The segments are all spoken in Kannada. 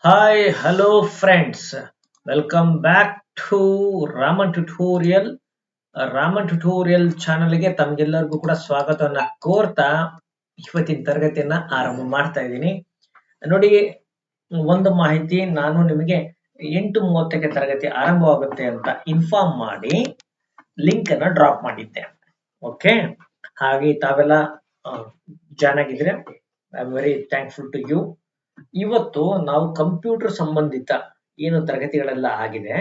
Hi, hello friends. Welcome back to Raman Tutorial. Raman tutorial ಚಾನಲ್ಗೆ ತಮಗೆಲ್ಲರಿಗೂ ಕೂಡ ಸ್ವಾಗತವನ್ನ ಕೋರ್ತಾ ಇವತ್ತಿನ ತರಗತಿಯನ್ನ ಆರಂಭ ಮಾಡ್ತಾ ಇದ್ದೀನಿ. ನೋಡಿ, ಒಂದು ಮಾಹಿತಿ ನಾನು ನಿಮಗೆ 8:30ಕ್ಕೆ ತರಗತಿ ಆರಂಭವಾಗುತ್ತೆ ಅಂತ ಇನ್ಫಾರ್ಮ್ ಮಾಡಿ ಲಿಂಕ್ ಅನ್ನ ಡ್ರಾಪ್ ಮಾಡಿದ್ದೆ. ಓಕೆ, ಹಾಗೆ ತಾವೆಲ್ಲ ಜಾಯ್ನ್ ಆಗಿದ್ರೆ I am very thankful to you. ಇವತ್ತು ನಾವು ಕಂಪ್ಯೂಟರ್ ಸಂಬಂಧಿತ ಏನು ತರಗತಿಗಳೆಲ್ಲ ಆಗಿದೆ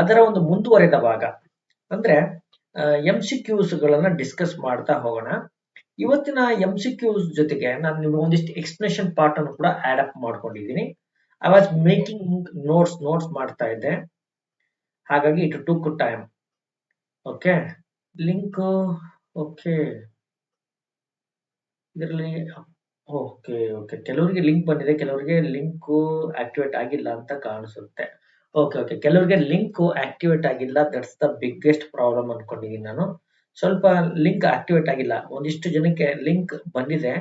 ಅದರ ಒಂದು ಮುಂದುವರೆದ ಭಾಗ ಅಂದ್ರೆ MCQs ಗಳನ್ನ ಡಿಸ್ಕಸ್ ಮಾಡ್ತಾ ಹೋಗೋಣ. ಇವತ್ತಿನ MCQs ಜೊತೆಗೆ ನಾನು ನಿಮಗೆ ಒಂದಿಷ್ಟು ಎಕ್ಸ್ಪ್ಲನೇಷನ್ ಪಾರ್ಟ್ ಅನ್ನು ಕೂಡ ಆಡ್ ಅಪ್ ಮಾಡ್ಕೊಂಡಿದ್ದೀನಿ. ಐ ವಾಸ್ ಮೇಕಿಂಗ್ ನೋಟ್ಸ್ ಮಾಡ್ತಾ ಇದ್ದೆ, ಹಾಗಾಗಿ it took time. Okay, link okay ಇದರಲ್ಲಿ ಓಕೆ ಓಕೆ ಕೆಲವರಿಗೆ ಲಿಂಕ್ ಬಂದಿದೆ, ಕೆಲವರಿಗೆ ಲಿಂಕ್ ಆಕ್ಟಿವೇಟ್ ಆಗಿಲ್ಲ ಅಂತ ಕಾಣಿಸುತ್ತೆ. ಓಕೆ ಕೆಲವರಿಗೆ ಲಿಂಕ್ ಆಕ್ಟಿವೇಟ್ ಆಗಿಲ್ಲ, ದಟ್ಸ್ ದ ಬಿಗ್ಗೆಸ್ಟ್ ಪ್ರಾಬ್ಲಮ್ ಅನ್ಕೊಂಡಿದ್ದೀನಿ ನಾನು. ಸ್ವಲ್ಪ ಲಿಂಕ್ ಆಕ್ಟಿವೇಟ್ ಆಗಿಲ್ಲ, ಒಂದಿಷ್ಟು ಜನಕ್ಕೆ ಲಿಂಕ್ ಬಂದಿದೆ,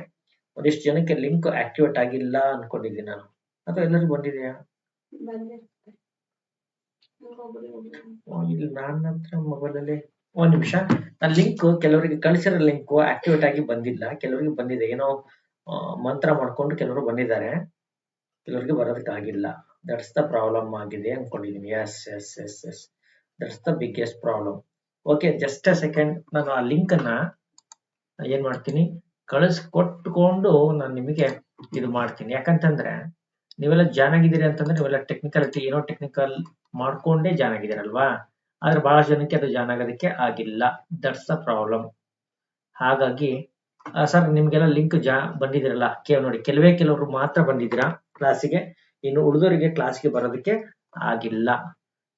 ಒಂದಿಷ್ಟು ಜನಕ್ಕೆ ಲಿಂಕ್ ಆಕ್ಟಿವೇಟ್ ಆಗಿಲ್ಲ ಅನ್ಕೊಂಡಿದ್ದೀನಿ ನಾನು. ಅಥವಾ ಎಲ್ಲರಿಗೂ ಬಂದಿದೆಯಾ? ಇಲ್ಲಿ ನನ್ನ ಹತ್ರ ಮೊಬೈಲ್ ಅಲ್ಲಿ ಒಂದ್ ನಿಮಿಷ, ನನ್ನ ಲಿಂಕ್ ಕೆಲವರಿಗೆ ಕಳಿಸಿರೋ ಲಿಂಕ್ ಆಕ್ಟಿವೇಟ್ ಆಗಿ ಬಂದಿಲ್ಲ, ಕೆಲವರಿಗೆ ಬಂದಿದೆ. ಏನೋ ಮಂತ್ರ ಮಾಡ್ಕೊಂಡು ಕೆಲವರು ಬಂದಿದ್ದಾರೆ, ಕೆಲವರಿಗೆ ಬರೋದಕ್ಕಾಗಿಲ್ಲ. ದಟ್ಸ್ ದ ಪ್ರಾಬ್ಲಮ್ ಆಗಿದೆ ಅನ್ಕೊಂಡಿದ್ದೀನಿ. Yes yes yes yes that's the biggest problem. Okay, just a second, ನಾನು ಆ ಲಿಂಕ್ ಅನ್ನ ಏನ್ ಮಾಡ್ತೀನಿ, ಕಳಿಸ್ಕೊಟ್ಕೊಂಡು ನಾನು ನಿಮಗೆ ಇದು ಮಾಡ್ತೀನಿ. ಯಾಕಂತಂದ್ರೆ ನೀವೆಲ್ಲ ಜಾಯ್ನ್ ಆಗಿದ್ದೀರಿ ಅಂತಂದ್ರೆ ನೀವೆಲ್ಲ ಟೆಕ್ನಿಕಲಿಟಿ ಏನೋ ಟೆಕ್ನಿಕಲ್ ಮಾಡ್ಕೊಂಡೇ ಜಾಯ್ನ್ ಆಗಿದ್ದೀರಲ್ವಾ, ಆದ್ರೆ ಬಹಳ ಜನಕ್ಕೆ ಅದು ಜಾಯ್ನ್ ಆಗೋದಕ್ಕೆ ಆಗಿಲ್ಲ. That's the problem. ಹಾಗಾಗಿ ಸರ್ ನಿಮ್ಗೆಲ್ಲ ಲಿಂಕ್ ಬಂದಿದಿರಲ್ಲ, ನೋಡಿ ಕೆಲವರು ಮಾತ್ರ ಬಂದಿದ್ದೀರಾ ಕ್ಲಾಸಿಗೆ, ಇನ್ನು ಉಳಿದವರಿಗೆ ಕ್ಲಾಸ್ಗೆ ಬರೋದಕ್ಕೆ ಆಗಿಲ್ಲ.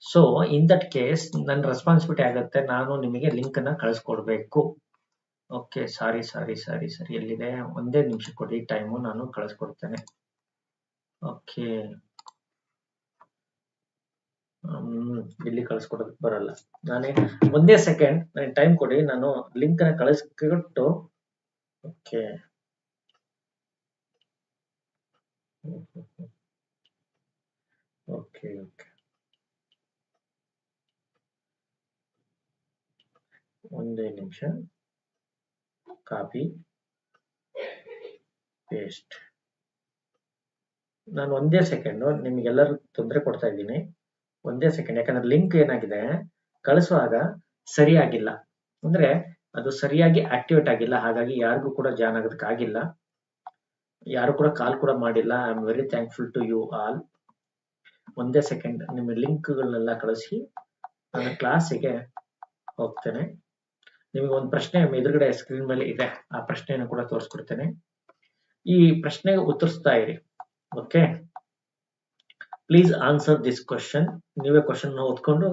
ಸೊ ಇನ್ ದಟ್ ಕೇಸ್ ನನ್ನ ರೆಸ್ಪಾನ್ಸಿಬಿಲಿಟಿ ಆಗುತ್ತೆ, ನಾನು ನಿಮಗೆ ಲಿಂಕ್ ಅನ್ನ ಕಳಿಸ್ಕೊಡ್ಬೇಕು. ಓಕೆ, ಸಾರಿ ಎಲ್ಲಿದೆ, ಒಂದೇ ನಿಮಿಷ ಕೊಡಿ ಟೈಮು, ನಾನು ಕಳಿಸ್ಕೊಡ್ತೇನೆ. ಓಕೆ, ಇಲ್ಲಿ ಕಳಿಸ್ಕೊಡೋದಕ್ಕೆ ಬರಲ್ಲ, ನಾನೇ ಒಂದೇ ಸೆಕೆಂಡ್ ನನಗೆ ಟೈಮ್ ಕೊಡಿ, ನಾನು ಲಿಂಕ್ ಅನ್ನ ಕಳಿಸ್ಕೊಟ್ಟು. ಓಕೆ ಓಕೆ ಓಕೆ ಒಂದೇ ನಿಮಿಷ, ಕಾಪಿ ಪೇಸ್ಟ್. ನಾನು ಒಂದೇ ಸೆಕೆಂಡ್ ನಿಮ್ಗೆಲ್ಲರೂ ತೊಂದರೆ ಕೊಡ್ತಾ ಇದ್ದೀನಿ, ಒಂದೇ ಸೆಕೆಂಡ್. ಯಾಕಂದ್ರೆ ಲಿಂಕ್ ಏನಾಗಿದೆ, ಕಳಿಸುವಾಗ ಸರಿಯಾಗಿಲ್ಲ, ಅಂದ್ರೆ ಅದು ಸರಿಯಾಗಿ ಆಕ್ಟಿವೇಟ್ ಆಗಿಲ್ಲ, ಹಾಗಾಗಿ ಯಾರಿಗೂ ಕೂಡ ಜಾಯ್ನ್ ಆಗೋದಕ್ಕಾಗಿಲ್ಲ, ಯಾರು ಕೂಡ ಕಾಲ್ ಕೂಡ ಮಾಡಿಲ್ಲ. I am very thankful to you all. ಒಂದೇ ಸೆಕೆಂಡ್, ನಿಮ್ಮ ಲಿಂಕ್ಗಳನ್ನೆಲ್ಲ ಕಳಿಸಿ ನಾನು ಕ್ಲಾಸಿಗೆ ಹೋಗ್ತೇನೆ. ನಿಮಗೆ ಒಂದು ಪ್ರಶ್ನೆ ಎದುರುಗಡೆ ಸ್ಕ್ರೀನ್ ಮೇಲೆ ಇದೆ, ಆ ಪ್ರಶ್ನೆಯನ್ನು ಕೂಡ ತೋರಿಸ್ಕೊಡ್ತೇನೆ. ಈ ಪ್ರಶ್ನೆಗೆ ಉತ್ತರಿಸ್ತಾ ಇರಿ. Okay, please answer this question. ನೀವೇ ಕ್ವಶನ್ ಓದ್ಕೊಂಡು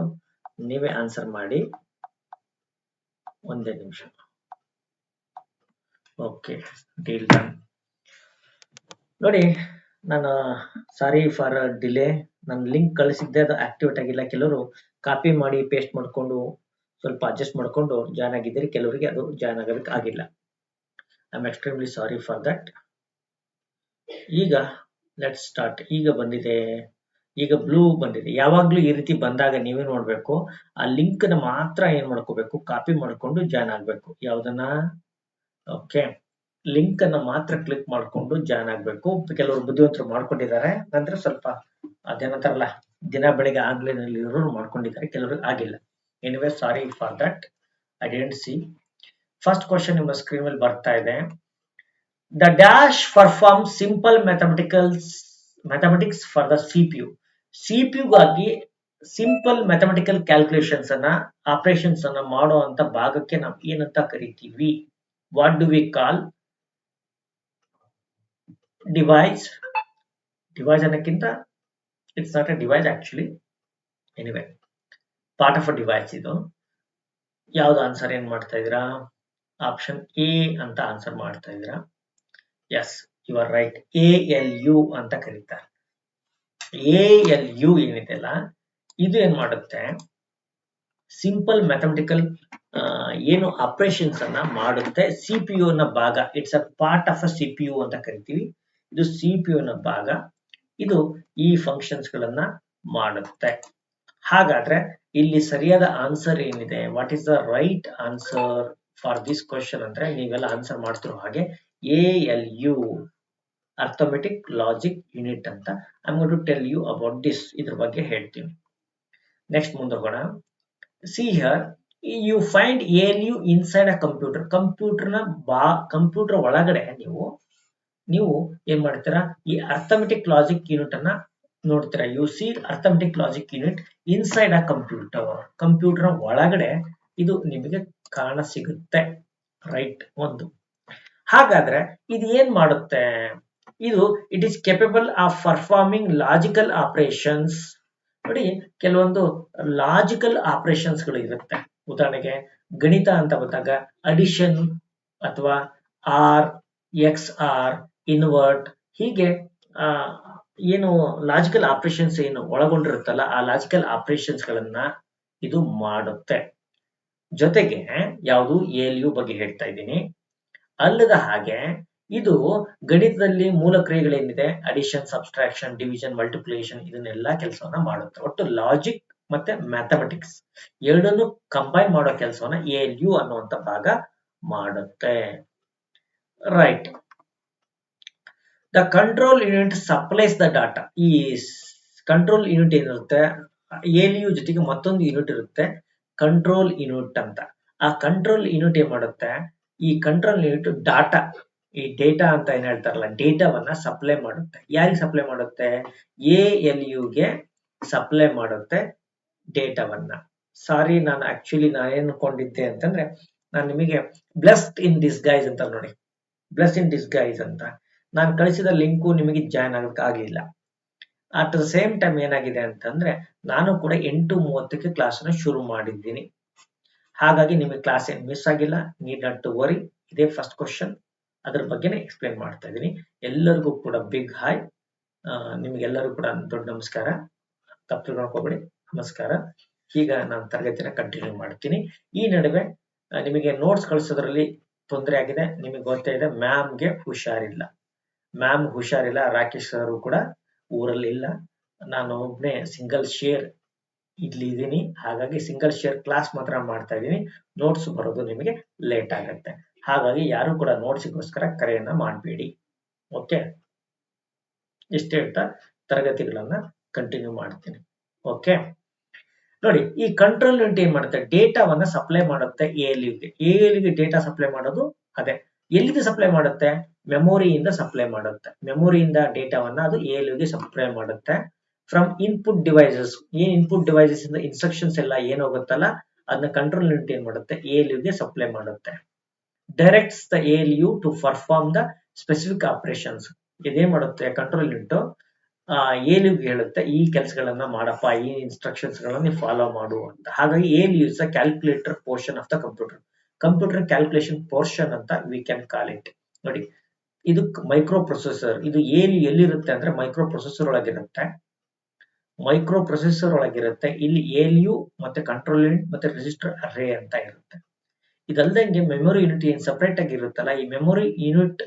ನೀವೇ ಆನ್ಸರ್ ಮಾಡಿ. ಒಂದೇ ನಿಮಿಷ. Okay, deal done. ನೋಡಿ, ನಾನು ಸಾರಿ ಫಾರ್ ಡಿಲೇ, ನನ್ನ ಲಿಂಕ್ ಕಳಿಸಿದ್ದೆ, ಅದು ಆಕ್ಟಿವೇಟ್ ಆಗಿಲ್ಲ. ಕೆಲವರು ಕಾಪಿ ಮಾಡಿ ಪೇಸ್ಟ್ ಮಾಡ್ಕೊಂಡು ಸ್ವಲ್ಪ ಅಡ್ಜಸ್ಟ್ ಮಾಡ್ಕೊಂಡು ಜಾಯ್ನ್ ಆಗಿದ್ದೀರಿ, ಕೆಲವರಿಗೆ ಅದು ಜಾಯ್ನ್ ಆಗೋದಕ್ಕೆ ಆಗಿಲ್ಲ. I am extremely sorry for that. ಈಗ ಲೆಟ್ಸ್ ಸ್ಟಾರ್ಟ್. ಈಗ ಬಂದಿದೆ, ಈಗ ಬ್ಲೂ ಬಂದಿದೆ. ಯಾವಾಗ್ಲೂ ಈ ರೀತಿ ಬಂದಾಗ ನೀವೇ ನೋಡ್ಬೇಕು, ಆ ಲಿಂಕ್ ನ ಮಾತ್ರ ಏನ್ ಮಾಡ್ಕೋಬೇಕು, ಕಾಪಿ ಮಾಡ್ಕೊಂಡು ಜಾಯ್ನ್ ಆಗ್ಬೇಕು. ಯಾವ್ದನ್ನ? ಓಕೆ, ಲಿಂಕ್ ಅನ್ನ ಮಾತ್ರ ಕ್ಲಿಕ್ ಮಾಡ್ಕೊಂಡು ಜಾಯ್ನ್ ಆಗ್ಬೇಕು. ಕೆಲವರು ಬುದ್ಧಿವಂತರು ಮಾಡ್ಕೊಂಡಿದ್ದಾರೆ, ಅಂದ್ರೆ ಸ್ವಲ್ಪ ಅದೇನಂತಾರಲ್ಲ, ದಿನ ಬೆಳಿಗ್ಗೆ ಆನ್ಲೈನ್ ಅಲ್ಲಿ ಇರೋರು ಮಾಡ್ಕೊಂಡಿದ್ದಾರೆ, ಕೆಲವರು ಆಗಿಲ್ಲ. Anyway, sorry for that, I didn't C. First question ನಿಮ್ಮ ಸ್ಕ್ರೀನ್ ಮೇಲೆ ಬರ್ತಾ ಇದೆ. The dash performs simple mathematics for the CPU. CPU ಗಾಗಿ ಸಿಂಪಲ್ ಮ್ಯಾಥಮೆಟಿಕಲ್ ಕ್ಯಾಲ್ಕುಲೇಷನ್ಸ್ ಅನ್ನ, ಆಪರೇಷನ್ಸ್ ಅನ್ನ ಮಾಡುವಂತ ಭಾಗಕ್ಕೆ ನಾವು ಏನಂತ ಕರಿತೀವಿ? What do we call? Device. Device ಅನ್ನಕ್ಕಿಂತ it's not a device actually. Anyway, part of a device ಇದು. ಯಾವ್ದು ಆನ್ಸರ್ ಏನ್ ಮಾಡ್ತಾ ಇದೀರಾ? ಆಪ್ಷನ್ ಎ ಅಂತ ಆನ್ಸರ್ ಮಾಡ್ತಾ ಇದೀರಾ. Yes, you are right. ALU ಅಂತ ಕರೀತಾರೆ. ALU ಏನಿದೆಲ್ಲ, ಇದು ಏನ್ ಮಾಡುತ್ತೆ, ಸಿಂಪಲ್ ಮ್ಯಾಥಮೆಟಿಕಲ್ ಏನು ಆಪರೇಷನ್ಸ್ ಅನ್ನ ಮಾಡುತ್ತೆ. CPU ನ ಭಾಗ, it's a part of a CPU ಅಂತ ಕರಿತೀವಿ. ಇದು CPU ನ ಭಾಗ. ಇದು ಈ ಫಂಕ್ಷನ್ಸ್ ಗಳನ್ನ ಮಾಡುತ್ತೆ. ಹಾಗಾದ್ರೆ ಇಲ್ಲಿ ಸರಿಯಾದ ಆನ್ಸರ್ ಏನಿದೆ, what is the right answer for this question ಅಂದ್ರೆ ನೀವೆಲ್ಲ ಆನ್ಸರ್ ಮಾಡ್ತಿರೋ ಹಾಗೆ ALU ಅರ್ಥಮೆಟಿಕ್ ಲಾಜಿಕ್ ಯೂನಿಟ್ ಅಂತ. I am going to tell you about this, ಇದ್ರ ಬಗ್ಗೆ ಹೇಳ್ತೀನಿ. ನೆಕ್ಸ್ಟ್ ಮುಂದೋಗೋಣ. See here, you find ALU inside a computer. Computer ಒಳಗಡೆ ನೀವು ಏನ್ ಮಾಡ್ತೀರಾ, ಈ ಅರ್ಥಮೆಟಿಕ್ ಲಾಜಿಕ್ ಯೂನಿಟ್ ಅನ್ನ ನೋಡ್ತೀರಾ. You see arithmetic logic unit inside a computer ಒಳಗಡೆ ಇದು ನಿಮಗೆ ಕಾಣ ಸಿಗುತ್ತೆ. ರೈಟ್. ಒಂದು. ಹಾಗಾದ್ರೆ ಇದು ಏನ್ ಮಾಡುತ್ತೆ? ಇದು it is capable of performing logical operations. ನೋಡಿ, ಕೆಲವೊಂದು ಲಾಜಿಕಲ್ ಆಪರೇಷನ್ಸ್ ಗಳು ಇರುತ್ತೆ. ಉದಾಹರಣೆಗೆ ಗಣಿತ ಅಂತ ಬಂದಾಗ ಅಡಿಷನ್ ಅಥವಾ XR, ಇನ್ವರ್ಟ್, ಹೀಗೆ ಏನು ಲಾಜಿಕಲ್ ಆಪರೇಷನ್ಸ್ ಏನು ಒಳಗೊಂಡಿರುತ್ತಲ್ಲ, ಆ ಲಾಜಿಕಲ್ ಆಪರೇಷನ್ಸ್ ಗಳನ್ನ ಇದು ಮಾಡುತ್ತೆ. ಜೊತೆಗೆ ಯಾವುದು ALU ಬಗ್ಗೆ ಹೇಳ್ತಾ ಇದ್ದೀನಿ. ಅಲ್ಲದ ಹಾಗೆ ಇದು ಗಣಿತದಲ್ಲಿ ಮೂಲ ಕ್ರಿಯೆಗಳೇನಿದೆ, ಅಡಿಷನ್, ಸಬ್ಸ್ಟ್ರಾಕ್ಷನ್, ಡಿವಿಷನ್, ಮಲ್ಟಿಪ್ಲಿಕೇಶನ್, ಇದನ್ನೆಲ್ಲ ಕೆಲಸವನ್ನ ಮಾಡುತ್ತೆ. ಒಟ್ಟು ಲಾಜಿಕ್ ಮತ್ತೆ ಮ್ಯಾಥಮೆಟಿಕ್ಸ್ ಎರಡನ್ನು ಕಂಬೈನ್ ಮಾಡೋ ಕೆಲಸವನ್ನ ALU ಅನ್ನುವಂತ ಭಾಗ ಮಾಡುತ್ತೆ. Right. The control unit supplies the data. ಈ ಕಂಟ್ರೋಲ್ ಯೂನಿಟ್ ಏನಿರುತ್ತೆ, ALU ಜೊತೆಗೆ ಮತ್ತೊಂದು ಯೂನಿಟ್ ಇರುತ್ತೆ, ಕಂಟ್ರೋಲ್ ಯೂನಿಟ್ ಅಂತ. ಆ ಕಂಟ್ರೋಲ್ ಯೂನಿಟ್ ಏನ್ ಮಾಡುತ್ತೆ, ಈ ಕಂಟ್ರೋಲ್ ಯೂನಿಟ್ ಡಾಟಾ, ಈ ಡೇಟಾ ಅಂತ ಏನ್ ಹೇಳ್ತಾರಲ್ಲ, ಡೇಟಾವನ್ನ ಸಪ್ಲೈ ಮಾಡುತ್ತೆ. ಯಾರಿಗೆ ಸಪ್ಲೈ ಮಾಡುತ್ತೆ? ALU ಗೆ ಸಪ್ಲೈ ಮಾಡುತ್ತೆ ಡೇಟಾವನ್ನ. ಸಾರಿ, ನಾನು ಏನ್ ಅನ್ಕೊಂಡಿದ್ದೆ ಅಂತಂದ್ರೆ, ನಾನು ನಿಮಗೆ ಬ್ಲೆಸ್ಡ್ ಇನ್ ಡಿಸ್ಗೈಸ್ ಅಂತ ನೋಡಿ, ಬ್ಲೆಸ್ಡ್ ಇನ್ ಡಿಸ್ಗೈಸ್ ಅಂತ ನಾನು ಕಳಿಸಿದ ಲಿಂಕು ನಿಮಗೆ ಜಾಯ್ನ್ ಆಗಕ್ಕೆ ಆಗಿಲ್ಲ. ಅಟ್ ದ ಸೇಮ್ ಟೈಮ್ ಏನಾಗಿದೆ ಅಂತಂದ್ರೆ, ನಾನು ಕೂಡ 8:30ಕ್ಕೆ ಕ್ಲಾಸ್ ಅನ್ನು ಶುರು ಮಾಡಿದ್ದೀನಿ. ಹಾಗಾಗಿ ನಿಮಗೆ ಕ್ಲಾಸ್ ಏನ್ ಮಿಸ್ ಆಗಿಲ್ಲ. Need not to worry. ಇದೇ ಫಸ್ಟ್ ಕ್ವಶನ್, ಅದ್ರ ಬಗ್ಗೆನೇ ಎಕ್ಸ್ಪ್ಲೇನ್ ಮಾಡ್ತಾ ಇದ್ದೀನಿ. ಎಲ್ಲರಿಗೂ ಕೂಡ ಬಿಗ್ ಹಾಯ್. ನಿಮ್ಗೆಲ್ಲರೂ ಕೂಡ ದೊಡ್ಡ ನಮಸ್ಕಾರ. ತಪ್ಪುಕೊಬೇಡಿ, ನಮಸ್ಕಾರ. ಈಗ ನಾನು ತರಗತಿನ ಕಂಟಿನ್ಯೂ ಮಾಡ್ತೀನಿ. ಈ ನಡುವೆ ನಿಮಗೆ ನೋಟ್ಸ್ ಕಳಿಸೋದ್ರಲ್ಲಿ ತೊಂದರೆ ಆಗಿದೆ. ನಿಮಗೆ ಗೊತ್ತೇ ಇದೆ, ಮ್ಯಾಮ್ಗೆ ಹುಷಾರಿಲ್ಲ. ರಾಕೇಶ್ ಸರ್ ಕೂಡ ಊರಲ್ಲಿ ಇಲ್ಲ. ನಾನು ಒಬ್ಬನೇ ಸಿಂಗಲ್ ಶೇರ್ ಇಲ್ಲಿ ಇದ್ದೀನಿ. ಹಾಗಾಗಿ ಸಿಂಗಲ್ ಶೇರ್ ಕ್ಲಾಸ್ ಮಾತ್ರ ಮಾಡ್ತಾ ಇದ್ದೀನಿ. ನೋಟ್ಸ್ ಬರೋದು ನಿಮಗೆ ಲೇಟ್ ಆಗುತ್ತೆ. ಹಾಗಾಗಿ ಯಾರು ಕೂಡ ನೋಟ್ಸ್ಗೋಸ್ಕರ ಕರೆಯನ್ನ ಮಾಡಬೇಡಿ. ಓಕೆ, ಇಷ್ಟ ಹೇಳ್ತಾ ತರಗತಿಗಳನ್ನ ಕಂಟಿನ್ಯೂ ಮಾಡ್ತೀನಿ. ಓಕೆ, ನೋಡಿ, ಈ ಕಂಟ್ರೋಲ್ ಯೂನಿಟ್ ಏನ್ ಮಾಡುತ್ತೆ, ಡೇಟಾವನ್ನ ಸಪ್ಲೈ ಮಾಡುತ್ತೆ ALUಗೆ. ALUಗೆ ಡೇಟಾ ಸಪ್ಲೈ ಮಾಡೋದು ಅದೇ. ಎಲ್ಲಿಗೆ ಸಪ್ಲೈ ಮಾಡುತ್ತೆ? ಮೆಮೊರಿಯಿಂದ ಸಪ್ಲೈ ಮಾಡುತ್ತೆ. ಮೆಮೊರಿಯಿಂದ ಡೇಟಾವನ್ನ ಅದು ALUಗೆ ಸಪ್ಲೈ ಮಾಡುತ್ತೆ. ಫ್ರಮ್ ಇನ್ಪುಟ್ ಡಿವೈಸಸ್, ಏನ್ ಇನ್ಪುಟ್ ಡಿವೈಸಸ್ ಇಂದ ಇನ್ಸ್ಟ್ರಕ್ಷನ್ಸ್ ಎಲ್ಲ ಏನ್ ಹೋಗುತ್ತಲ್ಲ, ಅದನ್ನ ಕಂಟ್ರೋಲ್ ಯೂನಿಟ್ ಏನ್ ಮಾಡುತ್ತೆ, ALUಗೆ ಸಪ್ಲೈ ಮಾಡುತ್ತೆ. Directs the ALU to perform the specific operations. ಇದೇನ್ ಮಾಡುತ್ತೆ, ಕಂಟ್ರೋಲ್ ಯೂನಿಟ್ ALUಗೆ ಹೇಳುತ್ತೆ, ಈ ಕೆಲಸಗಳನ್ನ ಮಾಡಪ್ಪ, ಈ ಇನ್ಸ್ಟ್ರಕ್ಷನ್ಸ್ ಗಳನ್ನ ಫಾಲೋ ಮಾಡು ಅಂತ. ಹಾಗಾಗಿ ALU is a calculator portion of the computer calculation portion ಅಂತ ವಿ ಕ್ಯಾನ್ ಕಾಲ್ ಇಟ್. ನೋಡಿ, ಇದು ಮೈಕ್ರೋ ಪ್ರೊಸೆಸರ್. ಇದು ALU ಎಲ್ಲಿರುತ್ತೆ ಅಂದ್ರೆ ಮೈಕ್ರೋ ಪ್ರೊಸೆಸರ್ ಒಳಗಿರುತ್ತೆ. ಇಲ್ಲಿ ALU ಮತ್ತೆ ಕಂಟ್ರೋಲ್ ಯೂನಿಟ್ ಮತ್ತೆ ರಿಜಿಸ್ಟರ್ ಅರೇ ಅಂತ ಇರುತ್ತೆ. ಇದಲ್ದಂಗೆ ಮೆಮೊರಿ ಯೂನಿಟ್ ಏನ್ ಸಪರೇಟ್ ಆಗಿ ಇರುತ್ತಲ್ಲ, ಈ ಮೆಮೊರಿ ಯೂನಿಟ್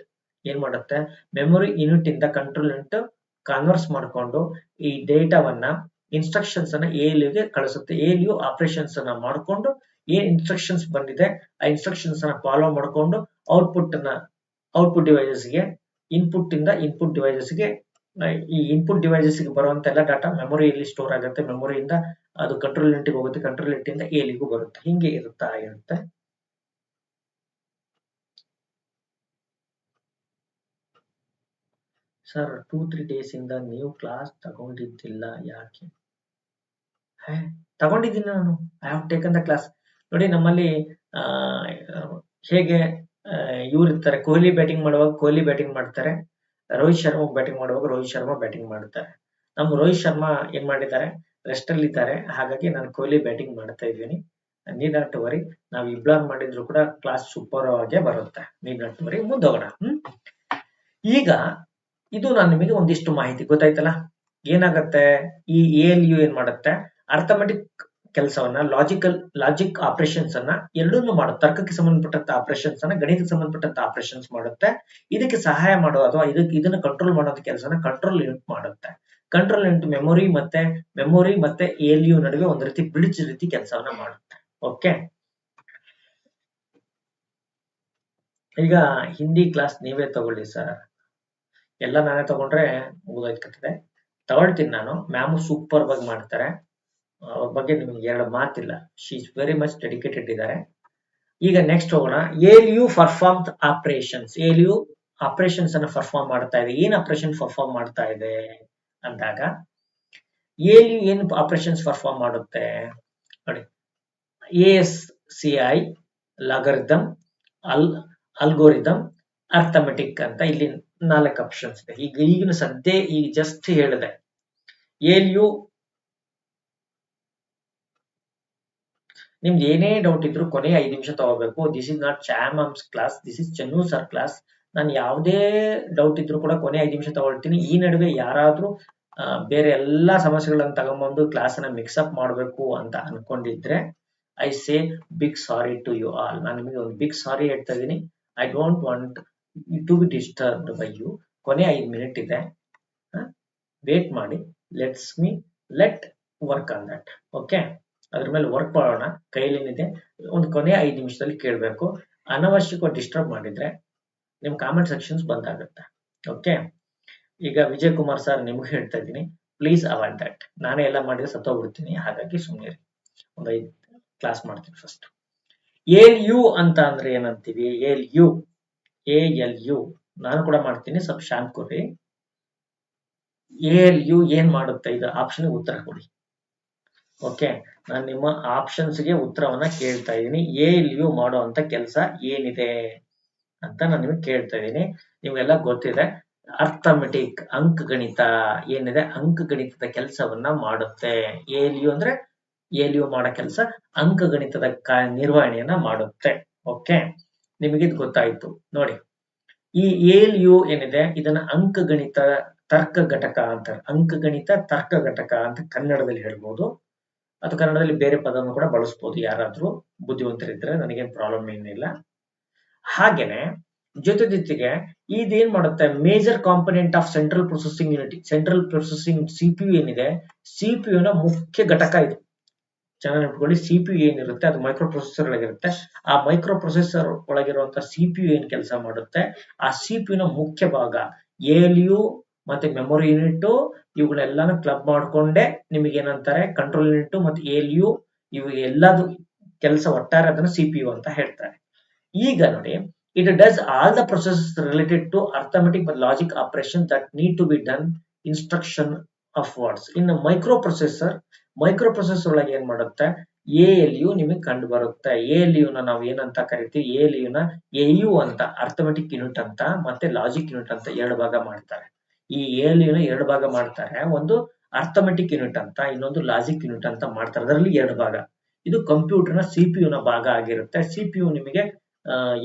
ಏನ್ ಮಾಡುತ್ತೆ, ಮೆಮೊರಿ ಯೂನಿಟ್ ಇಂದ ಕಂಟ್ರೋಲ್ ಯೂನಿಟ್ ಕನ್ವರ್ಸ್ ಮಾಡಿಕೊಂಡು ಈ ಡೇಟಾವನ್ನ, ಇನ್ಸ್ಟ್ರಕ್ಷನ್ಸ್ ಅನ್ನ ALUಗೆ ಕಳಿಸುತ್ತೆ. ALU ಆಪರೇಷನ್ಸ್ ಅನ್ನ ಮಾಡಿಕೊಂಡು ಏನ್ ಇನ್ಸ್ಟ್ರಕ್ಷನ್ಸ್ ಬಂದಿದೆ ಆ ಇನ್ಸ್ಟ್ರಕ್ಷನ್ಸ್ ಅನ್ನ ಫಾಲೋ ಮಾಡಿಕೊಂಡು ಔಟ್ಪುಟ್ ಡಿವೈಸಸ್ಗೆ, ಇನ್ಪುಟ್ ಡಿವೈಸಸ್ಗೆ, ಈ ಇನ್ಪುಟ್ ಡಿವೈಸಸ್ಗೆ ಬರುವಂತ ಎಲ್ಲ ಡಾಟಾ ಮೆಮೊರಿಯಲ್ಲಿ ಸ್ಟೋರ್ ಆಗುತ್ತೆ. ಮೆಮೊರಿಯಿಂದ ಅದು ಕಂಟ್ರೋಲ್ ಯೂನಿಟ್ಗೆ ಹೋಗುತ್ತೆ, ಕಂಟ್ರೋಲ್ ಯೂನಿಟ್ ಇಂದ ALUಗೂ ಬರುತ್ತೆ. ಹಿಂಗೆ ಇರುತ್ತೆ. ಸರ್, 2-3 ಡೇಸ್ ಇಂದ ನೀವು ಕ್ಲಾಸ್ ತಗೊಂಡಿದ್ದಿಲ್ಲ, ಯಾಕೆ? ತಗೊಂಡಿದ್ದೀನಿ ನಾನು. I have taken the class. ನೋಡಿ, ನಮ್ಮಲ್ಲಿ ಹೇಗೆ ಇವ್ರು ಇರ್ತಾರೆ, ಕೊಹ್ಲಿ ಬ್ಯಾಟಿಂಗ್ ಮಾಡುವಾಗ ಕೊಹ್ಲಿ ಬ್ಯಾಟಿಂಗ್ ಮಾಡ್ತಾರೆ, ರೋಹಿತ್ ಶರ್ಮಾ ಬ್ಯಾಟಿಂಗ್ ಮಾಡುವಾಗ ರೋಹಿತ್ ಶರ್ಮಾ ಬ್ಯಾಟಿಂಗ್ ಮಾಡ್ತಾರೆ. ನಮ್ಮ ರೋಹಿತ್ ಶರ್ಮಾ ಏನ್ ಮಾಡಿದ್ದಾರೆ, ರೆಸ್ಟ್ ಅಲ್ಲಿ ಇದ್ದಾರೆ. ಹಾಗಾಗಿ ನಾನು ಕೊಹ್ಲಿ ಬ್ಯಾಟಿಂಗ್ ಮಾಡ್ತಾ ಇದ್ದೀನಿ. Need not worry. ನಾವು ಇಬ್ಲಾನ್ ಮಾಡಿದ್ರು ಕೂಡ ಕ್ಲಾಸ್ ಸೂಪರ್ ಆಗೇ ಬರುತ್ತೆ. Need not worry. ಮುಂದೋಗೋಣ. ಈಗ ಇದು ನಾನು ನಿಮಗೆ ಒಂದಿಷ್ಟು ಮಾಹಿತಿ ಗೊತ್ತಾಯ್ತಲ್ಲ. ಏನಾಗತ್ತೆ, ಈ ALU ಏನ್ ಮಾಡುತ್ತೆ, ಅರ್ಥಮೆಟಿಕ್ ಕೆಲಸವನ್ನ ಲಾಜಿಕ್ ಆಪರೇಷನ್ಸ್ ಅನ್ನ ಎರಡನ್ನೂ ಮಾಡುತ್ತೆ. ತರ್ಕಕ್ಕೆ ಸಂಬಂಧಪಟ್ಟಂತ ಆಪರೇಷನ್ಸ್ ಅನ್ನ ಗಣಿತಕ್ಕೆ ಸಂಬಂಧಪಟ್ಟಂತ ಆಪರೇಷನ್ಸ್ ಮಾಡುತ್ತೆ. ಇದಕ್ಕೆ ಸಹಾಯ ಮಾಡೋದು ಅಥವಾ ಇದನ್ನ ಕಂಟ್ರೋಲ್ ಮಾಡೋದು ಕೆಲಸನ ಕಂಟ್ರೋಲ್ ಯೂನಿಟ್ ಮಾಡುತ್ತೆ. ಕಂಟ್ರೋಲ್ ಯೂನಿಟ್ ಮೆಮೊರಿ ಮತ್ತೆ ALU ನಡುವೆ ಒಂದು ರೀತಿ ಬ್ರಿಡ್ಜ್ ರೀತಿ ಕೆಲಸವನ್ನ ಮಾಡುತ್ತೆ. ಓಕೆ, ಈಗ ಹಿಂದಿ ಕ್ಲಾಸ್ ನೀವೇ ತಗೊಳ್ಳಿ ಸರ್. ಎಲ್ಲ ನಾನೇ ತಗೊಂಡ್ರೆ ಮುಗಿದೋಯ್ತದೆ. ತಗೊಳ್ತೀನಿ ನಾನು. ಮ್ಯಾಮು ಸೂಪರ್ ಆಗಿ ಮಾಡ್ತಾರೆ. ಅವ್ರ ಬಗ್ಗೆ ನಿಮ್ಗೆ ಎರಡು ಮಾತಿಲ್ಲ. She is very much dedicated ಇದ್ದಾರೆ. ಈಗ ನೆಕ್ಸ್ಟ್ ಹೋಗೋಣ. ALU perform operations. ALU operations ಅನ್ನ ಪರ್ಫಾರ್ಮ್ ಮಾಡ್ತಾ ಇದೆ. ಏನ್ ಆಪರೇಷನ್ ಪರ್ಫಾರ್ಮ್ ಮಾಡ್ತಾ ಇದೆ ಅಂದಾಗ ALU ಏನ್ ಆಪರೇಷನ್ಸ್ ಪರ್ಫಾರ್ಮ್ ಮಾಡುತ್ತೆ ನೋಡಿ. ASCII, ಲಾಗರಿಥಮ್, ಅಲ್ಗೋರಿಥಮ್, ಅರ್ಥಮೆಟಿಕ್ ಅಂತ ಇಲ್ಲಿ 4 ಆಪ್ಷನ್ಸ್ ಇದೆ. ಈಗಿನ ಸದ್ಯ ಈಗ ಜಸ್ಟ್ ಹೇಳಿದೆ. ALU ನಿಮ್ಗೆ ಏನೇ ಡೌಟ್ ಇದ್ರು ಕೊನೆ 5 ನಿಮಿಷ ತಗೋಬೇಕು. This is not ಚಾಮ್ಸ್ class, this is ಚನ್ನು sir class. ನಾನು ಯಾವುದೇ ಡೌಟ್ ಇದ್ರು ಕೂಡ ಕೊನೆ 5 ನಿಮಿಷ ತಗೊಳ್ತೀನಿ. ಈ ನಡುವೆ ಯಾರಾದ್ರೂ ಬೇರೆ ಎಲ್ಲಾ ಸಮಸ್ಯೆಗಳನ್ನ ತಗೊಂಡ್ಬಂದು ಕ್ಲಾಸ್ ಅನ್ನ ಮಿಕ್ಸ್ಅಪ್ ಮಾಡಬೇಕು ಅಂತ ಅನ್ಕೊಂಡಿದ್ರೆ I say big sorry to you all. ನಾನು ನಿಮಗೆ ಒಂದು ಬಿಗ್ ಸಾರಿ ಹೇಳ್ತಾ ಇದ್ದೀನಿ. I don't want to be disturbed by you. ಕೊನೆ 5 ಮಿನಿಟ್ ಇದೆ, ವೇಟ್ ಮಾಡಿ. Let work on that. Okay, ಅದ್ರ ಮೇಲೆ ವರ್ಕ್ ಮಾಡೋಣ. ಕೈಲೇನಿದೆ ಒಂದು ಕೊನೆ 5 ನಿಮಿಷದಲ್ಲಿ ಕೇಳಬೇಕು. ಅನವಶ್ಯಕವಾಗಿ ಡಿಸ್ಟರ್ಬ್ ಮಾಡಿದ್ರೆ ನಿಮ್ ಕಾಮೆಂಟ್ ಸೆಕ್ಷನ್ಸ್ ಬಂದಾಗುತ್ತೆ. ಓಕೆ, ಈಗ ವಿಜಯ್ ಕುಮಾರ್ ಸರ್ ನಿಮ್ಗೆ ಹೇಳ್ತಾ ಇದ್ದೀನಿ, ಪ್ಲೀಸ್ ಅವಾಯ್ಡ್ ದಟ್. ನಾನೇ ಎಲ್ಲ ಮಾಡಿದ್ರೆ ಸತ್ತೋಗ್ಬಿಡ್ತೀನಿ, ಹಾಗಾಗಿ ಸುಮ್ಮನೆ ಒಂದು 5 ಕ್ಲಾಸ್ ಮಾಡ್ತೀನಿ. ಫಸ್ಟ್ ALU ಅಂತ ಅಂದ್ರೆ ಏನಂತೀವಿ? ALU ನಾನು ಕೂಡ ಮಾಡ್ತೀನಿ, ಸ್ವಲ್ಪ ಶಾಂತ್ ಕೊಡಿ. ALU ಏನ್ ಮಾಡುತ್ತೆ? ಇದು ಆಪ್ಷನ್ ಉತ್ತರ ಕೊಡಿ. ಓಕೆ, ನಾನು ನಿಮ್ಮ ಆಪ್ಷನ್ಸ್ಗೆ ಉತ್ತರವನ್ನ ಕೇಳ್ತಾ ಇದ್ದೀನಿ. ALU ಮಾಡುವಂತ ಕೆಲಸ ಏನಿದೆ ಅಂತ ನಾನು ನಿಮಗೆ ಕೇಳ್ತಾ ಇದ್ದೀನಿ. ನಿಮ್ಗೆಲ್ಲ ಗೊತ್ತಿದೆ. ಅರ್ಥಮೆಟಿಕ್, ಅಂಕಗಣಿತ ಏನಿದೆ, ಅಂಕಗಣಿತದ ಕೆಲಸವನ್ನ ಮಾಡುತ್ತೆ. ALU ಅಂದ್ರೆ ALU ಮಾಡೋ ಕೆಲಸ ಅಂಕಗಣಿತದ ನಿರ್ವಹಣೆಯನ್ನ ಮಾಡುತ್ತೆ. ಓಕೆ, ನಿಮಗಿದ್ ಗೊತ್ತಾಯ್ತು ನೋಡಿ. ಈ ALU ಏನಿದೆ ಇದನ್ನ ಅಂಕಗಣಿತ ತರ್ಕ ಘಟಕ ಅಂತಾರೆ. ಅಂಕಗಣಿತ ತರ್ಕ ಘಟಕ ಅಂತ ಕನ್ನಡದಲ್ಲಿ ಹೇಳ್ಬೋದು, ಅಥವಾ ಕನ್ನಡದಲ್ಲಿ ಬೇರೆ ಪದವನ್ನು ಕೂಡ ಬಳಸ್ಬೋದು. ಯಾರಾದ್ರೂ ಬುದ್ಧಿವಂತರಿದ್ರೆ ನನಗೇನ್ ಪ್ರಾಬ್ಲಮ್ ಏನಿಲ್ಲ. ಹಾಗೇನೆ ಜೊತೆಗೆ ಇದೇನ್ ಮಾಡುತ್ತೆ? Major component of central processing unit. Central processing CPU ಏನಿದೆ, CPU ನ ಮುಖ್ಯ ಘಟಕ ಇದು. ಚೆನ್ನಾಗಿ ನೆನಪಿಕೊಳ್ಳಿ. CPU ಏನಿರುತ್ತೆ ಅದು ಮೈಕ್ರೋ ಪ್ರೊಸೆಸರ್ ಒಳಗಿರುತ್ತೆ. ಆ ಮೈಕ್ರೋ ಪ್ರೊಸೆಸರ್ ಒಳಗಿರುವಂತಹ CPU ಏನ್ ಕೆಲಸ ಮಾಡುತ್ತೆ, ಆ CPU ನ ಮುಖ್ಯ ಭಾಗ ALU ಮತ್ತೆ ಮೆಮೊರಿ ಯೂನಿಟ್, ಇವುಗಳೆಲ್ಲಾನು ಕ್ಲಬ್ ಮಾಡ್ಕೊಂಡೆ ನಿಮಗೆ ಏನಂತಾರೆ ಕಂಟ್ರೋಲ್ ಯೂನಿಟ್ ಮತ್ತೆ ALU. ಇವು ಎಲ್ಲದು ಕೆಲಸ ಒಟ್ಟಾರೆ ಅದನ್ನ CPU ಅಂತ ಹೇಳ್ತಾರೆ. ಈಗ ನೋಡಿ, it does all the processes related to arithmetic but logic operations that need to be done instruction of words. In a microprocessor ಒಳಗೆ ಏನ್ ಮಾಡುತ್ತೆ? ALU ನಿಮಗೆ ಕಂಡು ಬರುತ್ತೆ. ALU ನ ನಾವು ಏನಂತ ಕರಿತೀವಿ? ALU ನ AU ಅಂತ, ಅರ್ಥಮೆಟಿಕ್ ಯೂನಿಟ್ ಅಂತ, ಮತ್ತೆ ಲಾಜಿಕ್ ಯೂನಿಟ್ ಅಂತ 2 ಭಾಗ ಮಾಡ್ತಾರೆ. ಈ ALU ನ 2 ಭಾಗ ಮಾಡ್ತಾರೆ. ಒಂದು ಅರ್ಥಮೆಟಿಕ್ ಯೂನಿಟ್ ಅಂತ, ಇನ್ನೊಂದು ಲಾಜಿಕ್ ಯೂನಿಟ್ ಅಂತ ಮಾಡ್ತಾರೆ. ಅದರಲ್ಲಿ 2 ಭಾಗ. ಇದು ಕಂಪ್ಯೂಟರ್ ನ CPU ನ ಭಾಗ ಆಗಿರುತ್ತೆ. CPU ನಿಮಗೆ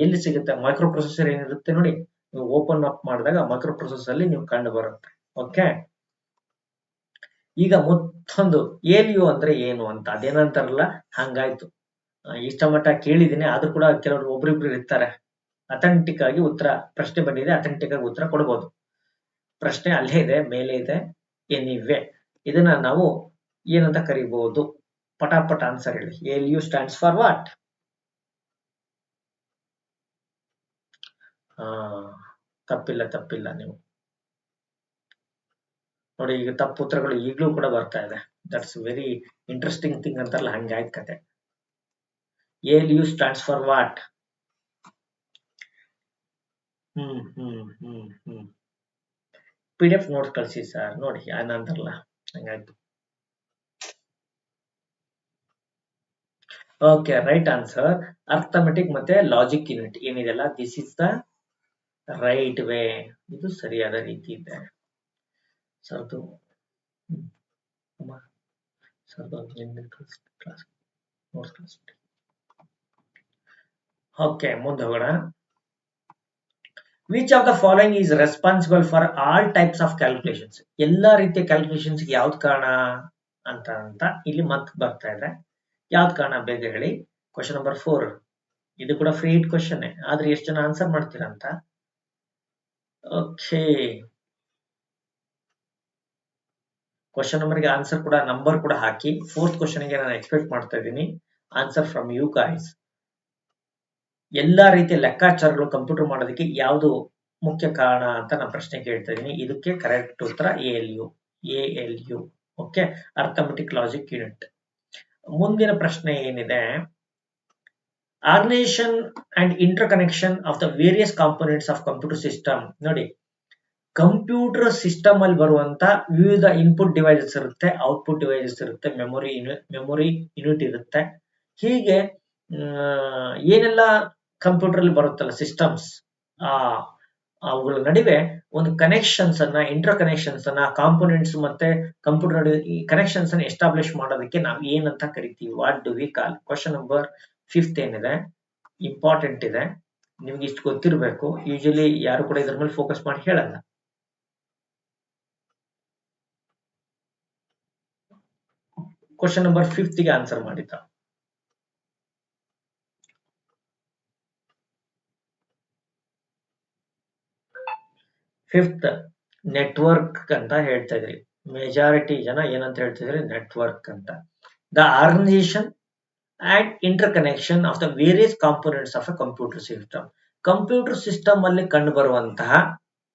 ಎಲ್ಲಿ ಸಿಗುತ್ತೆ? ಮೈಕ್ರೋ ಪ್ರೊಸೆಸರ್ ಏನಿರುತ್ತೆ ನೋಡಿ, ನೀವು ಓಪನ್ ಅಪ್ ಮಾಡಿದಾಗ ಮೈಕ್ರೋ ಪ್ರೊಸೆಸರ್ ಅಲ್ಲಿ ನೀವು ಕಂಡು ಬರುತ್ತೆ. ಓಕೆ, ಈಗ ಮತ್ತೊಂದು ALU ಅಂದ್ರೆ ಏನು ಅಂತ ಅದೇನಂತಾರಲ್ಲ, ಹಂಗಾಯ್ತು. ಇಷ್ಟ ಮಟ್ಟ ಕೇಳಿದ್ದೀನಿ, ಆದ್ರೂ ಕೂಡ ಕೆಲವರು ಒಬ್ರಿಬ್ರು ಇರ್ತಾರೆ ಅಥೆಂಟಿಕ್ ಆಗಿ ಉತ್ತರ. ಪ್ರಶ್ನೆ ಬಂದಿದೆ, ಅಥೆಂಟಿಕ್ ಆಗಿ ಉತ್ತರ ಕೊಡ್ಬೋದು. ಪ್ರಶ್ನೆ ಅಲ್ಲೇ ಇದೆ, ಮೇಲೆ ಇದೆ. ಎನಿವೆ ಇದನ್ನ ನಾವು ಏನಂತ ಕರಿಬಹುದು? ಪಟಾಪಟ್ ಆನ್ಸರ್ ಹೇಳಿ. ALU stands for what? ತಪ್ಪಿಲ್ಲ ನೀವು ನೋಡಿ. ಈಗ ತಪ್ಪು ಉತ್ತರಗಳು ಈಗಲೂ ಕೂಡ ಬರ್ತಾ ಇದೆ. ದಟ್ಸ್ ವೆರಿ ಇಂಟ್ರೆಸ್ಟಿಂಗ್ ಥಿಂಗ್ ಅಂತಾರಲ್ಲ, ಹಂಗಾಯ್ತು ಕತೆ. ALU stands for what? PDF notes ಕಳಿಸಿ ಸರ್. ನೋಡಿ ಅಂತಾರಲ್ಲ, ಹಂಗಾಯ್ತು. ಓಕೆ, ರೈಟ್ ಆನ್ಸರ್ ಅರ್ಥಮೆಟಿಕ್ ಮತ್ತೆ ಲಾಜಿಕ್ ಯೂನಿಟ್ ಏನಿದೆಲ್ಲ, this is the right way. ಇದು ಸರಿಯಾದ ರೀತಿ ಇದೆ. ಸರ್ದು ಓಕೆ, ಮುಂದೆ ಹೋಗೋಣ. Which of the following is responsible for all types of calculations? ಎಲ್ಲಾ ರೀತಿಯ ಕ್ಯಾಲ್ಕುಲೇಷನ್ಸ್ ಯಾವ್ದು ಕಾರಣ ಅಂತ ಇಲ್ಲಿ ಮತ್ತೆ ಬರ್ತಾ ಇದೆ. ಯಾವ್ದು ಕಾರಣ ಬೇಗ ಹೇಳಿ. Question number 4. ಇದು ಕೂಡ ಫ್ರೀ ಹಿಟ್ ಕ್ವಶನ್ ಆದ್ರೆ ಎಷ್ಟು ಜನ ಆನ್ಸರ್ ಮಾಡ್ತೀರಾ ಅಂತ. ಓಕೆ, ಕ್ವಶನ್ ನಂಬರ್ಗೆ ಆನ್ಸರ್ ಕೂಡ ನಂಬರ್ ಕೂಡ ಹಾಕಿ. 4th ಕ್ವಶನ್ಗೆ ನಾನು ಎಕ್ಸ್ಪೆಕ್ಟ್ ಮಾಡ್ತಾ ಇದ್ದೀನಿ ಆನ್ಸರ್ ಫ್ರಮ್ ಯು ಗೈಸ್. ಎಲ್ಲಾ ರೀತಿಯ ಲೆಕ್ಕಾಚಾರಗಳು ಕಂಪ್ಯೂಟರ್ ಮಾಡೋದಕ್ಕೆ ಯಾವುದು ಮುಖ್ಯ ಕಾರಣ ಅಂತ ನಾನು ಪ್ರಶ್ನೆ ಕೇಳ್ತಾ ಇದ್ದೀನಿ. ಇದಕ್ಕೆ ಕರೆಕ್ಟ್ ಉತ್ತರ ALU. Okay, arithmetic logic unit. ಮುಂದಿನ ಪ್ರಶ್ನೆ ಏನಿದೆ, organisation and interconnection of the various components of computer system. ನೋಡಿ, ಕಂಪ್ಯೂಟರ್ ಸಿಸ್ಟಮ್ ಅಲ್ಲಿ ಬರುವಂತ ವಿವಿಧ ಇನ್ಪುಟ್ ಡಿವೈಸಸ್ ಇರುತ್ತೆ, ಔಟ್ಪುಟ್ ಡಿವೈಸಸ್ ಇರುತ್ತೆ, ಮೆಮೊರಿ ಯೂನಿಟ್ ಇರುತ್ತೆ. ಹೀಗೆ ಏನೆಲ್ಲ ಕಂಪ್ಯೂಟರ್ ಅಲ್ಲಿ ಬರುತ್ತಲ್ಲ ಸಿಸ್ಟಮ್ಸ್, ಅವುಗಳ ನಡುವೆ ಒಂದು ಕನೆಕ್ಷನ್ಸ್ ಅನ್ನ, ಇಂಟರ್ ಕನೆಕ್ಷನ್ಸ್ ಅನ್ನ, ಕಾಂಪೋನೆಂಟ್ಸ್ ಮತ್ತೆ ಕಂಪ್ಯೂಟರ್ ನಡುವೆ ಈ ಕನೆಕ್ಷನ್ಸ್ ಅನ್ನ ಎಸ್ಟಾಬ್ಲಿಷ್ ಮಾಡೋದಕ್ಕೆ ನಾವು ಏನಂತ ಕರಿತೀವಿ? What do we call? Question number 5 ಏನಿದೆ ಇಂಪಾರ್ಟೆಂಟ್ ಇದೆ, ನಿಮ್ಗೆ ಇಷ್ಟು ಗೊತ್ತಿರಬೇಕು. ಯೂಶಲಿ ಯಾರು ಕೂಡ ಇದ್ರ ಮೇಲೆ ಫೋಕಸ್ ಮಾಡಿ ಹೇಳಲ್ಲ. ಕ್ವಶನ್ ನಂಬರ್ 5ಗೆ ಆನ್ಸರ್ ಮಾಡಿದ್ದ. 5th ನೆಟ್ವರ್ಕ್ ಅಂತ ಹೇಳ್ತಾ ಇದ್ರಿ. ಮೆಜಾರಿಟಿ ಜನ ಏನಂತ ಹೇಳ್ತಿದ್ರಿ? ನೆಟ್ವರ್ಕ್ ಅಂತ. The organisation and interconnection of the various components of a computer system. Computer system ಅಲ್ಲಿ ಕಂಡು ಬರುವಂತಹ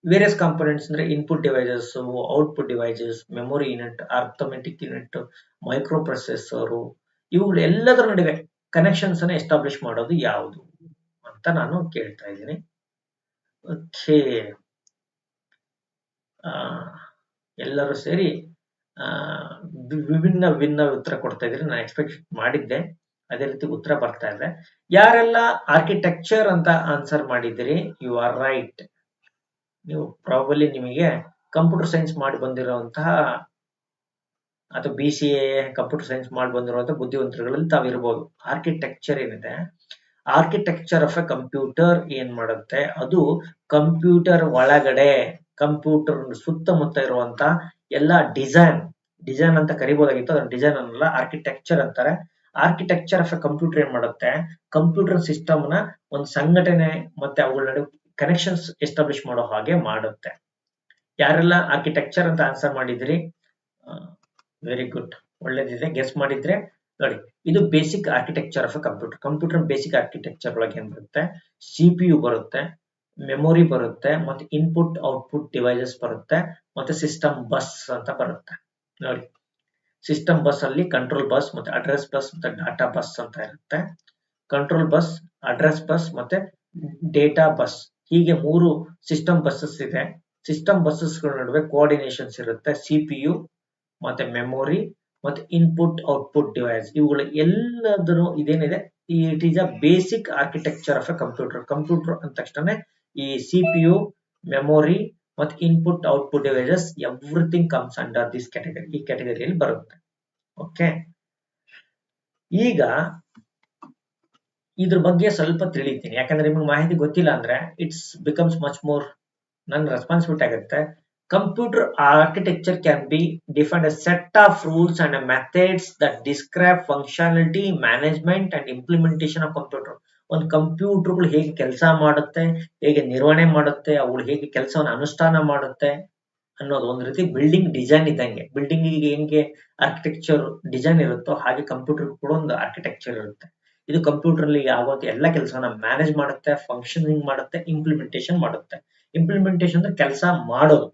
ವೇರಿಯಸ್ ಕಾಂಪೋನೆಂಟ್ಸ್ ಅಂದ್ರೆ input devices, output devices, memory unit, arithmetic unit, microprocessor, ಇವುಗಳೆಲ್ಲದರ ನಡುವೆ ಕನೆಕ್ಷನ್ಸ್ ಅನ್ನು ಎಸ್ಟಾಬ್ಲಿಷ್ ಮಾಡೋದು ಯಾವುದು ಅಂತ ನಾನು ಕೇಳ್ತಾ ಇದ್ದೀನಿ. ಓಕೆ, ಎಲ್ಲರೂ ಸೇರಿ ವಿಭಿನ್ನ ಉತ್ತರ ಕೊಡ್ತಾ ಇದ್ರಿ. ನಾನು ಎಕ್ಸ್ಪೆಕ್ಟ್ ಮಾಡಿದ್ದೆ ಅದೇ ರೀತಿ ಉತ್ತರ ಬರ್ತಾ ಇದೆ. ಯಾರೆಲ್ಲ ಆರ್ಕಿಟೆಕ್ಚರ್ ಅಂತ ಆನ್ಸರ್ ಮಾಡಿದಿರಿ, ಯು ಆರ್ ರೈಟ್. ನೀವು ಪ್ರಾಬಲಿ ನಿಮಗೆ ಕಂಪ್ಯೂಟರ್ ಸೈನ್ಸ್ ಮಾಡಿ ಬಂದಿರುವಂತಹ ಅಥವಾ BCA ಕಂಪ್ಯೂಟರ್ ಸೈನ್ಸ್ ಮಾಡಿ ಬಂದಿರುವಂತಹ ಬುದ್ಧಿವಂತರುಗಳಲ್ಲಿ ತಾವಿರ್ಬೋದು. ಆರ್ಕಿಟೆಕ್ಚರ್ ಏನಿದೆ, ಆರ್ಕಿಟೆಕ್ಚರ್ ಆಫ್ ಎ ಕಂಪ್ಯೂಟರ್ ಏನ್ ಮಾಡುತ್ತೆ, ಅದು ಕಂಪ್ಯೂಟರ್ ಒಳಗಡೆ, ಕಂಪ್ಯೂಟರ್ ಸುತ್ತಮುತ್ತ ಇರುವಂತ ಎಲ್ಲ ಡಿಸೈನ್ ಅಂತ ಕರಿಬಹುದಾಗಿತ್ತು, ಅದನ್ನ ಡಿಸೈನ್ ಅನ್ನಲ್ಲ, ಆರ್ಕಿಟೆಕ್ಚರ್ ಅಂತಾರೆ. ಆರ್ಕಿಟೆಕ್ಚರ್ ಆಫ್ ಎ ಕಂಪ್ಯೂಟರ್ ಏನ್ ಮಾಡುತ್ತೆ, ಕಂಪ್ಯೂಟರ್ ಸಿಸ್ಟಮ್ ನ ಒಂದು ಸಂಘಟನೆ ಮತ್ತೆ ಅವುಗಳ ನಡುವೆ ಕನೆಕ್ಷನ್ಸ್ ಎಸ್ಟಾಬ್ಲಿಷ್ ಮಾಡೋ ಹಾಗೆ ಮಾಡುತ್ತೆ. ಯಾರೆಲ್ಲ ಆರ್ಕಿಟೆಕ್ಚರ್ ಅಂತ ಆನ್ಸರ್ ಮಾಡಿದ್ರಿ, ವೆರಿ ಗುಡ್, ಒಳ್ಳೇದಿದೆ. ಗೆಸ್ ಮಾಡಿದ್ರೆ ನೋಡಿ, ಇದು basic architecture of a computer. Computer basic architecture ಒಳಗೆ ಏನ್ ಬರುತ್ತೆ, CPU ಬರುತ್ತೆ, ಮೆಮೊರಿ ಬರುತ್ತೆ, ಮತ್ತೆ ಇನ್ಪುಟ್ ಔಟ್ಪುಟ್ ಡಿವೈಸಸ್ ಬರುತ್ತೆ, ಮತ್ತೆ ಸಿಸ್ಟಮ್ ಬಸ್ ಅಂತ ಬರುತ್ತೆ. ನೋಡಿ, ಸಿಸ್ಟಮ್ ಬಸ್ ಅಲ್ಲಿ ಕಂಟ್ರೋಲ್ ಬಸ್ ಮತ್ತೆ ಅಡ್ರೆಸ್ ಬಸ್ ಮತ್ತೆ ಡಾಟಾ ಬಸ್ ಅಂತ ಇರುತ್ತೆ. ಕಂಟ್ರೋಲ್ ಬಸ್, ಅಡ್ರೆಸ್ ಬಸ್ ಮತ್ತೆ ಡೇಟಾ ಬಸ್, ಹೀಗೆ 3 ಸಿಸ್ಟಮ್ ಬಸ್ಸಸ್ ಇದೆ. ಸಿಸ್ಟಮ್ ಬಸ್ಸಸ್ ಗಳ ನಡುವೆ ಕೋಆರ್ಡಿನೇಷನ್ಸ್ ಇರುತ್ತೆ. CPU ಮತ್ತೆ ಮೆಮೊರಿ ಮತ್ತೆ ಇನ್ಪುಟ್ ಔಟ್ಪುಟ್ ಡಿವೈಸ್, ಇವುಗಳು ಎಲ್ಲದನ್ನು ಇದೇನಿದೆ, it is a basic architecture of a computer. Computer ಅಂದ ತಕ್ಷಣ ಈ CPU, ಮೆಮೊರಿ ಮತ್ತೆ input output devices everything comes under this category. ಈ ಕ್ಯಾಟಗರಿಯಲ್ಲಿ ಬರುತ್ತೆ. ಓಕೆ, ಈಗ ಇದ್ರ ಬಗ್ಗೆ ಸ್ವಲ್ಪ ತಿಳಿತೀನಿ, ಯಾಕಂದ್ರೆ ನಿಮ್ಗೆ ಮಾಹಿತಿ ಗೊತ್ತಿಲ್ಲ ಅಂದ್ರೆ ಇಟ್ಸ್ ಬಿಕಮ್ಸ್ ಮಚ್ ಮೋರ್ ನನ್ನ ರೆಸ್ಪಾನ್ಸಿಬಿಲಿಟಿ ಆಗುತ್ತೆ. Computer architecture can be defined as set of rules and methods that describe functionality, management and implementation of computer. ಒಂದು ಕಂಪ್ಯೂಟರ್ಗಳು ಹೇಗೆ ಕೆಲಸ ಮಾಡುತ್ತೆ, ಹೇಗೆ ನಿರ್ವಹಣೆ ಮಾಡುತ್ತೆ, ಅವುಗಳು ಹೇಗೆ ಕೆಲಸವನ್ನು ಅನುಷ್ಠಾನ ಮಾಡುತ್ತೆ ಅನ್ನೋದು ಒಂದು ರೀತಿ ಬಿಲ್ಡಿಂಗ್ ಡಿಸೈನ್ ಇದ್ದಂಗೆ. ಬಿಲ್ಡಿಂಗ್ ಹೆಂಗೆ ಆರ್ಕಿಟೆಕ್ಚರ್ ಡಿಸೈನ್ ಇರುತ್ತೋ ಹಾಗೆ ಕಂಪ್ಯೂಟರ್ ಕೂಡ ಒಂದು ಆರ್ಕಿಟೆಕ್ಚರ್ ಇರುತ್ತೆ. ಇದು ಕಂಪ್ಯೂಟರ್ ಅಲ್ಲಿ ಆಗುವಂತ ಎಲ್ಲ ಕೆಲಸವನ್ನ ಮ್ಯಾನೇಜ್ ಮಾಡುತ್ತೆ, ಫಂಕ್ಷನಿಂಗ್ ಮಾಡುತ್ತೆ, ಇಂಪ್ಲಿಮೆಂಟೇಷನ್ ಮಾಡುತ್ತೆ. ಇಂಪ್ಲಿಮೆಂಟೇಷನ್ ಅಂದ್ರೆ ಕೆಲಸ ಮಾಡೋದು,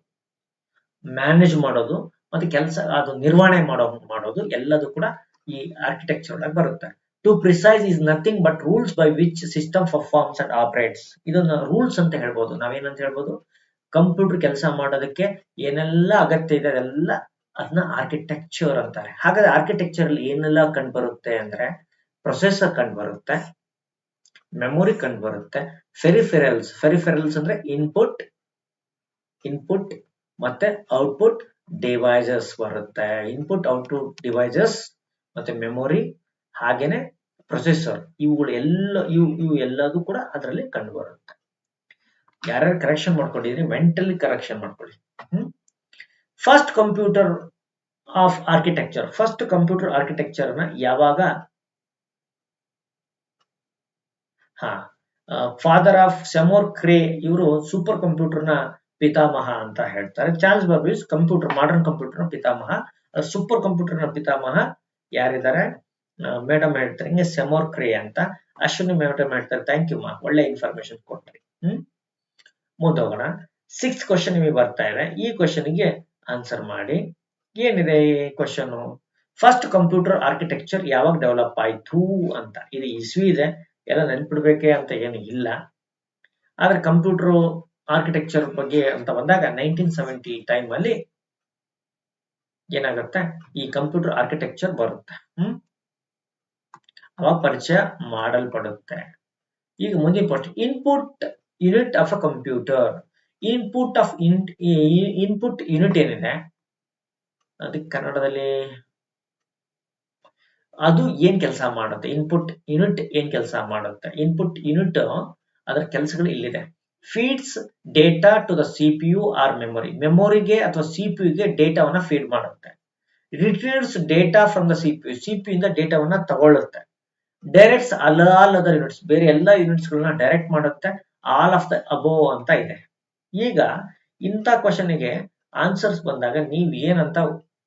ಮ್ಯಾನೇಜ್ ಮಾಡೋದು ಮತ್ತೆ ಕೆಲಸ ಅದು ನಿರ್ವಹಣೆ ಮಾಡೋದು ಎಲ್ಲದೂ ಕೂಡ ಈ ಆರ್ಕಿಟೆಕ್ಚರ್ ಒಳಗೆ ಬರುತ್ತೆ. To precise is nothing but rules by which system performs and operates. ಇದನ್ನ ರೂಲ್ಸ್ ಅಂತ ಹೇಳ್ಬೋದು. ನಾವೇನಂತ ಹೇಳ್ಬೋದು, ಕಂಪ್ಯೂಟರ್ ಕೆಲಸ ಮಾಡೋದಕ್ಕೆ ಏನೆಲ್ಲ ಅಗತ್ಯ ಇದೆ ಅದೆಲ್ಲ ಅದನ್ನ ಆರ್ಕಿಟೆಕ್ಚರ್ ಅಂತಾರೆ. ಹಾಗಾದ್ರೆ ಆರ್ಕಿಟೆಕ್ಚರ್ ಅಲ್ಲಿ ಏನೆಲ್ಲ ಕಂಡು ಬರುತ್ತೆ ಅಂದ್ರೆ, ಪ್ರೊಸೆಸರ್ ಕಂಡು ಬರುತ್ತೆ, ಮೆಮೊರಿ ಕಂಡು ಬರುತ್ತೆ, ಫೆರಿಫೆರಲ್ಸ್ ಅಂದ್ರೆ ಇನ್ಪುಟ್ ಮತ್ತೆ ಔಟ್ಪುಟ್ ಡಿವೈಸಸ್ ಬರುತ್ತೆ. ಇನ್ಪುಟ್ ಔಟ್ಪುಟ್ ಡಿವೈಸಸ್ ಮತ್ತೆ ಮೆಮೊರಿ ಹಾಗೇನೆ ಪ್ರೊಸೆಸರ್, ಇವುಗಳು ಇವು ಎಲ್ಲದೂ ಕೂಡ ಅದರಲ್ಲಿ ಕಂಡು ಬರುತ್ತೆ. ಯಾರ್ಯಾರು ಕರೆಕ್ಷನ್ ಮಾಡ್ಕೊಂಡಿದ್ರಿ ಮೆಂಟಲಿ ಕರೆಕ್ಷನ್ ಮಾಡ್ಕೊಳ್ಳಿ. First computer of architecture, first computer architecture ನ ಯಾವಾಗ ಹಾ, ಫಾದರ್ ಆಫ್ ಸೆಮೋರ್ ಕ್ರೇ, ಇವರು ಸೂಪರ್ ಕಂಪ್ಯೂಟರ್ ನ ಪಿತಾಮಹ ಅಂತ ಹೇಳ್ತಾರೆ. ಚಾರ್ಲ್ಸ್ ಬಾಬೇಜ್ ಮಾಡರ್ನ್ ಕಂಪ್ಯೂಟರ್ ನ ಪಿತಾಮಹ. ಸೂಪರ್ ಕಂಪ್ಯೂಟರ್ ನ ಪಿತಾಮಹ ಯಾರಿದ್ದಾರೆ? ಮೇಡಮ್ ಹೇಳ್ತಾರೆ ಹಿಂಗೆ ಸೆಮೋರ್ ಕ್ರೇ ಅಂತ. ಅಶ್ವಿನಿ ಮೇಡಮ್ ಹೇಳ್ತಾರೆ ಥ್ಯಾಂಕ್ ಯು ಮಾ, ಒಳ್ಳೆ ಇನ್ಫಾರ್ಮೇಶನ್ ಕೊಟ್ರಿ. ಮುಂದೋಗೋಣ. 6th ಕ್ವಶನ್ ನಿಮಗೆ ಬರ್ತಾ ಇದೆ. ಈ ಕ್ವಶನ್ಗೆ ಆನ್ಸರ್ ಮಾಡಿ. ಏನಿದೆ ಈ ಕ್ವಶನ್? ಫಸ್ಟ್ ಕಂಪ್ಯೂಟರ್ ಆರ್ಕಿಟೆಕ್ಚರ್ ಯಾವಾಗ ಡೆವಲಪ್ ಆಯ್ತು ಅಂತ. ಇದು ಇಸ್ವಿ ಇದೆ, ಎಲ್ಲ ನೆನ್ಪಿಡ್ಬೇಕೆ ಅಂತ ಏನು ಇಲ್ಲ. ಆದ್ರೆ ಕಂಪ್ಯೂಟರ್ ಆರ್ಕಿಟೆಕ್ಚರ್ ಬಗ್ಗೆ ಅಂತ ಬಂದಾಗ 1970 ಟೈಮ್ ಅಲ್ಲಿ ಏನಾಗುತ್ತೆ, ಈ ಕಂಪ್ಯೂಟರ್ ಆರ್ಕಿಟೆಕ್ಚರ್ ಬರುತ್ತೆ. ಅವಾಗ ಪರಿಚಯ ಮಾಡಲ್ಪಡುತ್ತೆ. ಈಗ ಮುಂದಿನ ಪ್ರಶ್ನೆ, input unit of a computer. Input unit ಏನಿದೆ ಅದಕ್ಕೆ ಕನ್ನಡದಲ್ಲಿ ಅದು ಏನ್ ಕೆಲಸ ಮಾಡುತ್ತೆ? ಇನ್ಪುಟ್ ಯೂನಿಟ್ ಏನ್ ಕೆಲಸ ಮಾಡುತ್ತೆ? ಇನ್ಪುಟ್ ಯೂನಿಟ್ ಅದರ ಕೆಲಸಗಳು ಇಲ್ಲಿದೆ. Feeds data to the CPU or memory. ಮೆಮೊರಿಗೆ ಅಥವಾ ಸಿಪಿಯುಗೆ ಡೇಟಾವನ್ನ ಫೀಡ್ ಮಾಡುತ್ತೆ. Retrieves data from the CPU. CPU ಇಂದ ಡೇಟಾವನ್ನ ತಗೊಳ್ಳುತ್ತೆ. Directs all other units. ಬೇರೆ ಎಲ್ಲ ಯೂನಿಟ್ಸ್ ಗಳನ್ನ ಡೈರೆಕ್ಟ್ ಮಾಡುತ್ತೆ. ಆಲ್ ಆಫ್ ದ ಅಬೋವ್ ಅಂತ ಇದೆ. ಈಗ ಇಂಥ ಕ್ವಶನ್ಗೆ ಆನ್ಸರ್ಸ್ ಬಂದಾಗ ನೀವ್ ಏನಂತ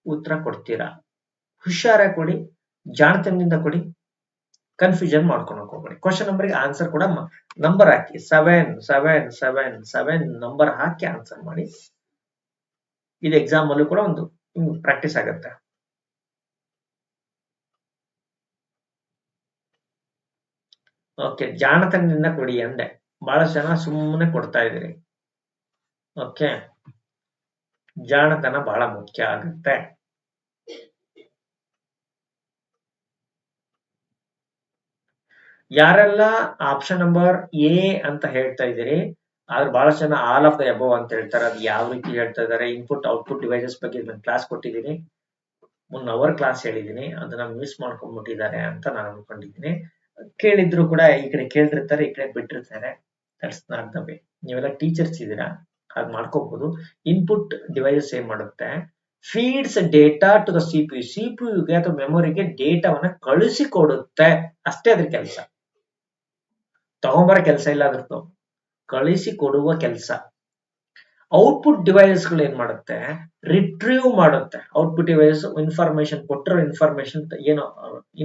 ಉತ್ತರ ಕೊಡ್ತೀರಾ? ಹುಷಾರಾಗಿ ಕೊಡಿ, ಜಾಣತನದಿಂದ ಕೊಡಿ, ಕನ್ಫ್ಯೂಷನ್ ಮಾಡ್ಕೊಳಕ್ ಹೋಗ್ಬೇಡಿ. ಕ್ವಶನ್ ನಂಬರ್ಗೆ ಆನ್ಸರ್ ಕೂಡ ನಂಬರ್ ಹಾಕಿ 7 ನಂಬರ್ ಹಾಕಿ ಆನ್ಸರ್ ಮಾಡಿ. ಇದು ಎಕ್ಸಾಮ್ ಅಲ್ಲೂ ಕೂಡ ಒಂದು ಪ್ರಾಕ್ಟೀಸ್ ಆಗುತ್ತೆ. ಓಕೆ, ಜಾಣತನದಿಂದ ಕೊಡಿ ಅಂದೆ. ಬಹಳಷ್ಟು ಜನ ಸುಮ್ಮನೆ ಕೊಡ್ತಾ ಇದ್ದೀರಿ. ಓಕೆ, ಜಾಣತನ ಬಹಳ ಮುಖ್ಯ ಆಗುತ್ತೆ. ಯಾರೆಲ್ಲ ಆಪ್ಷನ್ ನಂಬರ್ ಎ ಅಂತ ಹೇಳ್ತಾ ಇದ್ದೀರಿ, ಆದ್ರೆ ಬಹಳಷ್ಟು ಜನ ಆಲ್ ಆಫ್ ದ ಅಬೋವ್ ಅಂತ ಹೇಳ್ತಾರೆ. ಅದು ಯಾವ ರೀತಿ ಹೇಳ್ತಾ ಇದ್ದಾರೆ? ಇನ್ಪುಟ್ ಔಟ್ಪುಟ್ ಡಿವೈಸಸ್ ಬಗ್ಗೆ ನಾನು ಕ್ಲಾಸ್ ಕೊಟ್ಟಿದ್ದೀನಿ, 1 ಅವರ್ ಕ್ಲಾಸ್ ಹೇಳಿದ್ದೀನಿ. ಅದನ್ನ ಮಿಸ್ ಮಾಡ್ಕೊಂಡ್ಬಿಟ್ಟಿದ್ದಾರೆ ಅಂತ ನಾನು ಅನ್ಕೊಂಡಿದ್ದೀನಿ. ಕೇಳಿದ್ರು ಕೂಡ ಈ ಕಡೆ ಕೇಳಿರ್ತಾರೆ, ಈ ಕಡೆ ಬಿಟ್ಟಿರ್ತಾರೆ. That's not the way. ನೀವೆಲ್ಲ ಟೀಚರ್ಸ್ ಇದ್ದೀರಾ, ಹಾಗೆ ಮಾಡ್ಕೋಬಹುದು. ಇನ್ಪುಟ್ ಡಿವೈಸಸ್ ಏನ್ ಮಾಡುತ್ತೆ? Feeds data to the CPU. ಸಿಪಿಯುಗೆ ಅಥವಾ ಮೆಮೊರಿಗೆ ಡೇಟಾವನ್ನ ಕಳಿಸಿಕೊಡುತ್ತೆ. ಅಷ್ಟೇ ಅದ್ರ ಕೆಲಸ. ತಗೊಂಬರೋ ಕೆಲಸ ಇಲ್ಲ ಅದ್ರದ್ದು, ಕಳಿಸಿ ಕೊಡುವ ಕೆಲಸ. ಔಟ್ಪುಟ್ ಡಿವೈಸಸ್ ಗಳು ಏನ್ ಮಾಡುತ್ತೆ? ರಿಟ್ರೀವ್ ಮಾಡುತ್ತೆ. ಔಟ್ಪುಟ್ ಡಿವೈಸ್ ಇನ್ಫಾರ್ಮೇಶನ್ ಕೊಟ್ಟಿರೋ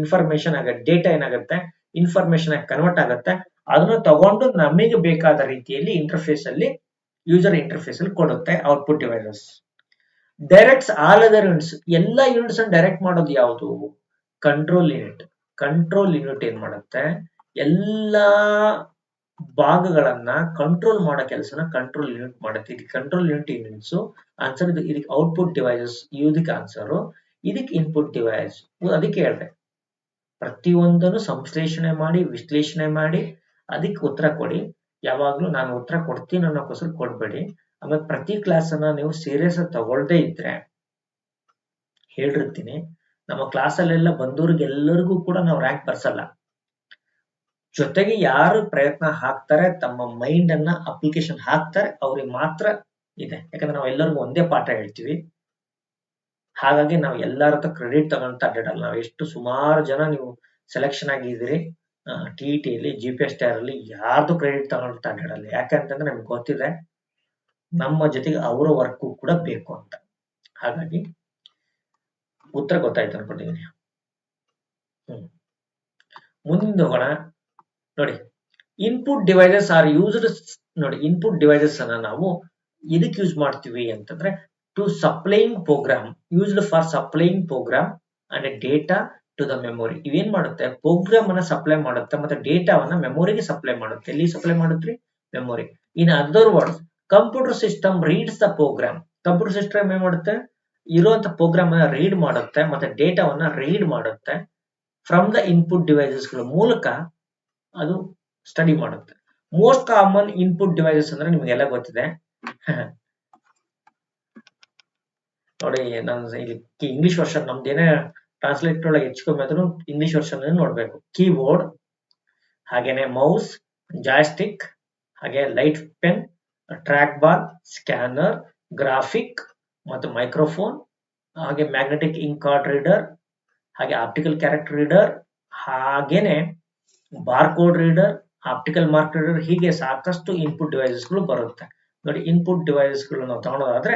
ಇನ್ಫಾರ್ಮೇಶನ್ ಆಗುತ್ತೆ, ಡೇಟಾ ಏನಾಗುತ್ತೆ? ಇನ್ಫಾರ್ಮೇಶನ್ ಆಗಿ ಕನ್ವರ್ಟ್ ಆಗುತ್ತೆ. ಅದನ್ನು ತಗೊಂಡು ನಮಗೆ ಬೇಕಾದ ರೀತಿಯಲ್ಲಿ ಇಂಟರ್ಫೇಸ್ ಅಲ್ಲಿ, ಯೂಸರ್ ಇಂಟರ್ಫೇಸ್ ಅಲ್ಲಿ ಕೊಡುತ್ತೆ output devices. Directs all other units. ಎಲ್ಲ ಯೂನಿಟ್ಸ್ ಅನ್ನು ಡೈರೆಕ್ಟ್ ಮಾಡೋದು ಯಾವುದು? Control unit. ಕಂಟ್ರೋಲ್ ಯೂನಿಟ್ ಏನ್ ಮಾಡುತ್ತೆ? ಎಲ್ಲಾ ಭಾಗಗಳನ್ನ ಕಂಟ್ರೋಲ್ ಮಾಡೋ ಕೆಲಸನ ಕಂಟ್ರೋಲ್ ಯೂನಿಟ್ ಮಾಡುತ್ತೆ. ಇದಕ್ಕೆ ಕಂಟ್ರೋಲ್ ಯೂನಿಟ್ಸ್ ಆನ್ಸರ್. ಇದಕ್ಕೆ ಔಟ್ಪುಟ್ ಡಿವೈಸಸ್ ಇದಕ್ಕೆ ಆನ್ಸರ್. ಇದಕ್ಕೆ ಇನ್ಪುಟ್ ಡಿವೈಸ್. ಅದಕ್ಕೆ ಹೇಳಿದೆ, ಪ್ರತಿಯೊಂದನ್ನು ಸಂಶ್ಲೇಷಣೆ ಮಾಡಿ, ವಿಶ್ಲೇಷಣೆ ಮಾಡಿ ಅದಕ್ಕೆ ಉತ್ತರ ಕೊಡಿ. ಯಾವಾಗ್ಲೂ ನಾನು ಉತ್ತರ ಕೊಡ್ತೀನಿ ಅನ್ನೋಕ್ಕೋಸ್ಕರ ಕೊಡ್ಬೇಡಿ. ಆಮೇಲೆ ಪ್ರತಿ ಕ್ಲಾಸ್ ಅನ್ನ ನೀವು ಸೀರಿಯಸ್ ತಗೊಳ್ದೇ ಇದ್ರೆ ಹೇಳಿರ್ತೀನಿ, ನಮ್ಮ ಕ್ಲಾಸ್ ಅಲ್ಲೆಲ್ಲ ಬಂದವ್ರಿಗೆಲ್ಲರಿಗೂ ಕೂಡ ನಾವು ರ್ಯಾಂಕ್ ಬರ್ಸಲ್ಲ. ಜೊತೆಗೆ ಯಾರು ಪ್ರಯತ್ನ ಹಾಕ್ತಾರೆ, ತಮ್ಮ ಮೈಂಡ್ ಅನ್ನ ಅಪ್ಲಿಕೇಶನ್ ಹಾಕ್ತಾರೆ, ಅವ್ರಿಗೆ ಮಾತ್ರ ಇದೆ. ಯಾಕಂದ್ರೆ ನಾವು ಎಲ್ಲರಿಗೂ ಒಂದೇ ಪಾಠ ಹೇಳ್ತೀವಿ. ಹಾಗಾಗಿ ನಾವು ಎಲ್ಲರ ಹತ್ರ ಕ್ರೆಡಿಟ್ ತಗೊಂತ ಅಡ್ಡಾಡಲ್ಲ. ನಾವು ಎಷ್ಟು ಸುಮಾರು ಜನ ನೀವು ಸೆಲೆಕ್ಷನ್ ಆಗಿದ್ದೀರಿ TET GPS ಅಲ್ಲಿ, ಯಾರ್ದು ಕ್ರೆಡಿಟ್ ತಗೊಂತ ಅಡ್ಡಾಡಲ್ಲ. ಯಾಕಂತಂದ್ರೆ ನಮ್ಗೆ ಗೊತ್ತಿದೆ ನಮ್ಮ ಜೊತೆಗೆ ಅವರ ವರ್ಕ್ ಕೂಡ ಬೇಕು ಅಂತ. ಹಾಗಾಗಿ ಉತ್ತರ ಗೊತ್ತಾಯ್ತು ಅನ್ಕೊಂಡಿದ್ದೀನಿ. ಮುಂದಿನ ಹೋಗೋಣ. ನೋಡಿ, ಇನ್ಪುಟ್ ಡಿವೈಸಸ್ ಆರ್ ಯೂಸ್ಡ್. ನೋಡಿ, ಇನ್ಪುಟ್ ಡಿವೈಸಸ್ ಅನ್ನ ನಾವು ಇದಕ್ಕೆ ಯೂಸ್ ಮಾಡ್ತೀವಿ ಅಂತಂದ್ರೆ to supplying program, used for supplying program and data to the memory. ಇವೇನ್ ಮಾಡುತ್ತೆ? ಪ್ರೋಗ್ರಾಮ್ ಅನ್ನ ಸಪ್ಲೈ ಮಾಡುತ್ತೆ ಮತ್ತೆ ಡೇಟಾವನ್ನ ಮೆಮೊರಿಗೆ ಸಪ್ಲೈ ಮಾಡುತ್ತೆ. ಎಲ್ಲಿ ಸಪ್ಲೈ ಮಾಡುತ್ರಿ? Memory. In other words, computer system reads the program. Computer system ಏನ್ ಮಾಡುತ್ತೆ? ಇರುವಂತ ಪ್ರೋಗ್ರಾಮ್ ಅನ್ನ ರೀಡ್ ಮಾಡುತ್ತೆ ಮತ್ತೆ ಡೇಟಾವನ್ನ ರೀಡ್ ಮಾಡುತ್ತೆ. ಫ್ರಮ್ ದ ಇನ್ಪುಟ್ ಡಿವೈಸಸ್ ಗಳ ಮೂಲಕ ಅದು ಸ್ಟಡಿ ಮಾಡುತ್ತೆ. ಮೋಸ್ಟ್ ಕಾಮನ್ ಇನ್ಪುಟ್ ಡಿವೈಸಸ್ ಅಂದ್ರೆ ನಿಮಗೆಲ್ಲ ಗೊತ್ತಿದೆ. ನೋಡಿ, ನಾನು ಇಲ್ಲಿ ಇಂಗ್ಲಿಷ್ ವರ್ಷನ್ ನಮ್ದೇನೇ ಟ್ರಾನ್ಸ್ಲೇಟ್ ಒಳಗೆ ಹೆಚ್ಚುಕಮ್ಮಿ ಆದ್ರೂ ಇಂಗ್ಲಿಷ್ ವರ್ಷನ್ ನೋಡ್ಬೇಕು. ಕೀಬೋರ್ಡ್, ಹಾಗೇನೆ ಮೌಸ್, ಜಾಯ್ಸ್ಟಿಕ್, ಹಾಗೆ light pen, track bar, scanner, graphic ಮತ್ತು ಮೈಕ್ರೋಫೋನ್, ಹಾಗೆ ಮ್ಯಾಗ್ನೆಟಿಕ್ ಇಂಕ್ ಕಾರ್ಡ್ ರೀಡರ್, ಹಾಗೆ ಆಪ್ಟಿಕಲ್ ಕ್ಯಾರೆಕ್ಟರ್ ರೀಡರ್, ಹಾಗೇನೆ barcode reader, optical mark reader, ಹೀಗೆ ಸಾಕಷ್ಟು ಇನ್ಪುಟ್ ಡಿವೈಸಸ್ಗಳು ಬರುತ್ತೆ. ನೋಡಿ, ಇನ್ಪುಟ್ ಡಿವೈಸಸ್ಗಳು ನಾವು ತಗೊಳೋದಾದ್ರೆ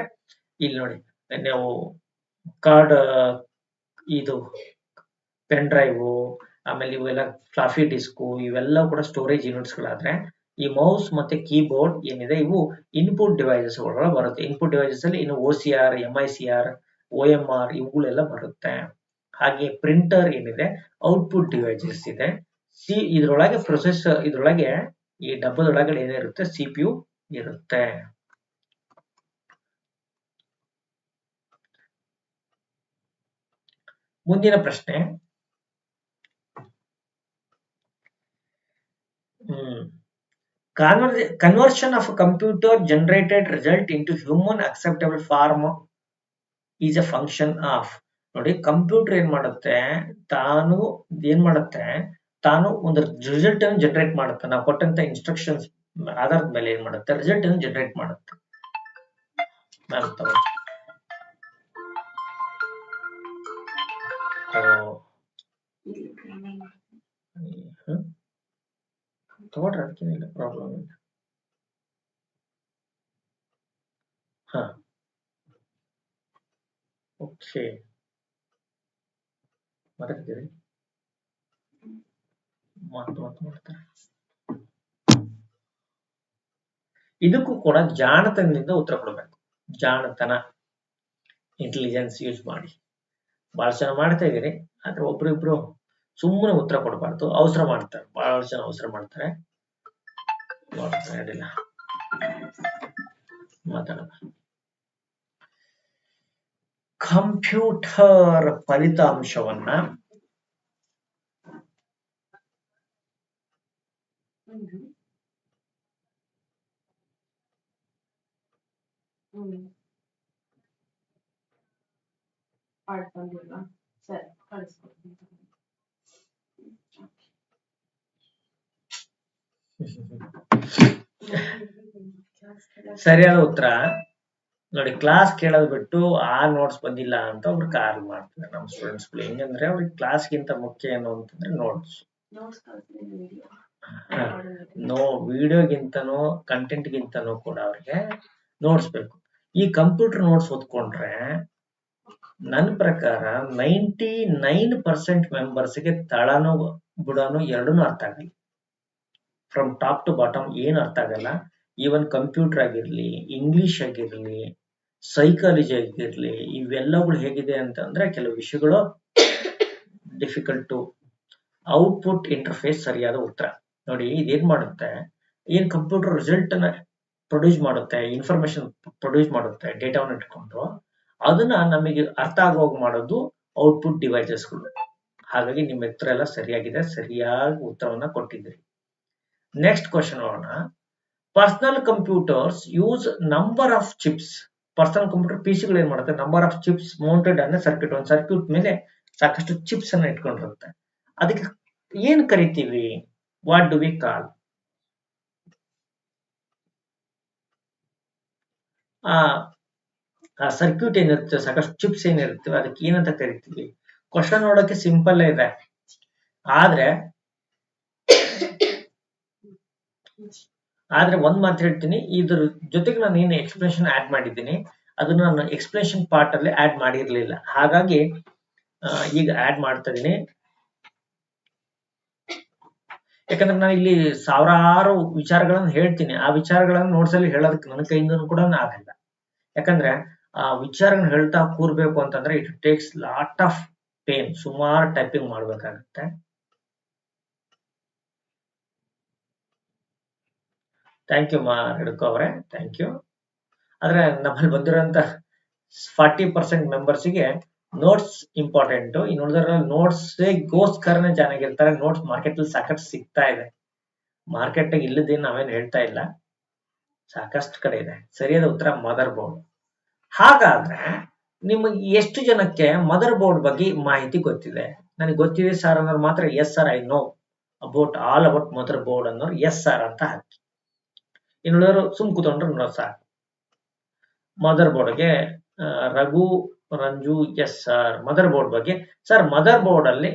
ಇಲ್ಲಿ ನೋಡಿ, ನಾವು ಕಾರ್ಡ್, ಇದು ಪೆನ್ ಡ್ರೈವ್, ಆಮೇಲೆ ಇವೆಲ್ಲ ಫ್ಲಾಫಿ ಡಿಸ್ಕ್, ಇವೆಲ್ಲ ಕೂಡ ಸ್ಟೋರೇಜ್ ಯೂನಿಟ್ಸ್ ಗಳಾದ್ರೆ, ಈ ಮೌಸ್ ಮತ್ತೆ ಕೀಬೋರ್ಡ್ ಏನಿದೆ ಇವು ಇನ್ಪುಟ್ ಡಿವೈಸಸ್ ಬರುತ್ತೆ. ಇನ್ಪುಟ್ ಡಿವೈಸಸ್ ಅಲ್ಲಿ ಇನ್ನು OCR, MICR, OMR ಇವುಗಳೆಲ್ಲ ಬರುತ್ತೆ. ಹಾಗೆ ಪ್ರಿಂಟರ್ ಏನಿದೆ ಔಟ್ಪುಟ್ ಡಿವೈಸಸ್ ಇದೆ. ಇದ್ರೊಳಗೆ ಇದ್ರೊಳಗೆ ಈ ಡಬ್ಬದೊಳಗಡೆ ಏನಿರುತ್ತೆ, CPU ಇರುತ್ತೆ. ಮುಂದಿನ ಪ್ರಶ್ನೆ, conversion of a computer generated result into human acceptable form is a function of. ನೋಡಿ, ಕಂಪ್ಯೂಟರ್ ಏನ್ ಮಾಡುತ್ತೆ, ತಾನು ಒಂದು ರಿಸಲ್ಟ್ ಅನ್ನು ಜನರೇಟ್ ಮಾಡುತ್ತೆ. ನಾವು ಕೊಟ್ಟಂತ ಇನ್ಸ್ಟ್ರಕ್ಷನ್ಸ್ ಆಧಾರದ ಮೇಲೆ ಏನ್ ಮಾಡುತ್ತೆ, ರಿಸಲ್ಟ್ ಅನ್ನು ಜನರೇಟ್ ಮಾಡುತ್ತೆ. ತಗೊಳ್ರಿ, ಅದಕ್ಕೇನಿಲ್ಲ ಪ್ರಾಬ್ಲಮ್ ಇಲ್ಲ. ಹಾ, ಓಕೆ, ಮಾತಾಡ್ತೀರಿ, ಮಾಡ್ತಾರೆ. ಇದಕ್ಕೂ ಕೂಡ ಜಾಣತನದಿಂದ ಉತ್ತರ ಕೊಡಬೇಕು. ಜಾಣತನ, ಇಂಟೆಲಿಜೆನ್ಸ್ ಯೂಸ್ ಮಾಡಿ. ಬಹಳ ಜನ ಮಾಡ್ತಾ ಇದೀರಿ, ಆದ್ರೆ ಒಬ್ರಿಬ್ರು ಸುಮ್ಮನೆ ಉತ್ತರ ಕೊಡಬಾರ್ದು. ಅವಸರ ಮಾಡ್ತಾರೆ, ಬಹಳ ಜನ ಅವಸರ ಮಾಡ್ತಾರೆ. ಅಡ್ಡಿಲ್ಲ, ಮಾತಾಡೋಣ. ಕಂಪ್ಯೂಟರ್ ಫಲಿತಾಂಶವನ್ನ ಸರಿಯಾದ ಉತ್ತರ ನೋಡಿ, ಕ್ಲಾಸ್ ಕೇಳೋದು ಬಿಟ್ಟು ಆ ನೋಟ್ಸ್ ಬಂದಿಲ್ಲ ಅಂತ ಅವ್ರು ಕಾಲ್ ಮಾಡ್ತಾರೆ ನಮ್ಮ ಸ್ಟೂಡೆಂಟ್ಸ್ಗಳು. ಹೆಂಗಂದ್ರೆ ಅವ್ರಿಗೆ ಕ್ಲಾಸ್ಗಿಂತ ಮುಖ್ಯ ಏನು ಅಂತಂದ್ರೆ ನೋಟ್ಸ್. ವಿಡಿಯೋಗಿಂತನೂ ಕಂಟೆಂಟ್ಗಿಂತನೂ ಕೂಡ ಅವ್ರಿಗೆ ನೋಟ್ಸ್ ಬೇಕು. ಈ ಕಂಪ್ಯೂಟರ್ ನೋಟ್ಸ್ ಓದ್ಕೊಂಡ್ರೆ ನನ್ನ ಪ್ರಕಾರ 99% ಮೆಂಬರ್ಸ್ಗೆ ತಳನೋ ಬುಡನೋ ಎರಡನ್ನೂ ಅರ್ಥ ಆಗಲ್ಲ. ಫ್ರಮ್ ಟಾಪ್ ಟು ಬಾಟಮ್ ಏನು ಅರ್ಥ ಆಗಲ್ಲ. ಈವನ್ ಕಂಪ್ಯೂಟರ್ ಆಗಿರ್ಲಿ, ಇಂಗ್ಲಿಷ್ ಆಗಿರ್ಲಿ, ಸೈಕಾಲಜಿ ಆಗಿರ್ಲಿ, ಇವೆಲ್ಲಗಳು ಹೇಗಿದೆ ಅಂತಂದ್ರೆ ಕೆಲವು ವಿಷಯಗಳು ಡಿಫಿಕಲ್ಟು. ಔಟ್ಪುಟ್ ಇಂಟರ್ಫೇಸ್ ಸರಿಯಾದ ಉತ್ತರ. ನೋಡಿ, ಇದೇನ್ ಮಾಡುತ್ತೆ, ಏನ್ ಕಂಪ್ಯೂಟರ್ ರಿಸಲ್ಟ್ ಅನ್ನ ಪ್ರೊಡ್ಯೂಸ್ ಮಾಡುತ್ತೆ, ಇನ್ಫಾರ್ಮೇಶನ್ ಪ್ರೊಡ್ಯೂಸ್ ಮಾಡುತ್ತೆ, ಡೇಟಾವನ್ನು ಇಟ್ಕೊಂಡು ಅದನ್ನ ನಮಗೆ ಅರ್ಥ ಆಗುವಾಗ ಮಾಡೋದು ಔಟ್ಪುಟ್ ಡಿವೈಸಸ್ಗಳು. ಹಾಗಾಗಿ ನಿಮ್ಮ ಉತ್ತರ ಎಲ್ಲ ಸರಿಯಾಗಿದೆ, ಸರಿಯಾಗಿ ಉತ್ತರವನ್ನ ಕೊಟ್ಟಿದ್ದೀರಿ. ನೆಕ್ಸ್ಟ್ ಕ್ವಶನ್ ನೋಡೋಣ. Personal computers use number of chips. Personal computer ಪಿಸಿಗಳು ಏನ್ ಮಾಡುತ್ತೆ, ನಂಬರ್ ಆಫ್ ಚಿಪ್ಸ್ ಮೌಂಟೆಡ್ ಅನ್ನ ಸರ್ಕ್ಯೂಟ್. ಒಂದು ಸರ್ಕ್ಯೂಟ್ ಮೇಲೆ ಸಾಕಷ್ಟು ಚಿಪ್ಸ್ ಅನ್ನ ಇಟ್ಕೊಂಡಿರುತ್ತೆ. ಅದಕ್ಕೆ ಏನ್ ಕರಿತೀವಿ, ವಾಟ್ ಡು ವಿ ಕಾಲ್? ಆ ಸರ್ಕ್ಯೂಟ್ ಏನಿರುತ್ತೆ, ಸಾಕಷ್ಟು ಚಿಪ್ಸ್ ಏನಿರುತ್ತೆ, ಅದಕ್ಕೆ ಏನಂತ ಕರಿತೀವಿ? ಕ್ವಶನ್ ನೋಡೋಕೆ ಸಿಂಪಲ್ ಇದೆ, ಆದ್ರೆ ಒಂದ್ ಮಾತು ಹೇಳ್ತೀನಿ, ಇದ್ರ ಜೊತೆಗೆ ನಾನು ಏನು ಎಕ್ಸ್ಪ್ಲನೇಷನ್ ಆಡ್ ಮಾಡಿದ್ದೀನಿ ಅದನ್ನ ನಾನು ಎಕ್ಸ್ಪ್ಲನೇಷನ್ ಪಾರ್ಟ್ ಅಲ್ಲಿ ಆಡ್ ಮಾಡಿರ್ಲಿಲ್ಲ. ಹಾಗಾಗಿ ಈಗ ಆಡ್ ಮಾಡ್ತಾ ಇದೀನಿ. ಯಾಕಂದ್ರೆ ನಾನು ಇಲ್ಲಿ ಸಾವಿರಾರು ವಿಚಾರಗಳನ್ನು ಹೇಳ್ತೀನಿ, ಆ ವಿಚಾರಗಳನ್ನು ನೋಟ್ಸ್ ಅಲ್ಲಿ ಹೇಳೋದಕ್ಕೆ ನನ್ನ ಕೈಯಿಂದ ಕೂಡ ಆಗಲ್ಲ. ಯಾಕಂದ್ರೆ ಆ ವಿಚಾರಗಳನ್ನ ಹೇಳ್ತಾ ಕೂರ್ಬೇಕು ಅಂತಂದ್ರೆ it takes lot of pain, ಸುಮಾರು ಟೈಪಿಂಗ್ ಮಾಡ್ಬೇಕಾಗತ್ತೆ. ಥ್ಯಾಂಕ್ ಯು ಹಿಡ್ಕೋ ಅವರೇ, ಥ್ಯಾಂಕ್ ಯು. ಆದ್ರೆ ನಮ್ಮಲ್ಲಿ ಬಂದಿರೋಂತ 40% ಮೆಂಬರ್ಸ್ಗೆ ನೋಟ್ಸ್ ಇಂಪಾರ್ಟೆಂಟ್. ಇನ್ನು ಉಳಿದ್ರೆ ನೋಟ್ಸ್ಗೋಸ್ಕರನೇ ಚೆನ್ನಾಗಿರ್ತಾರೆ. ನೋಟ್ಸ್ ಮಾರ್ಕೆಟ್ ಅಲ್ಲಿ ಸಾಕಷ್ಟು ಸಿಗ್ತಾ ಇದೆ. ಮಾರ್ಕೆಟ್ ಇಲ್ಲದೇನು ನಾವೇನು ಹೇಳ್ತಾ ಇಲ್ಲ, ಸಾಕಷ್ಟು ಕಡೆ ಇದೆ. ಸರಿಯಾದ ಉತ್ತರ ಮದರ್ ಬೋರ್ಡ್. ಹಾಗಾದ್ರೆ ನಿಮಗೆ ಎಷ್ಟು ಜನಕ್ಕೆ ಮದರ್ ಬೋರ್ಡ್ ಬಗ್ಗೆ ಮಾಹಿತಿ ಗೊತ್ತಿದೆ? ನನಗೆ ಗೊತ್ತಿದೆ ಸರ್ ಅನ್ನೋರು ಮಾತ್ರ yes sir, I know about all about motherboard ಅನ್ನೋರು ಎಸ್ ಸರ್ ಅಂತ ಹಾಕಿ. ಇನ್ನುಳಿದವರು ಸುಮ್ ಕೂತ್ಕೊಂಡ್ರೆ ನೋಡ್ ಸರ್. ಮದರ್ ಬೋರ್ಡ್ಗೆ Raghu, Ranju, yes sir. Motherboard ಬಗ್ಗೆ ಸರ್, ಮದರ್ ಬೋರ್ಡ್ ಅಲ್ಲಿ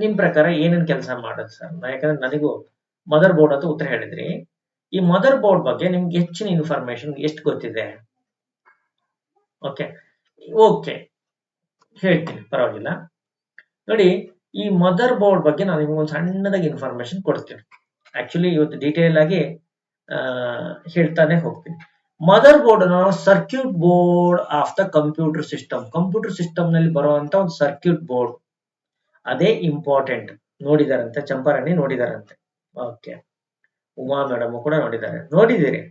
ನಿಮ್ ಪ್ರಕಾರ ಏನೇನ್ ಕೆಲಸ ಮಾಡೋದು ಸರ್? ಯಾಕಂದ್ರೆ ನನಗೂ ಮದರ್ ಬೋರ್ಡ್ ಅಂತ ಉತ್ತರ ಹೇಳಿದ್ರಿ. ಈ ಮದರ್ ಬೋರ್ಡ್ ಬಗ್ಗೆ ನಿಮ್ಗೆ ಹೆಚ್ಚಿನ ಇನ್ಫಾರ್ಮೇಶನ್ ಎಷ್ಟು ಗೊತ್ತಿದೆ? ಓಕೆ ಓಕೆ ಹೇಳ್ತೀನಿ, ಪರವಾಗಿಲ್ಲ. ನೋಡಿ, ಈ ಮದರ್ ಬೋರ್ಡ್ ಬಗ್ಗೆ ನಾನು ನಿಮ್ಗೆ ಒಂದು ಸಣ್ಣದಾಗಿ ಇನ್ಫಾರ್ಮೇಶನ್ ಕೊಡ್ತೀನಿ. ಆಕ್ಚುಲಿ ಇವತ್ತು ಡೀಟೇಲ್ ಆಗಿ ಹೇಳ್ತಾನೆ ಹೋಗ್ತೀನಿ. ಮದರ್ ಬೋರ್ಡ್ ನಾವು circuit board of the computer system ನಲ್ಲಿ ಬರುವಂತ ಒಂದು ಸರ್ಕ್ಯೂಟ್ ಬೋರ್ಡ್, ಅದೇ ಇಂಪಾರ್ಟೆಂಟ್. ನೋಡಿದಾರಂತೆ, ಚಂಪಾರಾಣಿ ನೋಡಿದಾರಂತೆ, ಓಕೆ, ಉಮಾ ಮೇಡಮ್ ಕೂಡ ನೋಡಿದಿರಿ.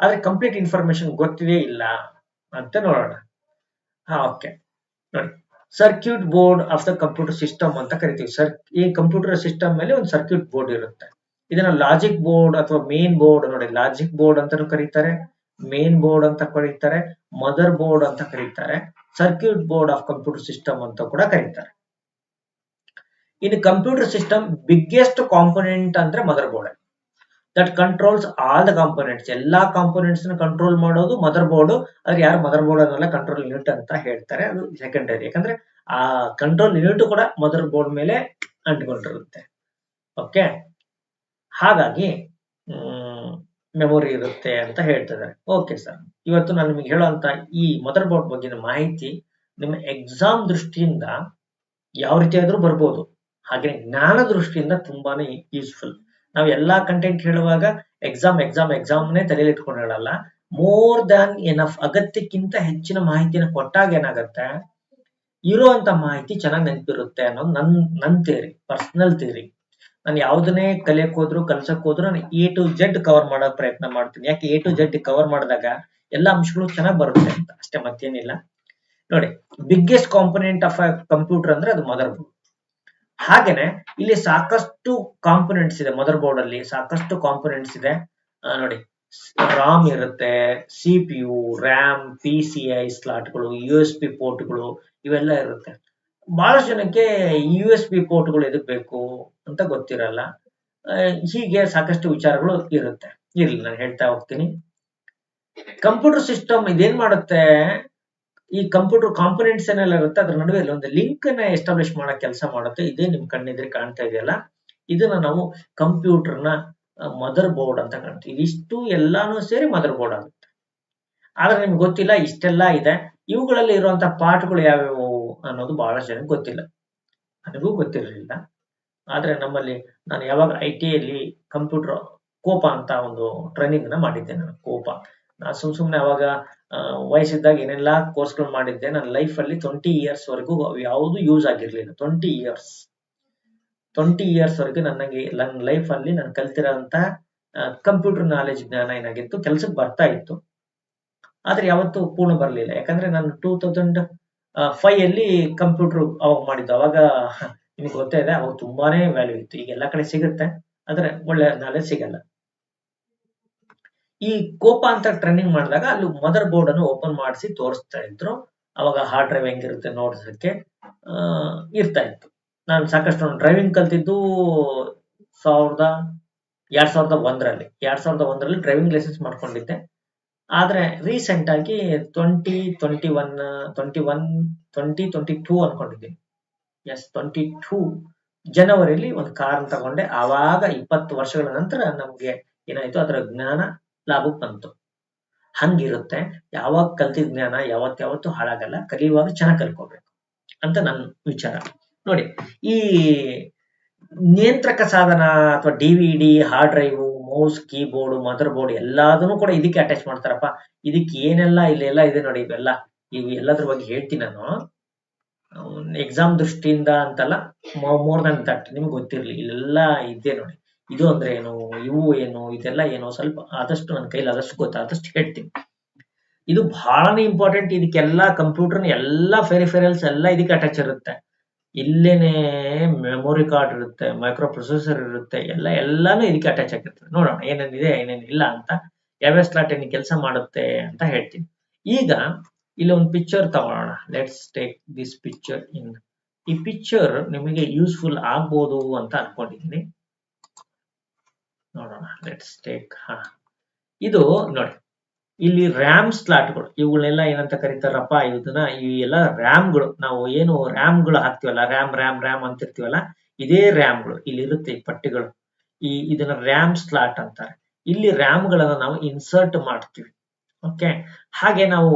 ಆದ್ರೆ ಕಂಪ್ಲೀಟ್ ಇನ್ಫಾರ್ಮೇಶನ್ ಗೊತ್ತಿದೆ ಇಲ್ಲ ಅಂತ ನೋಡೋಣ. ಓಕೆ ನೋಡಿ, circuit board of the computer system ಅಂತ ಕರಿತೀವಿ. ಈ ಕಂಪ್ಯೂಟರ್ ಸಿಸ್ಟಮ್ ಮೇಲೆ ಒಂದು ಸರ್ಕ್ಯೂಟ್ ಬೋರ್ಡ್ ಇರುತ್ತೆ. ಇದನ್ನ ಲಾಜಿಕ್ ಬೋರ್ಡ್ ಅಥವಾ ಮೇನ್ ಬೋರ್ಡ್, ನೋಡಿ ಲಾಜಿಕ್ ಬೋರ್ಡ್ ಅಂತಾನು ಕರೀತಾರೆ, ಮೇನ್ ಬೋರ್ಡ್ ಅಂತ ಕರೀತಾರೆ, ಮದರ್ ಬೋರ್ಡ್ ಅಂತ ಕರೀತಾರೆ, circuit board of computer system ಅಂತ ಕೂಡ ಕರೀತಾರೆ. In computer system biggest component ಅಂದ್ರೆ motherboard, that controls all the components. ಎಲ್ಲಾ ಕಾಂಪೊನೆಂಟ್ಸ್ ಕಂಟ್ರೋಲ್ ಮಾಡೋದು ಮದರ್ ಬೋರ್ಡ್. ಅದ್ರ ಯಾರು ಮದರ್ ಬೋರ್ಡ್ ಅನ್ನಲ್ಲ, ಕಂಟ್ರೋಲ್ ಯೂನಿಟ್ ಅಂತ ಹೇಳ್ತಾರೆ, ಅದು ಸೆಕೆಂಡರಿ. ಯಾಕಂದ್ರೆ ಆ ಕಂಟ್ರೋಲ್ ಯೂನಿಟ್ ಕೂಡ ಮದರ್ ಬೋರ್ಡ್ ಮೇಲೆ ಅಂಟಿಕೊಂಡಿರುತ್ತೆ. ಓಕೆ, ಹಾಗಾಗಿ ಮೆಮೊರಿ ಇರುತ್ತೆ ಅಂತ ಹೇಳ್ತಿದ್ದಾರೆ. ಓಕೆ ಸರ್, ಇವತ್ತು ನಾನು ನಿಮಗೆ ಹೇಳುವಂತ ಈ ಮದರ್ ಬೋರ್ಡ್ ಬಗ್ಗೆ ಮಾಹಿತಿ ನಿಮ್ಮ ಎಕ್ಸಾಮ್ ದೃಷ್ಟಿಯಿಂದ ಯಾವ ರೀತಿ ಆದ್ರೂ ಬರ್ಬೋದು, ಹಾಗೆ ಜ್ಞಾನ ದೃಷ್ಟಿಯಿಂದ ತುಂಬಾನೇ ಯೂಸ್ಫುಲ್. ನಾವು ಎಲ್ಲಾ ಕಂಟೆಂಟ್ ಹೇಳುವಾಗ ಎಕ್ಸಾಮ್ನೇ ತಲೆಯಲ್ಲಿ ಇಟ್ಕೊಂಡು ಹೇಳಲ್ಲ. ಮೋರ್ ದ್ಯಾನ್ ಎನಫ್, ಅಗತ್ಯಕ್ಕಿಂತ ಹೆಚ್ಚಿನ ಮಾಹಿತಿನ ಕೊಟ್ಟಾಗ ಏನಾಗುತ್ತೆ, ಇರುವಂತ ಮಾಹಿತಿ ಚೆನ್ನಾಗಿ ನೆನಪಿರುತ್ತೆ ಅನ್ನೋದು ನನ್ ಥಿಯರಿ, ಪರ್ಸನಲ್ ಥಿಯರಿ. ನಾನು ಯಾವ್ದನ್ನೇ ಕಲಿಯಕ್ ಹೋದ್ರು ನಾನು A to Z ಕವರ್ ಮಾಡೋ ಪ್ರಯತ್ನ ಮಾಡ್ತೀನಿ. ಯಾಕೆ A to Z ಕವರ್ ಮಾಡಿದಾಗ ಎಲ್ಲಾ ಅಂಶಗಳು ಚೆನ್ನಾಗಿ ಬರುತ್ತೆ ಅಂತ ಅಷ್ಟೇ, ಮತ್ತೇನಿಲ್ಲ. ನೋಡಿ, biggest component of a computer ಅಂದ್ರೆ ಅದು ಮದರ್ ಬೋರ್ಡ್. ಹಾಗೇನೆ ಇಲ್ಲಿ ಸಾಕಷ್ಟು ಕಾಂಪೊನೆಂಟ್ಸ್ ಇದೆ, ಮದರ್ ಬೋರ್ಡ್ ಅಲ್ಲಿ ಸಾಕಷ್ಟು ಕಾಂಪೊನೆಂಟ್ಸ್ ಇದೆ. ನೋಡಿ, ರಾಮ್ ಇರುತ್ತೆ, CPU, RAM, PCI ಸ್ಲಾಟ್ಗಳು, USB ಪೋರ್ಟ್ಗಳು, ಇವೆಲ್ಲ ಇರುತ್ತೆ. ಬಹಳಷ್ಟು ಜನಕ್ಕೆ USB ಪೋರ್ಟ್ಗಳು ಎದಕ್ ಬೇಕು ಅಂತ ಗೊತ್ತಿರಲ್ಲ. ಹೀಗೆ ಸಾಕಷ್ಟು ವಿಚಾರಗಳು ಇರುತ್ತೆ. ಇರ್ಲಿ, ನಾನು ಹೇಳ್ತಾ ಹೋಗ್ತೀನಿ. ಕಂಪ್ಯೂಟರ್ ಸಿಸ್ಟಮ್ ಇದೇನ್ ಮಾಡುತ್ತೆ, ಈ ಕಂಪ್ಯೂಟರ್ ಕಾಂಪೊನೆಂಟ್ಸ್ ಏನೆಲ್ಲ ಇರುತ್ತೆ ಅದ್ರ ನಡುವೆ ಒಂದು ಲಿಂಕ್ ನ ಎಸ್ಟಾಬ್ಲಿಷ್ ಮಾಡೋ ಕೆಲಸ ಮಾಡುತ್ತೆ. ಇದೇ ನಿಮ್ ಕಣ್ಣಿದ್ರೆ ಕಾಣ್ತಾ ಇದೆಯಲ್ಲ, ಇದನ್ನ ನಾವು ಕಂಪ್ಯೂಟರ್ ನ ಮದರ್ ಬೋರ್ಡ್ ಅಂತ ಕಾಣ್ತೀವಿ. ಇದಿಷ್ಟು ಎಲ್ಲಾನು ಸೇರಿ ಮದರ್ ಬೋರ್ಡ್ ಆಗುತ್ತೆ. ಆದ್ರೆ ನಿಮ್ಗೆ ಗೊತ್ತಿಲ್ಲ ಇಷ್ಟೆಲ್ಲ ಇದೆ, ಇವುಗಳಲ್ಲಿ ಇರುವಂತ ಪಾರ್ಟ್ಗಳು ಯಾವ್ಯಾವು ಅನ್ನೋದು ಬಹಳಷ್ಟು ಜನಕ್ಕೆ ಗೊತ್ತಿಲ್ಲ, ನನಗೂ ಗೊತ್ತಿರಲಿಲ್ಲ. ಆದ್ರೆ ನಮ್ಮಲ್ಲಿ ನಾನು ಯಾವಾಗ IT ಯಲ್ಲಿ ಕಂಪ್ಯೂಟರ್ ಕೋಪ ಅಂತ ಒಂದು ಟ್ರೈನಿಂಗ್ ನ ಮಾಡಿದ್ದೆ. ನಾನು ಕೋಪ, ನಾನು ಸುಮ್ನೆ ಅವಾಗ ವಯಸ್ಸಿದ್ದಾಗ ಏನೆಲ್ಲಾ ಕೋರ್ಸ್ಗಳು ಮಾಡಿದ್ದೆ. ನನ್ನ ಲೈಫ್ ಅಲ್ಲಿ 20 years ವರೆಗೂ ಯಾವುದು ಯೂಸ್ ಆಗಿರ್ಲಿಲ್ಲ. 20 years ವರೆಗೂ ನನ್ನ ಲೈಫ್ ಅಲ್ಲಿ ನಾನು ಕಲ್ತಿರೋಂತ ಕಂಪ್ಯೂಟರ್ ನಾಲೆಜ್, ಜ್ಞಾನ ಏನಾಗಿತ್ತು, ಕೆಲ್ಸಕ್ಕೆ ಬರ್ತಾ ಇತ್ತು. ಆದ್ರೆ ಯಾವತ್ತೂ ಪೂರ್ಣ ಬರ್ಲಿಲ್ಲ. ಯಾಕಂದ್ರೆ ನಾನು 2005 ಅಲ್ಲಿ ಕಂಪ್ಯೂಟರ್ ಅವಾಗ ಮಾಡಿದ್ದು. ಅವಾಗ ನಿಮಗೆ ಗೊತ್ತೇ ಇದೆ, ಅವಾಗ ತುಂಬಾನೇ ವ್ಯಾಲ್ಯೂ ಇತ್ತು. ಈಗ ಎಲ್ಲಾ ಕಡೆ ಸಿಗುತ್ತೆ, ಆದ್ರೆ ಒಳ್ಳೆ ನಾಲೆಜ್ ಸಿಗಲ್ಲ. ಈ ಕೋಪ ಅಂತ ಟ್ರೈನಿಂಗ್ ಮಾಡಿದಾಗ ಅಲ್ಲಿ ಮದರ್ ಬೋರ್ಡ್ ಅನ್ನು ಓಪನ್ ಮಾಡಿಸಿ ತೋರಿಸ್ತಾ ಇದ್ರು. ಅವಾಗ ಹಾರ್ಡ್ ಡ್ರೈವ್ ಹೆಂಗಿರುತ್ತೆ ನೋಡ್ಸಕ್ಕೆ ಇರ್ತಾ ಇತ್ತು. ನಾನು ಸಾಕಷ್ಟು ಡ್ರೈವಿಂಗ್ ಕಲ್ತಿದ್ದು 2001ರಲ್ಲಿ ಡ್ರೈವಿಂಗ್ ಲೈಸೆನ್ಸ್ ಮಾಡ್ಕೊಂಡಿದ್ದೆ. ಆದ್ರೆ ರೀಸೆಂಟ್ ಆಗಿ 2022 ಅನ್ಕೊಂಡಿದ್ದೀನಿ. 22 ಜನವರಿಯಲ್ಲಿ ಒಂದು ಕಾರ್ ತಗೊಂಡೆ. ಆವಾಗ 20 ವರ್ಷಗಳ ನಂತರ ನಮ್ಗೆ ಏನಾಯ್ತು, ಅದರ ಜ್ಞಾನ ಲಾಭಕ್ಕೆ ಬಂತು. ಹಂಗಿರುತ್ತೆ, ಯಾವಾಗ ಕಲ್ತಿದ್ ಜ್ಞಾನ ಯಾವತ್ತು ಹಾಳಾಗಲ್ಲ, ಕಲಿಯುವಾಗ ಚೆನ್ನಾಗಿ ಕಲ್ಕೋಬೇಕು ಅಂತ ನನ್ನ ವಿಚಾರ. ನೋಡಿ, ಈ ನಿಯಂತ್ರಕ ಸಾಧನ ಅಥವಾ DVD, hard drive, mouse, keyboard, mother board ಎಲ್ಲದನ್ನು ಕೂಡ ಇದಕ್ಕೆ ಅಟ್ಯಾಚ್ ಮಾಡ್ತಾರಪ್ಪ. ಇದಕ್ಕೆ ಏನೆಲ್ಲ ಇಲ್ಲೆಲ್ಲ ಇದೆ ನೋಡಿ, ಇವು ಎಲ್ಲದ್ರ ಬಗ್ಗೆ ಹೇಳ್ತೀನಿ ನಾನು. ಎಕ್ಸಾಮ್ ದೃಷ್ಟಿಯಿಂದ ಅಂತಲ್ಲ, ಮೋರ್ ದನ್ ದಟ್ ನಿಮ್ಗೆ ಗೊತ್ತಿರ್ಲಿ, ಇಲ್ಲೆಲ್ಲ ಇದೆ ನೋಡಿ. ಇದು ಅಂದ್ರೆ ಏನು, ಇವು ಏನು, ಇದೆಲ್ಲ ಏನು, ಸ್ವಲ್ಪ ಆದಷ್ಟು ನನ್ನ ಕೈಲಿ ಆದಷ್ಟು ಗೊತ್ತಾದಷ್ಟು ಹೇಳ್ತೀನಿ. ಇದು ಬಹಳನೇ ಇಂಪಾರ್ಟೆಂಟ್. ಇದಕ್ಕೆಲ್ಲ ಕಂಪ್ಯೂಟರ್ ಎಲ್ಲ ಫೆರಿಫೆರಲ್ಸ್ ಎಲ್ಲ ಇದಕ್ಕೆ ಅಟ್ಯಾಚ್ ಇರುತ್ತೆ. ಇಲ್ಲೇನೆ ಮೆಮೊರಿ ಕಾರ್ಡ್ ಇರುತ್ತೆ, ಮೈಕ್ರೋ ಪ್ರೊಸೆಸರ್ ಇರುತ್ತೆ, ಎಲ್ಲಾನು ಇದಕ್ಕೆ ಅಟ್ಯಾಚ್ ಆಗಿರ್ತದೆ. ನೋಡೋಣ ಏನೇನಿದೆ ಏನೇನಿಲ್ಲ ಅಂತ, ಯಾವ್ಯಾವ ಸ್ಲಾಟ್ ಏನ್ ಕೆಲಸ ಮಾಡುತ್ತೆ ಅಂತ ಹೇಳ್ತೀನಿ. ಈಗ ಇಲ್ಲಿ ಒಂದು ಪಿಕ್ಚರ್ ತಗೊಳ್ಳೋಣ. ಲೆಟ್ಸ್ ಟೇಕ್ ದಿಸ್ ಪಿಕ್ಚರ್ ಇನ್. ಈ ಪಿಕ್ಚರ್ ನಿಮಗೆ ಯೂಸ್ಫುಲ್ ಆಗ್ಬೋದು ಅಂತ ಅನ್ಕೊಂಡಿದ್ದೀನಿ. ನೋಡೋಣ, ಲೆಟ್ಸ್ ಟೇಕ್. ಇದು ನೋಡಿ, ಇಲ್ಲಿ ರ್ಯಾಮ್ ಸ್ಲಾಟ್ಗಳು, ಇವುಗಳನ್ನೆಲ್ಲ ಏನಂತ ಕರೀತಾರಪ್ಪ, ಇದನ್ನ ಈ ಎಲ್ಲ ರ್ಯಾಮ್ಗಳು. ನಾವು ಏನು ರ್ಯಾಮ್ಗಳು ಹಾಕ್ತಿವಲ್ಲ, ರ್ಯಾಮ್ ಅಂತಿರ್ತೀವಲ್ಲ, ಇದೇ ರ್ಯಾಮ್ಗಳು ಇಲ್ಲಿ ಇರುತ್ತೆ. ಈ ಪಟ್ಟಿಗಳು ಇದನ್ನ ರ್ಯಾಮ್ ಸ್ಲಾಟ್ ಅಂತಾರೆ. ಇಲ್ಲಿ ರ್ಯಾಮ್ಗಳನ್ನ ನಾವು ಇನ್ಸರ್ಟ್ ಮಾಡ್ತೀವಿ. ಓಕೆ, ಹಾಗೆ ನಾವು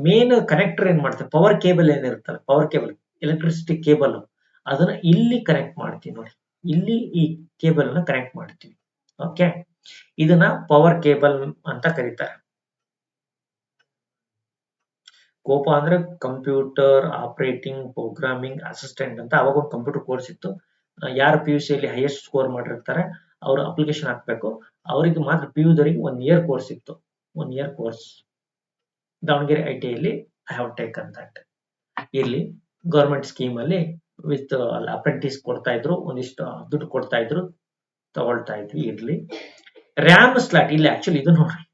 ಮೇನ್ ಕನೆಕ್ಟರ್ ಏನ್ ಮಾಡ್ತೀವಿ, ಪವರ್ ಕೇಬಲ್ ಏನಿರುತ್ತಲ್ಲ, ಪವರ್ ಕೇಬಲ್, ಎಲೆಕ್ಟ್ರಿಸಿಟಿ ಕೇಬಲ್, ಅದನ್ನ ಇಲ್ಲಿ ಕನೆಕ್ಟ್ ಮಾಡ್ತೀವಿ ನೋಡಿ. ಇಲ್ಲಿ ಈ ಕೇಬಲ್ ಅನ್ನ ಕನೆಕ್ಟ್ ಮಾಡ್ತೀವಿ. ಓಕೆ, ಇದನ್ನ ಪವರ್ ಕೇಬಲ್ ಅಂತ ಕರೀತಾರೆ. ಕೋಪ ಅಂದ್ರೆ ಕಂಪ್ಯೂಟರ್ ಆಪರೇಟಿಂಗ್ ಪ್ರೋಗ್ರಾಮಿಂಗ್ ಅಸಿಸ್ಟೆಂಟ್ ಅಂತ. ಅವಾಗ ಒಂದು ಕಂಪ್ಯೂಟರ್ ಕೋರ್ಸ್ ಇತ್ತು. ಯಾರು PUC ಅಲ್ಲಿ ಹೈಯೆಸ್ಟ್ ಸ್ಕೋರ್ ಮಾಡಿರ್ತಾರೆ ಅವರು ಅಪ್ಲಿಕೇಶನ್ ಹಾಕ್ಬೇಕು. ಅವರಿಗೆ ಮಾತ್ರ PU ದವರಿಗೆ 1 ಇಯರ್ ಕೋರ್ಸ್ ಇತ್ತು. 1 ಇಯರ್ ಕೋರ್ಸ್ ದಾವಣಗೆರೆ ITI ಅಲ್ಲಿ ಐ ಹ್ಯಾವ್ ಟೇಕನ್ ದಟ್. ಇಲ್ಲಿ ಗವರ್ಮೆಂಟ್ ಸ್ಕೀಮ್ ಅಲ್ಲಿ ವಿತ್ ಅಪ್ರೆಂಟಿಸ್ ಕೊಡ್ತಾ ಇದ್ರು, ಒಂದಿಷ್ಟು ದುಡ್ಡು ಕೊಡ್ತಾ ಇದ್ರು, ತಗೊಳ್ತಾ ಇದ್ವಿ. ಇರ್ಲಿ, ರ್ಯಾಮ್ ಸ್ಲಾಟ್ ಇಲ್ಲಿ ಆಕ್ಚುಲಿ ಇದು ನೋಡ್ರಿ,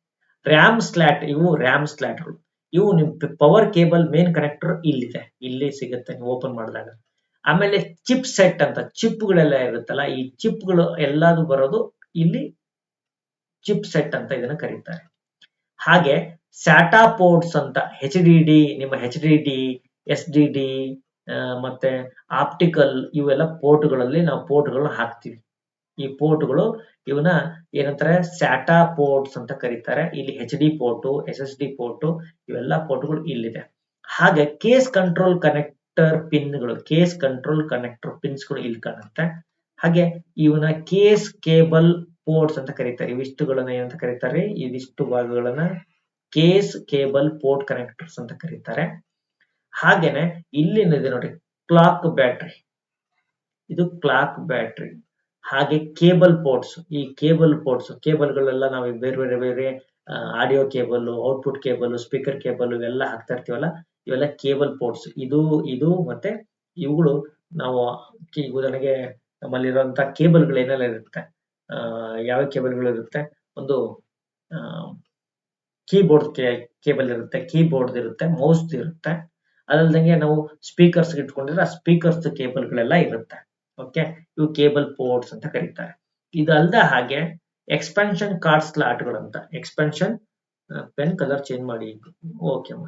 ರ್ಯಾಮ್ ಸ್ಲಾಟ್, ಇವು ರ್ಯಾಮ್ ಸ್ಲಾಟ್ಗಳು. ಇವು ನಿಮ್ ಪವರ್ ಕೇಬಲ್ ಮೇನ್ ಕನೆಕ್ಟರ್ ಇಲ್ಲಿದೆ, ಇಲ್ಲಿ ಸಿಗುತ್ತೆ ನೀವು ಓಪನ್ ಮಾಡಿದಾಗ. ಆಮೇಲೆ ಚಿಪ್ ಸೆಟ್ ಅಂತ ಚಿಪ್ಗಳೆಲ್ಲ ಇರುತ್ತಲ್ಲ, ಈ ಚಿಪ್ಗಳು ಎಲ್ಲಾದು ಬರೋದು ಇಲ್ಲಿ ಚಿಪ್ ಸೆಟ್ ಅಂತ ಇದನ್ನ ಕರೀತಾರೆ. ಹಾಗೆ ಸ್ಯಾಟಾ ಪೋರ್ಟ್ಸ್ ಅಂತ HDD, ನಿಮ್ಮ HDD, SDD ಮತ್ತೆ ಆಪ್ಟಿಕಲ್, ಇವೆಲ್ಲ ಪೋರ್ಟ್ಗಳಲ್ಲಿ ನಾವು ಪೋರ್ಟ್ಗಳನ್ನ ಹಾಕ್ತಿವಿ. ಈ ಪೋರ್ಟ್ಗಳು ಇವನ್ನ ಏನಂತಾರೆ, ಸ್ಯಾಟಾ ಪೋರ್ಟ್ಸ್ ಅಂತ ಕರೀತಾರೆ. ಇಲ್ಲಿ HD ಪೋರ್ಟು, SSD ಪೋರ್ಟು, ಇವೆಲ್ಲ ಪೋರ್ಟ್ಗಳು ಇಲ್ಲಿದೆ. ಹಾಗೆ ಕೇಸ್ ಕಂಟ್ರೋಲ್ ಕನೆಕ್ಟರ್ ಪಿನ್ಗಳು, ಕೇಸ್ ಕಂಟ್ರೋಲ್ ಕನೆಕ್ಟರ್ ಪಿನ್ಸ್ಗಳು ಇಲ್ಲಿ ಕಾಣುತ್ತೆ. ಹಾಗೆ ಇವನ್ನ ಕೇಸ್ ಕೇಬಲ್ ಪೋರ್ಟ್ಸ್ ಅಂತ ಕರೀತಾರೆ. ಇವಿಷ್ಟುಗಳನ್ನ ಏನಂತ ಕರೀತಾರೆ, ಇವಿಷ್ಟು ಭಾಗಗಳನ್ನ ಕೇಸ್ ಕೇಬಲ್ ಪೋರ್ಟ್ ಕನೆಕ್ಟರ್ಸ್ ಅಂತ ಕರೀತಾರೆ. ಹಾಗೇನೆ ಇಲ್ಲಿದೆ ನೋಡಿ ಕ್ಲಾಕ್ ಬ್ಯಾಟ್ರಿ, ಇದು ಕ್ಲಾಕ್ ಬ್ಯಾಟ್ರಿ. ಹಾಗೆ ಕೇಬಲ್ ಪೋರ್ಟ್ಸ್, ಈ ಕೇಬಲ್ ಪೋರ್ಟ್ಸ್, ಕೇಬಲ್ಗಳೆಲ್ಲ ನಾವು ಬೇರೆ ಬೇರೆ ಬೇರೆ audio cable, output cable, speaker cable ಇವೆಲ್ಲ ಹಾಕ್ತಾ ಇರ್ತೀವಲ್ಲ, ಇವೆಲ್ಲ ಕೇಬಲ್ ಪೋರ್ಟ್ಸ್. ಇದು ಮತ್ತೆ ಇವುಗಳು ನಾವು ಉದಾಹರಣೆಗೆ ನಮ್ಮಲ್ಲಿರುವಂತ ಕೇಬಲ್ಗಳು ಏನೆಲ್ಲ ಇರುತ್ತೆ, ಯಾವ ಕೇಬಲ್ಗಳು ಇರುತ್ತೆ, ಒಂದು ಕೀಬೋರ್ಡ್ ಕೇಬಲ್ ಇರುತ್ತೆ, ಕೀಬೋರ್ಡ್ ಇರುತ್ತೆ, ಮೌಸ್ ಇರುತ್ತೆ. ಅದಲ್ದಂಗೆ ನಾವು ಸ್ಪೀಕರ್ಸ್ ಇಟ್ಕೊಂಡಿದ್ರೆ ಆ ಸ್ಪೀಕರ್ಸ್ ಕೇಬಲ್ಗಳೆಲ್ಲ ಇರುತ್ತೆ. ಓಕೆ, ಇವು ಕೇಬಲ್ ಪೋರ್ಟ್ಸ್ ಅಂತ ಕರೀತಾರೆ. ಇದಲ್ದ ಹಾಗೆ ಎಕ್ಸ್ಪಾನ್ಷನ್ ಕಾರ್ಡ್ ಸ್ಲಾಟ್ಗಳು ಅಂತ. ಎಕ್ಸ್ಪಾನ್ಷನ್ ಪೆನ್ ಕಲರ್ ಚೇಂಜ್ ಮಾಡಿ. ಓಕೆ ಅಮ್ಮ,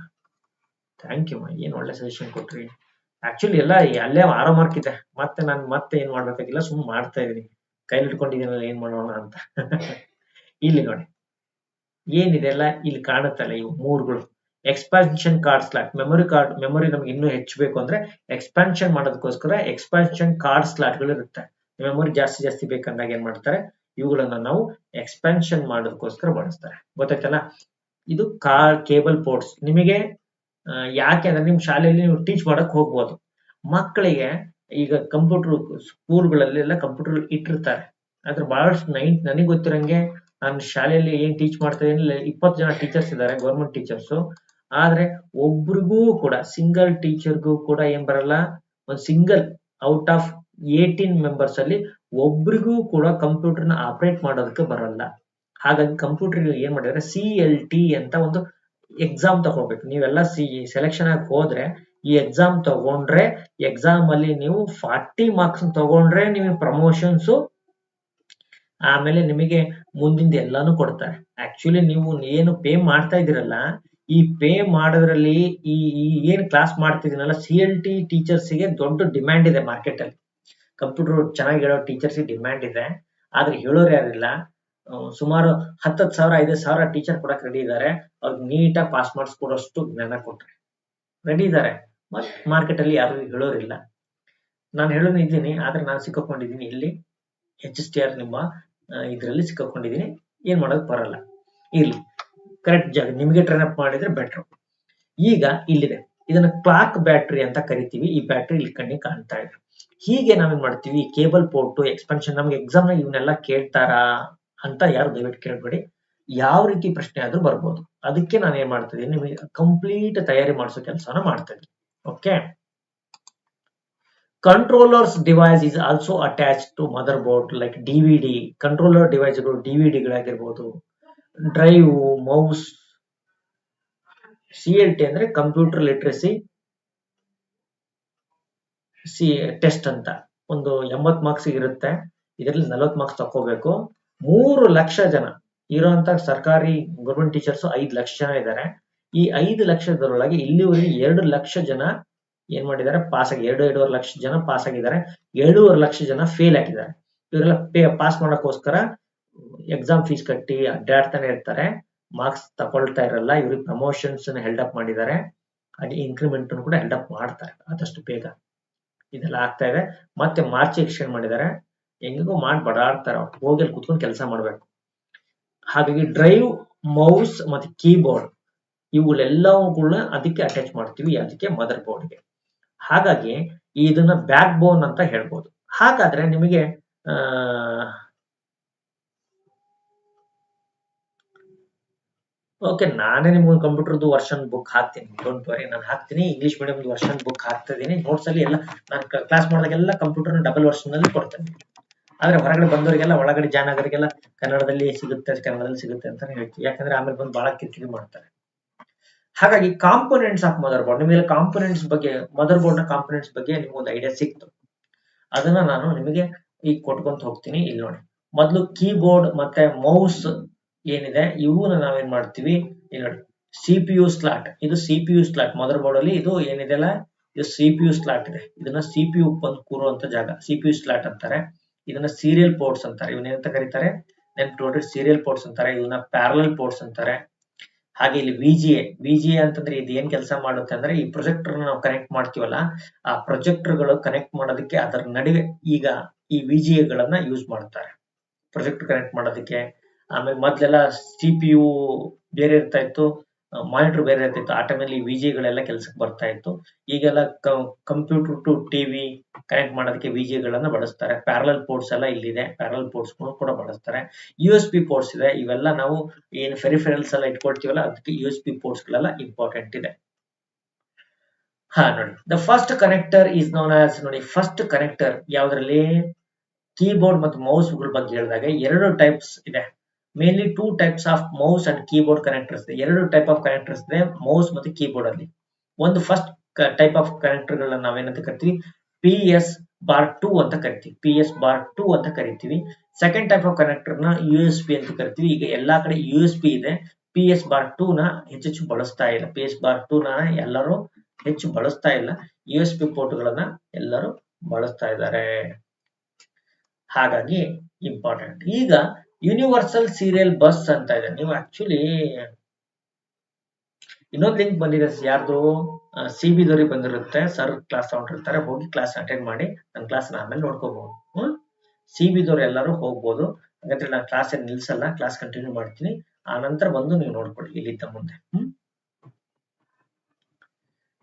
ಥ್ಯಾಂಕ್ ಯು ಅಮ್ಮ, ಏನ್ ಒಳ್ಳೆ ಸಜೆಷನ್ ಕೊಟ್ರಿ. ಆಕ್ಚುಲಿ ಎಲ್ಲ ಅಲ್ಲೇ 6 ಮಾರ್ಕ್ ಇದೆ, ಮತ್ತೆ ನಾನು ಮತ್ತೆ ಏನ್ ಮಾಡ್ಬೇಕಾಗಿಲ್ಲ, ಸುಮ್ಮನೆ ಮಾಡ್ತಾ ಇದೀನಿ, ಕೈಲಿ ಇಟ್ಕೊಂಡಿದ್ದೀನಲ್ಲ ಏನ್ ಮಾಡೋಣ ಅಂತ. ಇಲ್ಲಿ ನೋಡಿ ಏನಿದೆ ಎಲ್ಲ ಇಲ್ಲಿ ಕಾಣುತ್ತಲ್ಲ, ಇವು ಮೂರುಗಳು. ಎಕ್ಸ್ಪಾನ್ಷನ್ ಕಾರ್ಡ್ ಸ್ಲಾಟ್, ಮೆಮೊರಿ ನಮ್ಗೆ ಇನ್ನೂ ಹೆಚ್ಚಬೇಕು ಅಂದ್ರೆ ಎಕ್ಸ್ಪಾನ್ಷನ್ ಮಾಡೋದಕ್ಕೋಸ್ಕರ ಎಕ್ಸ್ಪಾನ್ಷನ್ ಕಾರ್ಡ್ ಸ್ಲಾಟ್ಗಳು ಇರುತ್ತೆ. ಮೆಮೊರಿ ಜಾಸ್ತಿ ಬೇಕಂದಾಗ ಏನ್ ಮಾಡ್ತಾರೆ, ಇವುಗಳನ್ನ ನಾವು ಎಕ್ಸ್ಪಾನ್ಷನ್ ಮಾಡೋದಕ್ಕೋಸ್ಕರ ಬಳಸ್ತಾರೆ. ಗೊತ್ತಾಯ್ತಲ್ಲ, ಇದು ಕೇಬಲ್ ಪೋರ್ಟ್ಸ್. ನಿಮಗೆ ಯಾಕೆ ಅಂದ್ರೆ ನಿಮ್ ಶಾಲೆಯಲ್ಲಿ ನೀವು ಟೀಚ್ ಮಾಡಕ್ ಹೋಗ್ಬೋದು. ಮಕ್ಕಳಿಗೆ ಈಗ ಕಂಪ್ಯೂಟರ್ ಸ್ಕೂಲ್ಗಳಲ್ಲೆಲ್ಲ ಕಂಪ್ಯೂಟರ್ ಇಟ್ಟಿರ್ತಾರೆ. ಆದ್ರೆ ಬಹಳಷ್ಟು ನನಗೆ ಗೊತ್ತಿರಂಗೆ ನಾನು ಶಾಲೆಯಲ್ಲಿ ಏನ್ ಟೀಚ್ ಮಾಡ್ತಾ ಇದ್ದೀನಿ, 20 ಜನ ಟೀಚರ್ಸ್ ಇದ್ದಾರೆ, ಗೌರ್ಮೆಂಟ್ ಟೀಚರ್ಸ್. ಆದ್ರೆ ಒಬ್ರಿಗೂ ಕೂಡ, ಸಿಂಗಲ್ ಟೀಚರ್ಗೂ ಕೂಡ ಏನ್ ಬರಲ್ಲ, ಒಂದು ಸಿಂಗಲ್ ಔಟ್ ಆಫ್ 18 ಮೆಂಬರ್ಸ್ ಅಲ್ಲಿ ಒಬ್ರಿಗೂ ಕೂಡ ಕಂಪ್ಯೂಟರ್ನ ಆಪರೇಟ್ ಮಾಡೋದಕ್ಕೆ ಬರಲ್ಲ. ಹಾಗಾಗಿ ಕಂಪ್ಯೂಟರ್ ಏನ್ ಮಾಡಿದ್ರೆ CLT ಅಂತ ಒಂದು ಎಕ್ಸಾಮ್ ತಗೋಬೇಕು. ನೀವೆಲ್ಲ ಸೆಲೆಕ್ಷನ್ ಆಗಿ ಹೋದ್ರೆ ಈ ಎಕ್ಸಾಮ್ ತಗೊಂಡ್ರೆ, ಎಕ್ಸಾಮ್ ಅಲ್ಲಿ ನೀವು 40 ಮಾರ್ಕ್ಸ್ ತಗೊಂಡ್ರೆ ನಿಮಗೆ ಪ್ರಮೋಷನ್ಸ್, ಆಮೇಲೆ ನಿಮಗೆ ಮುಂದಿಂದ ಎಲ್ಲಾನು ಕೊಡ್ತಾರೆ. ಆಕ್ಚುಲಿ ನೀವು ಏನು ಪೇ ಮಾಡ್ತಾ ಇದೀರಲ್ಲ, ಈ ಪೇ ಮಾಡೋದ್ರಲ್ಲಿ ಈ ಏನ್ ಕ್ಲಾಸ್ ಮಾಡ್ತಿದ್ದೀನಲ್ಲ, CLT ಟೀಚರ್ಸ್ ಗೆ ದೊಡ್ಡ ಡಿಮ್ಯಾಂಡ್ ಇದೆ ಮಾರ್ಕೆಟ್ ಅಲ್ಲಿ. ಕಂಪ್ಯೂಟರ್ ಚೆನ್ನಾಗಿ ಹೇಳೋ ಟೀಚರ್ಸ್ ಡಿಮ್ಯಾಂಡ್ ಇದೆ, ಆದ್ರೆ ಹೇಳೋರು ಯಾರಿಲ್ಲ. ಸುಮಾರು 10,000 5,000 ಟೀಚರ್ ಕೊಡಕ್ ರೆಡಿ ಇದ್ದಾರೆ. ಅವ್ರಿಗೆ ನೀಟಾಗಿ ಪಾಸ್ ಮಾರ್ಕ್ಸ್ ಕೊಡೋಷ್ಟು ಜ್ಞಾನ ಕೊಟ್ರೆ ರೆಡಿ ಇದ್ದಾರೆ. ಬಟ್ ಮಾರ್ಕೆಟ್ ಅಲ್ಲಿ ಯಾರು ಹೇಳೋರಿಲ್ಲ. ನಾನು ಹೇಳೋನಿದ್ದೀನಿ, ಆದ್ರೆ ನಾನು ಸಿಕ್ಕಾಕೊಂಡಿದ್ದೀನಿ ಇಲ್ಲಿ HSTR ನಿಮ್ಮ ಇದರಲ್ಲಿ ಸಿಕ್ಕಾಕೊಂಡಿದ್ದೀನಿ. ಏನ್ ಮಾಡೋಕ್ ಬರಲ್ಲ. ಇರ್ಲಿ, ಕರೆಕ್ಟ್ ಜಾಗ ನಿಮಗೆ ಟ್ರೈನ್ ಅಪ್ ಮಾಡಿದ್ರೆ ಬೆಟರ್. ಈಗ ಇಲ್ಲಿದೆ, ಇದನ್ನ ಕ್ಲಾಕ್ ಬ್ಯಾಟ್ರಿ ಅಂತ ಕರಿತೀವಿ. ಈ ಬ್ಯಾಟ್ರಿ ಇಲ್ಲಿ ಕಣ್ಣಿಗೆ ಕಾಣ್ತಾ ಇದೆ. ಹೀಗೆ ನಾವೇನ್ ಮಾಡ್ತೀವಿ, ಕೇಬಲ್ ಪೋರ್ಟ್, ಎಕ್ಸ್ಪಾನ್ಷನ್, ನಮ್ಗೆ ಎಕ್ಸಾಮ್ ನ ಇವನ್ನೆಲ್ಲ ಕೇಳ್ತಾರಾ ಅಂತ ಯಾರು ದಯವಿಟ್ಟು ಕೇಳ್ಬೇಡಿ. ಯಾವ ರೀತಿ ಪ್ರಶ್ನೆ ಆದ್ರೂ ಬರ್ಬೋದು. ಅದಕ್ಕೆ ನಾನು ಏನ್ ಮಾಡ್ತಾ ಇದ್ದೀನಿ, ನಿಮಗೆ ಕಂಪ್ಲೀಟ್ ತಯಾರಿ ಮಾಡಿಸೋ ಕೆಲಸನ ಮಾಡ್ತಾ ಇದ್ದೀನಿ. Okay, controllers device is also attached to motherboard like DVD. Controller ಡಿವೈಸ್ಗಳು DVDಗಳಾಗಿರ್ಬೋದು, ಡ್ರೈವ್, ಮೌಸ್. CLT ಅಂದ್ರೆ ಕಂಪ್ಯೂಟರ್ ಲಿಟ್ರಸಿ ಟೆಸ್ಟ್ ಅಂತ. ಒಂದು 80 ಮಾರ್ಕ್ಸ್ ಇರುತ್ತೆ. ಇದರಲ್ಲಿ 40 ಮಾರ್ಕ್ಸ್ ತಗೋಬೇಕು. 3 ಲಕ್ಷ ಜನ ಇರುವಂತ ಸರ್ಕಾರಿ ಗೌರ್ಮೆಂಟ್ ಟೀಚರ್ಸ್ 5 ಲಕ್ಷ ಜನ ಇದ್ದಾರೆ. ಈ 5 ಲಕ್ಷದೊಳಗೆ ಇಲ್ಲಿವರೆಗೆ 2 ಲಕ್ಷ ಜನ ಏನ್ ಮಾಡಿದ್ದಾರೆ, ಪಾಸ್ ಆಗಿ 2.5 ಲಕ್ಷ ಜನ ಪಾಸ್ ಆಗಿದ್ದಾರೆ. 7.5 ಲಕ್ಷ ಜನ ಫೇಲ್ ಆಗಿದ್ದಾರೆ. ಇವರೆಲ್ಲ ಪಾಸ್ ಮಾಡೋಕ್ಕೋಸ್ಕರ ಎಕ್ಸಾಮ್ ಫೀಸ್ ಕಟ್ಟಿ ಅಡ್ಡಾಡ್ತಾನೆ ಇರ್ತಾರೆ, ಮಾರ್ಕ್ಸ್ ತಗೊಳ್ತಾ ಇರಲ್ಲ. ಇವ್ರಿಗೆ ಪ್ರಮೋಷನ್ಸ್ ಹೆಲ್ಡ್ ಅಪ್ ಮಾಡಿದ್ದಾರೆ, ಹಾಗೆ ಇನ್ಕ್ರಿಮೆಂಟ್ ಕೂಡ ಹೆಲ್ಡ್ ಅಪ್ ಮಾಡ್ತಾರೆ ಆದಷ್ಟು ಬೇಗ. ಇದೆಲ್ಲ ಆಗ್ತಾ ಇದೆ. ಮತ್ತೆ ಮಾರ್ಚ್ ಎಕ್ಸ್ಟೆಂಡ್ ಮಾಡಿದ್ದಾರೆ, ಹೆಂಗಿಗೂ ಮಾಡಿ ಬಡಾಡ್ತಾರೆ, ಹೋಗಿ ಅಲ್ಲಿ ಕುತ್ಕೊಂಡು ಕೆಲಸ ಮಾಡ್ಬೇಕು. ಹಾಗಾಗಿ ಡ್ರೈವ್, ಮೌಸ್ ಮತ್ತೆ ಕೀಬೋರ್ಡ್ ಇವುಗಳೆಲ್ಲವುಗಳನ್ನ ಅದಕ್ಕೆ ಅಟ್ಯಾಚ್ ಮಾಡ್ತೀವಿ, ಅದಕ್ಕೆ ಮದರ್ ಬೋರ್ಡ್ಗೆ. ಹಾಗಾಗಿ ಇದನ್ನ ಬ್ಯಾಕ್ ಬೋನ್ ಅಂತ ಹೇಳ್ಬೋದು. ಹಾಗಾದ್ರೆ ನಿಮಗೆ ಓಕೆ, ನಾನೇ ನಿಮ್ಗೆ ಕಂಪ್ಯೂಟರ್ದು ವರ್ಷನ್ ಬುಕ್ ಹಾಕ್ತೀನಿ, ಡೋಂಟ್ ವರಿ, ನಾನು ಹಾಕ್ತೀನಿ. ಇಂಗ್ಲಿಷ್ ಮೀಡಿಯಂ ವರ್ಷನ್ ಬುಕ್ ಹಾಕ್ತಾ ಇದೀನಿ. ನೋಟ್ಸ್ ಅಲ್ಲಿ ಎಲ್ಲ ನಾನು ಕ್ಲಾಸ್ ಮಾಡಿದಾಗೆಲ್ಲ ಕಂಪ್ಯೂಟರ್ ಡಬಲ್ ವರ್ಷನ್ ಅಲ್ಲಿ ಕೊಡ್ತೇನೆ. ಆದ್ರೆ ಹೊರಗಡೆ ಬಂದವರಿಗೆಲ್ಲ, ಒಳಗಡೆ ಜಾಯ್ನ್ ಆಗೋರಿಗೆಲ್ಲ ಕನ್ನಡದಲ್ಲಿ ಸಿಗುತ್ತೆ ಅಂತಾನೆ ಹೇಳ್ತೀವಿ. ಯಾಕಂದ್ರೆ ಆಮೇಲೆ ಬಂದು ಬಹಳ ಕಿರಿಕಿರಿ ಮಾಡ್ತಾರೆ. ಹಾಗಾಗಿ ಕಾಂಪೋನೆಂಟ್ಸ್ ಆಫ್ ಮದರ್ ಬೋರ್ಡ್, ನಿಮಗೆ ಕಾಂಪೋನೆಂಟ್ಸ್ ಬಗ್ಗೆ, ಮದರ್ ಬೋರ್ಡ್ ನ ಕಾಂಪೋನೆಂಟ್ಸ್ ಬಗ್ಗೆ ನಿಮ್ಗೆ ಒಂದು ಐಡಿಯಾ ಸಿಕ್ತು. ಅದನ್ನ ನಾನು ನಿಮಗೆ ಈಗ ಕೊಟ್ಕೊಂತ ಹೋಗ್ತೀನಿ. ಇಲ್ಲಿ ನೋಡಿ, ಮೊದಲು ಕೀಬೋರ್ಡ್ ಮತ್ತೆ ಮೌಸ್ ಏನಿದೆ ಇವನ್ನ ನಾವೇನ್ ಮಾಡ್ತೀವಿ, ಇಲ್ಲಿ ನೋಡಿ CPU ಸ್ಲಾಟ್, ಇದು CPU ಸ್ಲಾಟ್ ಮದರ್ ಬೋರ್ಡ್ ಅಲ್ಲಿ. ಇದು ಏನಿದೆಲ್ಲ ಇದು CPU ಸ್ಲಾಟ್ ಇದೆ. ಇದನ್ನ CPU ಬಂದು ಕೂರುವಂತ ಜಾಗ CPU ಸ್ಲಾಟ್ ಅಂತಾರೆ. ಇದನ್ನ ಸೀರಿಯಲ್ ಪೋರ್ಟ್ಸ್ ಅಂತಾರೆ. ಇವನ್ನೇನಂತ ಕರೀತಾರೆ, ನೆನ್ಪಿಟ್ಕೊಳ್ರಿ, ಸೀರಿಯಲ್ ಪೋರ್ಟ್ಸ್ ಅಂತಾರೆ. ಇವನ್ನ ಪ್ಯಾರಲಲ್ ಪೋರ್ಟ್ಸ್ ಅಂತಾರೆ. ಹಾಗೆ ಇಲ್ಲಿ ವಿಜಿಎ ಅಂತಂದ್ರೆ ಇದು ಏನ್ ಕೆಲಸ ಮಾಡುತ್ತೆ ಅಂದ್ರೆ, ಈ ಪ್ರೊಜೆಕ್ಟರ್ ನಾವು ಕನೆಕ್ಟ್ ಮಾಡ್ತೀವಲ್ಲ, ಆ ಪ್ರೊಜೆಕ್ಟರ್ ಗಳು ಕನೆಕ್ಟ್ ಮಾಡೋದಕ್ಕೆ ಅದರ ನಡುವೆ ಈಗ ಈ ವಿಜಿಎ ಗಳನ್ನ ಯೂಸ್ ಮಾಡ್ತಾರೆ ಪ್ರೊಜೆಕ್ಟರ್ ಕನೆಕ್ಟ್ ಮಾಡೋದಕ್ಕೆ. ಆಮೇಲೆ ಮೊದ್ಲೆಲ್ಲ CPU ಬೇರೆ ಇರ್ತಾ ಇತ್ತು, ಮಾನಿಟರ್ ಬೇರೆ ಇರ್ತಿತ್ತು. ಆ ಟೈಮಲ್ಲಿ ವಿಜಿಎ ಗಳೆಲ್ಲ ಕೆಲಸಕ್ಕೆ ಬರ್ತಾ ಇತ್ತು. ಈಗೆಲ್ಲ ಕಂಪ್ಯೂಟರ್ ಟು ಟಿವಿ ಕನೆಕ್ಟ್ ಮಾಡೋದಕ್ಕೆ ವಿಜಿಎ ಗಳನ್ನ ಬಳಸ್ತಾರೆ. ಪ್ಯಾರಲಲ್ ಪೋರ್ಟ್ಸ್ ಎಲ್ಲ ಇಲ್ಲಿದೆ, ಪ್ಯಾರಲಲ್ ಪೋರ್ಟ್ಸ್ ಕೂಡ ಬಳಸ್ತಾರೆ. USB ಪೋರ್ಟ್ಸ್ ಇದೆ. ಇವೆಲ್ಲ ನಾವು ಏನು ಫೆರಿಫೆರಲ್ಸ್ ಎಲ್ಲ ಇಟ್ಕೊಳ್ತೀವಲ್ಲ, ಅದಕ್ಕೆ USB ಪೋರ್ಟ್ಸ್ ಗಳೆಲ್ಲ ಇಂಪಾರ್ಟೆಂಟ್ ಇದೆ. ನೋಡಿ, the first connector is known as, ನೋಡಿ ಫಸ್ಟ್ ಕನೆಕ್ಟರ್ ಯಾವ್ದ್ರಲ್ಲಿ, ಕೀಬೋರ್ಡ್ ಮತ್ತು ಮೌಸ್ ಗಳ ಬಗ್ಗೆ ಹೇಳಿದಾಗ ಎರಡು ಟೈಪ್ಸ್ ಇದೆ. Mainly 2 types of mouse and keyboard connectors ಇದೆ. ಎರಡು ಟೈಪ್ ಆಫ್ ಕನೆಕ್ಟರ್ಸ್ ಇದೆ ಮೌಸ್ ಮತ್ತು ಕೀಬೋರ್ಡ್ ಅಲ್ಲಿ. ಒಂದು ಫಸ್ಟ್ ಟೈಪ್ ಆಫ್ ಕನೆಕ್ಟರ್ ಗಳನ್ನ ನಾವೇನಂತ ಕರಿತೀವಿ, PS/2 ಅಂತ ಕರಿತೀವಿ. PS/2 ಅಂತ ಕರಿತೀವಿ. ಸೆಕೆಂಡ್ ಟೈಪ್ ಆಫ್ ಕನೆಕ್ಟರ್ ನ USB ಅಂತ ಕರಿತೀವಿ. ಈಗ ಎಲ್ಲಾ ಕಡೆ USB ಇದೆ, PS/2 ನ ಹೆಚ್ಚು ಬಳಸ್ತಾ ಇಲ್ಲ. PS/2 ನ ಎಲ್ಲರೂ ಹೆಚ್ಚು ಬಳಸ್ತಾ ಇಲ್ಲ. USB ಪೋರ್ಟ್ ಗಳನ್ನ ಎಲ್ಲರೂ ಬಳಸ್ತಾ ಇದ್ದಾರೆ. ಹಾಗಾಗಿ ಇಂಪಾರ್ಟೆಂಟ್. ಈಗ ಯೂನಿವರ್ಸಲ್ ಸೀರಿಯಲ್ ಬಸ್ ಅಂತ ಇದೆ. ನೀವು ಆಕ್ಚುಲಿ ಇನ್ನೊಂದು ಲಿಂಕ್ ಬಂದಿದೆ, ಯಾರ್ದು CB ದವರಿಗೆ ಬಂದಿರುತ್ತೆ, ಸರ್ ಕ್ಲಾಸ್ ತಗೊಂಡಿರ್ತಾರೆ, ಹೋಗಿ ಕ್ಲಾಸ್ ಅಟೆಂಡ್ ಮಾಡಿ ನನ್ನ ಕ್ಲಾಸ್ ಆಮೇಲೆ ನೋಡ್ಕೋಬಹುದು. CB ದವರು ಎಲ್ಲರೂ ಹೋಗ್ಬೋದು. ಹಾಗಾದ್ರೆ ನಾನು ಕ್ಲಾಸ್ ಏನ್ ನಿಲ್ಸಲ್ಲ, ಕ್ಲಾಸ್ ಕಂಟಿನ್ಯೂ ಮಾಡ್ತೀನಿ. ಆ ನಂತರ ಬಂದು ನೀವು ನೋಡ್ಕೊಳ್ಳಿ ಇಲ್ಲಿದ್ದ ಮುಂದೆ.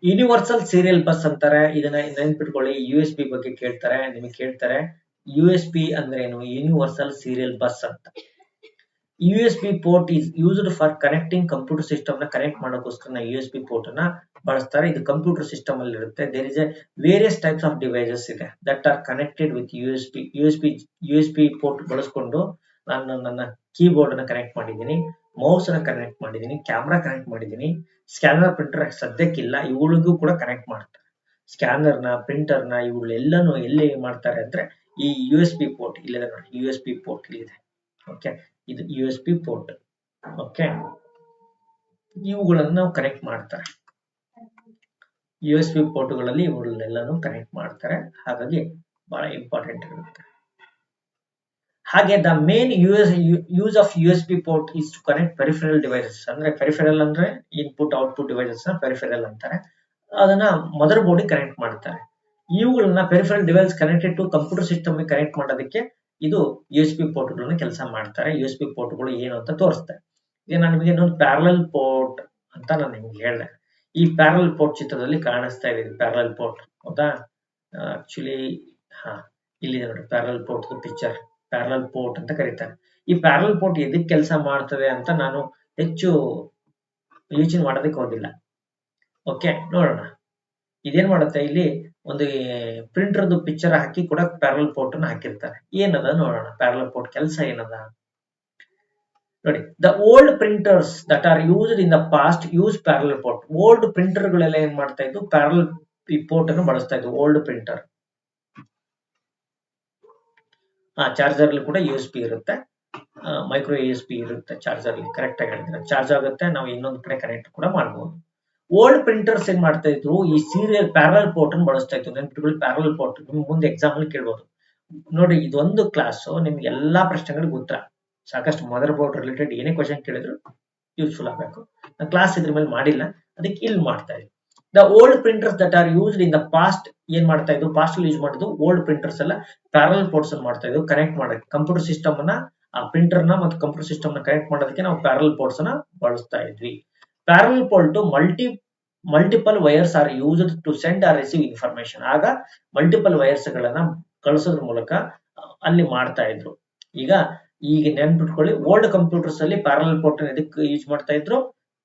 ಯೂನಿವರ್ಸಲ್ ಸೀರಿಯಲ್ ಬಸ್ ಅಂತಾರೆ. ಇದನ್ನ ನೆನ್ಪಿಟ್ಕೊಳ್ಳಿ, USB ಬಗ್ಗೆ ಕೇಳ್ತಾರೆ, ನಿಮಗೆ ಕೇಳ್ತಾರೆ. USB ಅಂದ್ರೆ ಏನು, ಯೂನಿವರ್ಸಲ್ ಸೀರಿಯಲ್ ಬಸ್ ಅಂತ. USB port is used for connecting computer system ನ ಕನೆಕ್ಟ್ ಮಾಡೋಕ್ಕೋಸ್ಕರ USB ಪೋರ್ಟ್ ಅನ್ನ ಬಳಸ್ತಾರೆ. ಇದು ಕಂಪ್ಯೂಟರ್ ಸಿಸ್ಟಮ್ ಅಲ್ಲಿ ಇರುತ್ತೆ. There is a various types of devices ಇದೆ that are connected with USB port ಬಳಸ್ಕೊಂಡು ನಾನು ನನ್ನ ಕೀಬೋರ್ಡ್ ಅನ್ನ ಕನೆಕ್ಟ್ ಮಾಡಿದ್ದೀನಿ, ಮೌಸ್ ಅನ್ನ ಕನೆಕ್ಟ್ ಮಾಡಿದ್ದೀನಿ, ಕ್ಯಾಮ್ರಾ ಕನೆಕ್ಟ್ ಮಾಡಿದ್ದೀನಿ. ಸ್ಕ್ಯಾನರ್, ಪ್ರಿಂಟರ್ ಸದ್ಯಕ್ಕಿಲ್ಲ, ಇವುಗಳಿಗೂ ಕೂಡ ಕನೆಕ್ಟ್ ಮಾಡ್ತಾರೆ. ಸ್ಕ್ಯಾನರ್ ನ, ಪ್ರಿಂಟರ್ ನ, ಇವುಗಳೆಲ್ಲನೂ ಎಲ್ಲಿ ಮಾಡ್ತಾರೆ ಅಂದ್ರೆ ಈ USB ಪೋರ್ಟ್ ಇಲ್ಲಿದೆ ನೋಡಿ, USB ಪೋರ್ಟ್ ಇಲ್ಲಿದೆ. ಓಕೆ, ಇದು USB ಪೋರ್ಟ್. ಓಕೆ, ಇವುಗಳನ್ನು ನಾವು ಕನೆಕ್ಟ್ ಮಾಡ್ತಾರೆ. USB ಪೋರ್ಟ್ಗಳಲ್ಲಿ ಇವುಗಳನ್ನೆಲ್ಲನೂ ಕನೆಕ್ಟ್ ಮಾಡ್ತಾರೆ. ಹಾಗಾಗಿ ಬಹಳ ಇಂಪಾರ್ಟೆಂಟ್ ಇರುತ್ತೆ. ಹಾಗೆ the main use of USB port is to connect peripheral devices. ಅಂದ್ರೆ ಪೆರಿಫೆರಲ್ ಅಂದ್ರೆ ಇನ್ಪುಟ್ ಔಟ್ಪುಟ್ ಡಿವೈಸಸ್ ನ ಪೆರಿಫೆರಲ್ ಅಂತಾರೆ. ಅದನ್ನ ಮದರ್ ಬೋರ್ಡ್ ಕನೆಕ್ಟ್ ಮಾಡ್ತಾರೆ. ಇವುಗಳನ್ನ peripheral device connected to computer system connect ಮಾಡೋದಕ್ಕೆ ಇದು USB ಪೋರ್ಟ್ ಗಳನ್ನ ಕೆಲಸ ಮಾಡ್ತಾರೆ. USB ಪೋರ್ಟ್ ಗಳು ಏನು ಅಂತ ತೋರಿಸ್ತಾರೆ. ಈಗ ನಾನು ನಿಮಗೆ ಇನ್ನೊಂದು ಪ್ಯಾರಲಲ್ ಪೋರ್ಟ್ ಅಂತ ನಾನು ನಿಮ್ಗೆ ಹೇಳಿದೆ. ಈ ಪ್ಯಾರಲಲ್ ಪೋರ್ಟ್ ಚಿತ್ರದಲ್ಲಿ ಕಾಣಿಸ್ತಾ ಇದೆ, ಪ್ಯಾರಲಲ್ ಪೋರ್ಟ್. ಹೌದಾ, ಆಕ್ಚುಲಿ ಇಲ್ಲಿದೆ ನೋಡಿ parallel port picture. Parallel port ಅಂತ ಕರೀತಾರೆ. ಈ ಪ್ಯಾರಲಲ್ ಪೋರ್ಟ್ ಎದಕ್ಕೆ ಕೆಲಸ ಮಾಡ್ತದೆ ಅಂತ ನಾನು ಹೆಚ್ಚು ಯೋಚನೆ ಮಾಡೋದಕ್ಕೆ ಹೋಗಿಲ್ಲ. ಓಕೆ, ನೋಡೋಣ ಇದೇನ್ ಮಾಡುತ್ತೆ. ಇಲ್ಲಿ ಒಂದು ಪ್ರಿಂಟರ್ದು ಪಿಕ್ಚರ್ ಹಾಕಿ ಕೂಡ ಪ್ಯಾರಲಲ್ ಪೋರ್ಟ್ ಅನ್ನು ಹಾಕಿರ್ತಾರೆ. ಏನದ ನೋಡೋಣ, ಪ್ಯಾರಲಲ್ ಪೋರ್ಟ್ ಕೆಲಸ ಏನದ ನೋಡಿ. The old printers that are used in the past use parallel port. Old printer ಗಳೆಲ್ಲ ಏನ್ ಮಾಡ್ತಾ ಇದ್ದು, ಪ್ಯಾರಲಲ್ ಪೋರ್ಟ್ ಅನ್ನು ಬಳಸ್ತಾ ಇದ್ದು. ಓಲ್ಡ್ ಪ್ರಿಂಟರ್, ಚಾರ್ಜರ್ ಅಲ್ಲಿ ಕೂಡ USB ಇರುತ್ತೆ, ಮೈಕ್ರೋ USB ಇರುತ್ತೆ ಚಾರ್ಜರ್ ಅಲ್ಲಿ. ಕರೆಕ್ಟ್ ಆಗಿ ಹೇಳಿದ್ರೆ ಚಾರ್ಜ್ ಆಗುತ್ತೆ, ನಾವು ಇನ್ನೊಂದು ಕಡೆ ಕನೆಕ್ಟ್ ಕೂಡ ಮಾಡಬಹುದು. ಓಲ್ಡ್ ಪ್ರಿಂಟರ್ಸ್ ಏನ್ ಮಾಡ್ತಾ ಇದ್ರು, ಈ ಸೀರಿಯಲ್ ಪ್ಯಾರಲಲ್ ಪೋರ್ಟ್ ಅನ್ನು ಬಳಸ್ತಾ ಇತ್ತು. ನೆನಪಿಟ್ಕೊಳ್ಳಿ, ಪ್ಯಾರಲಲ್ ಪೋರ್ಟ್ ಮುಂದೆ ಎಕ್ಸಾಮ್ ಅಲ್ಲಿ ಕೇಳಬಹುದು. ನೋಡಿ ಇದೊಂದು ಕ್ಲಾಸ್ ನಿಮ್ಗೆ ಎಲ್ಲಾ ಪ್ರಶ್ನೆಗಳಿಗೆ ಉತ್ತರ ಸಾಕಷ್ಟು ಮದರ್ ಬೋರ್ಡ್ ರಿಲೇಟೆಡ್ ಏನೇ ಕ್ವಶನ್ ಕೇಳಿದ್ರು ಯೂಸ್ಫುಲ್ ಆಗಬೇಕು. ನಾನು ಕ್ಲಾಸ್ ಇದ್ರ ಮೇಲೆ ಮಾಡಿಲ್ಲ, ಅದಕ್ಕೆ ಇಲ್ಲಿ ಮಾಡ್ತಾ ಇದ್ದೀನಿ. The old printers that are used in the past ಏನ್ ಮಾಡ್ತಾ ಇದ್ದು, ಪಾಸ್ಟ್ ಯೂಸ್ ಮಾಡಿದ್ದು ಓಲ್ಡ್ ಪ್ರಿಂಟರ್ಸ್ ಎಲ್ಲ ಪ್ಯಾರಲ್ ಪೋರ್ಟ್ಸ್ ಅನ್ನು ಮಾಡ್ತಾ ಇದ್ದು ಕನೆಕ್ಟ್ ಮಾಡೋಕೆ ಕಂಪ್ಯೂಟರ್ ಸಿಸ್ಟಮ್ ಅನ್ನ, ಆ ಪ್ರಿಂಟರ್ ನ ಮತ್ತು ಕಂಪ್ಯೂಟರ್ ಸಿಸ್ಟಮ್ ನ ಕನೆಕ್ಟ್ ಮಾಡೋದಕ್ಕೆ ನಾವು ಪ್ಯಾರಲ್ ಪೋರ್ಟ್ಸ್ ಅನ್ನ ಬಳಸ್ತಾ ಇದ್ವಿ. Parallel port multiple wires are used to send or receive information. ಆಗ ಮಲ್ಟಿಪಲ್ ವೈರ್ಸ್ ಗಳನ್ನ ಕಳಿಸೋದ್ರ ಮೂಲಕ ಅಲ್ಲಿ ಮಾಡ್ತಾ ಇದ್ರು. ಈಗ ನೆನ್ಪಿಟ್ಕೊಳ್ಳಿ, ಓಲ್ಡ್ ಕಂಪ್ಯೂಟರ್ಸ್ ಅಲ್ಲಿ ಪ್ಯಾರಲ್ ಪೋರ್ಟ್ ಇದಕ್ಕೆ ಯೂಸ್ ಮಾಡ್ತಾ ಇದ್ರು,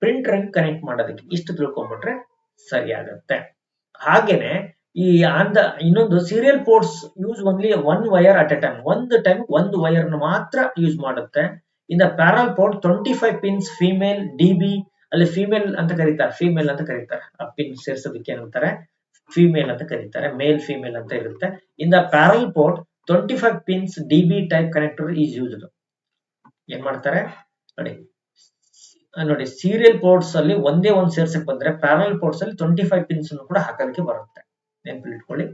ಪ್ರಿಂಟರ್ ಕನೆಕ್ಟ್ ಮಾಡೋದಕ್ಕೆ. ಇಷ್ಟು ತಿಳ್ಕೊಂಡ್ಬಿಟ್ರೆ ಸರಿ ಆಗತ್ತೆ. ಹಾಗೇನೆ ಇನ್ನೊಂದು serial ports use only one wire at a time. ಒಂದು ವೈರ್ ಮಾತ್ರ ಯೂಸ್ ಮಾಡುತ್ತೆ. In the parallel port 25 pins female DB, ಅಲ್ಲಿ ಫಿಮೇಲ್ ಅಂತ ಕರೀತಾರೆ. ಆ ಪಿನ್ ಸೇರ್ಸೋದಕ್ಕೆ ಏನಂತಾರೆ, ಫಿಮೇಲ್ ಅಂತ ಕರೀತಾರೆ. ಮೇಲ್ ಫಿಮೇಲ್ ಅಂತ ಇರುತ್ತೆ. ಇನ್ the parallel port 25 pins dB type connector is used. ಏನ್ ಮಾಡ್ತಾರೆ ನೋಡಿ, ಸೀರಿಯಲ್ ಪೋರ್ಟ್ಸ್ ಅಲ್ಲಿ ಒಂದೇ ಒಂದು ಸೇರ್ಸಕ್ ಬಂದ್ರೆ ಪ್ಯಾರಲ್ ಪೋರ್ಟ್ಸ್ ಅಲ್ಲಿ 25 ಪಿನ್ಸ್ ಕೂಡ ಹಾಕೋದಕ್ಕೆ ಬರುತ್ತೆ. ನೆನಪಿಟ್ಕೊಳ್ಳಿ,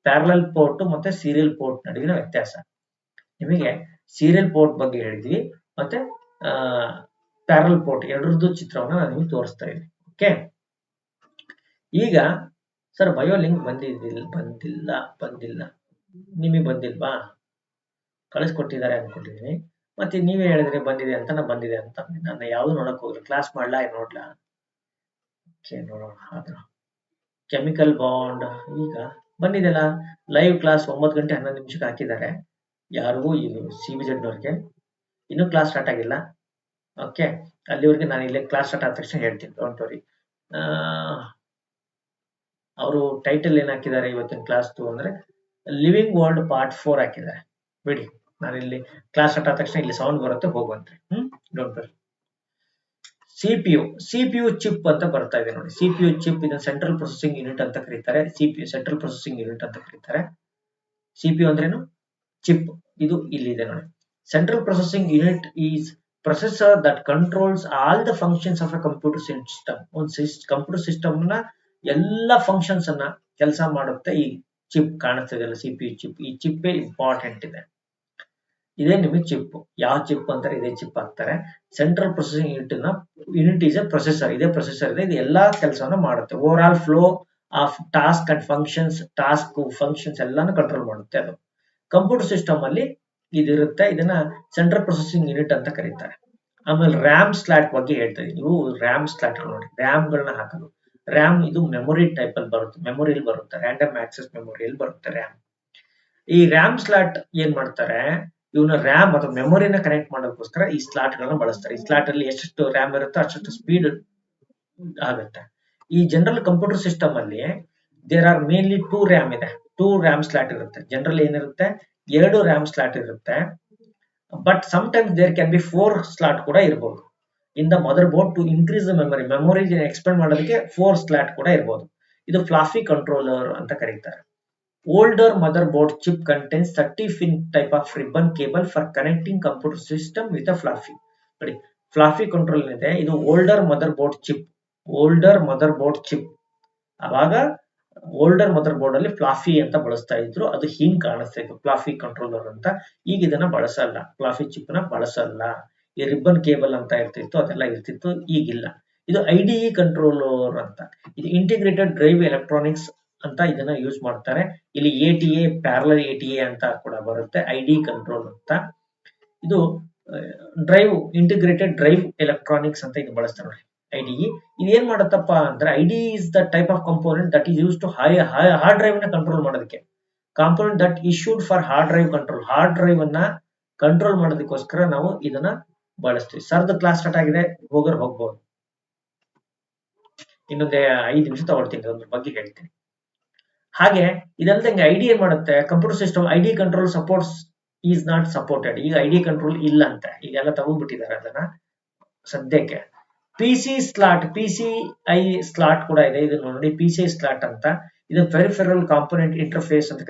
ಪ್ಯಾರಲಲ್ ಪೋರ್ಟ್ ಮತ್ತೆ ಸೀರಿಯಲ್ ಪೋರ್ಟ್ ನಡುವಿನ ವ್ಯತ್ಯಾಸ. ನಿಮಗೆ ಸೀರಿಯಲ್ ಪೋರ್ಟ್ ಬಗ್ಗೆ ಹೇಳಿದ್ವಿ, ಮತ್ತೆ ಪ್ಯಾರಲ್ ಪೋರ್ಟ್ ಎರಡರದ್ದು ಚಿತ್ರವನ್ನ ನಾನು ನಿಮಗೆ ತೋರಿಸ್ತಾ ಇದ್ದೀನಿ. ಓಕೆ, ಈಗ ಸರ್ ಬಯೋಲಿಂಕ್ ಬಂದಿಲ್ಲ, ನಿಮಗೆ ಬಂದಿಲ್ವಾ? ಕಳಿಸ್ಕೊಟ್ಟಿದ್ದಾರೆ ಅನ್ಕೊಂಡಿದ್ದೀನಿ. ಮತ್ತೆ ನೀವೇ ಹೇಳಿದ್ರೆ ಬಂದಿದೆ ಅಂತ. ನಾನು ಯಾವ್ದು ನೋಡಕ್ ಹೋಗಿಲ್ಲ. ಕ್ಲಾಸ್ ಮಾಡ್ಲಾ ನೋಡ್ಲಾ? ನೋಡೋಣ. ಆದ್ರ ಕೆಮಿಕಲ್ ಬಾಂಡ್ ಈಗ ಬಂದಿದೆಲ್ಲ. ಲೈವ್ ಕ್ಲಾಸ್ 9 ಗಂಟೆ 11 ನಿಮಿಷಕ್ಕೆ ಹಾಕಿದ್ದಾರೆ. ಯಾರಿಗೂ ಇದು CBZ ಅವ್ರಿಗೆ ಇನ್ನೂ ಕ್ಲಾಸ್ ಸ್ಟಾರ್ಟ್ ಆಗಿಲ್ಲ. ಓಕೆ, ಅಲ್ಲಿವರೆಗೆ ನಾನು ಇಲ್ಲೇ ಕ್ಲಾಸ್ ಸ್ಟಾರ್ಟ್ ಆದ ತಕ್ಷಣ ಹೇಳ್ತೀನಿ, ಡೋಂಟ್ ವರಿ. ಅವರು ಟೈಟಲ್ ಏನ್ ಹಾಕಿದ್ದಾರೆ ಇವತ್ತಿನ ಕ್ಲಾಸ್ ಅಂದ್ರೆ ಲಿವಿಂಗ್ ವರ್ಲ್ಡ್ ಪಾರ್ಟ್ 4 ಹಾಕಿದ್ದಾರೆ. ಬಿಡಿ, ನಾನು ಇಲ್ಲಿ ಕ್ಲಾಸ್ ಸ್ಟಾರ್ಟ್ ಆದ ತಕ್ಷಣ ಇಲ್ಲಿ ಸೌಂಡ್ ಬರುತ್ತೆ, ಹೋಗುವಂತೆ. Don't worry. ಸಿಪಿಯು ಚಿಪ್ ಅಂತ ಬರ್ತಾ ಇದೆ ನೋಡಿ. ಸಿಪಿಯು ಚಿಪ್ ಇದನ್ನ ಸೆಂಟ್ರಲ್ ಪ್ರೊಸೆಸಿಂಗ್ ಯೂನಿಟ್ ಅಂತ ಕರೀತಾರೆ. ಸಿಪಿಯು ಸೆಂಟ್ರಲ್ ಪ್ರೊಸೆಸಿಂಗ್ ಯೂನಿಟ್ ಅಂತ ಕರೀತಾರೆ. ಸಿಪಿಯು ಅಂದ್ರೇನು? ಚಿಪ್. ಇದು ಇಲ್ಲಿದೆ ನೋಡಿ. Central processing unit is processor that controls all the functions of a computer system. ಒಂದು ಕಂಪ್ಯೂಟರ್ ಸಿಸ್ಟಮ್ ನ ಎಲ್ಲ ಫಂಕ್ಷನ್ಸ್ ಅನ್ನ ಕೆಲಸ ಮಾಡುತ್ತೆ ಈ ಚಿಪ್. ಕಾಣಿಸ್ತಿದೆಯಲ್ಲ ಸಿಪಿಯು ಚಿಪ್. ಈ ಚಿಪ್ ಇಂಪಾರ್ಟೆಂಟ್ ಇದೆ. ಇದೇ ನಿಮಗೆ ಚಿಪ್. ಯಾವ ಚಿಪ್ ಅಂತಾರೆ, ಇದೇ ಚಿಪ್ ಹಾಕ್ತಾರೆ. Central processing unit is A processor. ಇದೇ ಪ್ರೊಸೆಸರ್ ಇದೆ, ಇದು ಎಲ್ಲಾ ಕೆಲಸವನ್ನ ಮಾಡುತ್ತೆ. Over all flow of task and functions ಎಲ್ಲಾನು ಕಂಟ್ರೋಲ್ ಮಾಡುತ್ತೆ ಅದು. ಕಂಪ್ಯೂಟರ್ ಸಿಸ್ಟಮ್ ಅಲ್ಲಿ ಇದಿರುತ್ತೆ. ಇದನ್ನ ಸೆಂಟ್ರಲ್ ಪ್ರೊಸೆಸಿಂಗ್ ಯೂನಿಟ್ ಅಂತ ಕರೀತಾರೆ. ಆಮೇಲೆ ರ್ಯಾಮ್ ಸ್ಲಾಟ್ ಬಗ್ಗೆ ಹೇಳ್ತಾ ಇದೀನಿ. ಇವು ರ್ಯಾಮ್ ಸ್ಲಾಟ್ ನೋಡಿ, ರ್ಯಾಮ್ ಗಳನ್ನ ಹಾಕೋದು. ರ್ಯಾಮ್ ಇದು ಮೆಮೊರಿ ಟೈಪ್ ಅಲ್ಲಿ ಬರುತ್ತೆ, ಮೆಮೊರಿಯಲ್ಲಿ ಬರುತ್ತೆ, ರ್ಯಾಂಡಮ್ ಆಕ್ಸೆಸ್ ಮೆಮೊರಿಯಲ್ಲಿ ಬರುತ್ತೆ ರ್ಯಾಮ್. ಈ ರ್ಯಾಮ್ ಸ್ಲಾಟ್ ಏನ್ ಮಾಡ್ತಾರೆ, ಇವನ್ನ ರ್ಯಾಮ್ ಅಥವಾ ಮೆಮೊರಿನ ಕನೆಕ್ಟ್ ಮಾಡೋದಕ್ಕೋಸ್ಕರ ಈ ಸ್ಲಾಟ್ ಗಳನ್ನ ಬಳಸ್ತಾರೆ. ಈ ಸ್ಲಾಟ್ ಅಲ್ಲಿ ಎಷ್ಟು ರ್ಯಾಮ್ ಇರುತ್ತೋ ಅಷ್ಟು ಸ್ಪೀಡ್ ಆಗುತ್ತೆ. ಈ ಜನರಲ್ ಕಂಪ್ಯೂಟರ್ ಸಿಸ್ಟಮ್ ಅಲ್ಲಿ ದೇರ್ ಆರ್ ಮೇನ್ಲಿ 2 ರ್ಯಾಮ್ ಇದೆ. 2 ರ್ಯಾಮ್ ಸ್ಲಾಟ್ ಇರುತ್ತೆ. ಜನರಲ್ ಏನಿರುತ್ತೆ, 2 ರ್ಯಾಮ್ ಸ್ಲಾಟ್ ಇರುತ್ತೆ. But sometimes there can be 4 slot ಕೂಡ ಇರಬಹುದು. In the motherboard to increase the memory expand ಮಾಡೋದಕ್ಕೆ 4 ಸ್ಲಾಟ್ ಕೂಡ ಇರಬಹುದು. ಇದು ಫ್ಲಾಫಿ ಕಂಟ್ರೋಲರ್ ಅಂತ ಕರೀತಾರೆ. Older motherboard chip contains 30 pin type of ribbon cable for connecting computer system with a fluffy. ನೋಡಿ, ಫ್ಲಾಫಿ ಕಂಟ್ರೋಲ್ ಇದೆ. ಇದು ಓಲ್ಡರ್ ಮದರ್ಬೋರ್ಡ್ ಚಿಪ್. ಅವಾಗ ಓಲ್ಡರ್ ಮದರ್ಬೋರ್ಡ್ ಅಲ್ಲಿ ಫ್ಲಾಫಿ ಅಂತ ಬಳಸ್ತಾ ಇದ್ರು. ಅದು ಹಿಂಗ್ ಕಾಣಿಸ್ತಾ ಇತ್ತು, ಫ್ಲಾಫಿ ಕಂಟ್ರೋಲರ್ ಅಂತ. ಈಗ ಇದನ್ನ ಬಳಸಲ್ಲ, ಫ್ಲಾಫಿ ಚಿಪ್ ನ ಬಳಸಲ್ಲ. ಈ ರಿಬ್ಬನ್ ಕೇಬಲ್ ಅಂತ ಇರ್ತಿತ್ತು, ಅದೆಲ್ಲ ಇರ್ತಿತ್ತು, ಈಗಿಲ್ಲ. ಇದು IDE ಕಂಟ್ರೋಲರ್ ಅಂತ. ಇದು ಇಂಟಿಗ್ರೇಟೆಡ್ ಡ್ರೈವ್ ಎಲೆಕ್ಟ್ರಾನಿಕ್ಸ್ ಅಂತ ಇದನ್ನ ಯೂಸ್ ಮಾಡ್ತಾರೆ. ಇಲ್ಲಿ ATA ಪ್ಯಾರಲಲ್ ATA ಅಂತ ಕೂಡ ಬರುತ್ತೆ. IDE ಕಂಟ್ರೋಲ್ ಅಂತ. ಇದು ಇಂಟಿಗ್ರೇಟೆಡ್ ಡ್ರೈವ್ ಎಲೆಕ್ಟ್ರಾನಿಕ್ಸ್ ಅಂತ ಇದು ಬಳಸ್ತಾರೆ ನೋಡಿ, IDE. ಇದೇನ್ ಮಾಡುತ್ತಪ್ಪ ಅಂದ್ರೆ, IDE is the type of component that is use to hard drive ನ ಕಂಟ್ರೋಲ್ ಮಾಡೋದಕ್ಕೆ. Component that issued for hard drive control. Hard drive ಅನ್ನ ಕಂಟ್ರೋಲ್ ಮಾಡೋದಕ್ಕೋಸ್ಕರ ನಾವು ಇದನ್ನ ಬಳಸ್ತೀವಿ. ಸರ್ದ ಕ್ಲಾಸ್ ಸ್ಟಾರ್ಟ್ ಆಗಿದೆ, ಹೋಗ್ಬಹುದು. ಇನ್ನೊಂದು 5 ನಿಮಿಷ ತಗೊಳ್ತೀನಿ, ಅದ್ರ ಬಗ್ಗೆ ಹೇಳ್ತೀನಿ. ಹಾಗೆ ಇದಲ್ದಂಗೆ IDE ಏನ್ ಮಾಡುತ್ತೆ, computer system IDE control supports is not supported. ಈಗ IDE ಕಂಟ್ರೋಲ್ ಇಲ್ಲ ಅಂತ, ಈಗೆಲ್ಲ ತಗೊಂಡ್ಬಿಟ್ಟಿದ್ದಾರೆ ಅದನ್ನ ಸದ್ಯಕ್ಕೆ. PCI ಸ್ಲಾಟ್ ಕೂಡ ಇದೆ. ಇದು ನೋಡಿ, PCI ಸ್ಲಾಟ್ ಅಂತ. ಇದು ಪೆರಿಫೆರಲ್ ಕಾಂಪೋನೆಂಟ್ ಇಂಟರ್ಫೇಸ್ ಅಂತ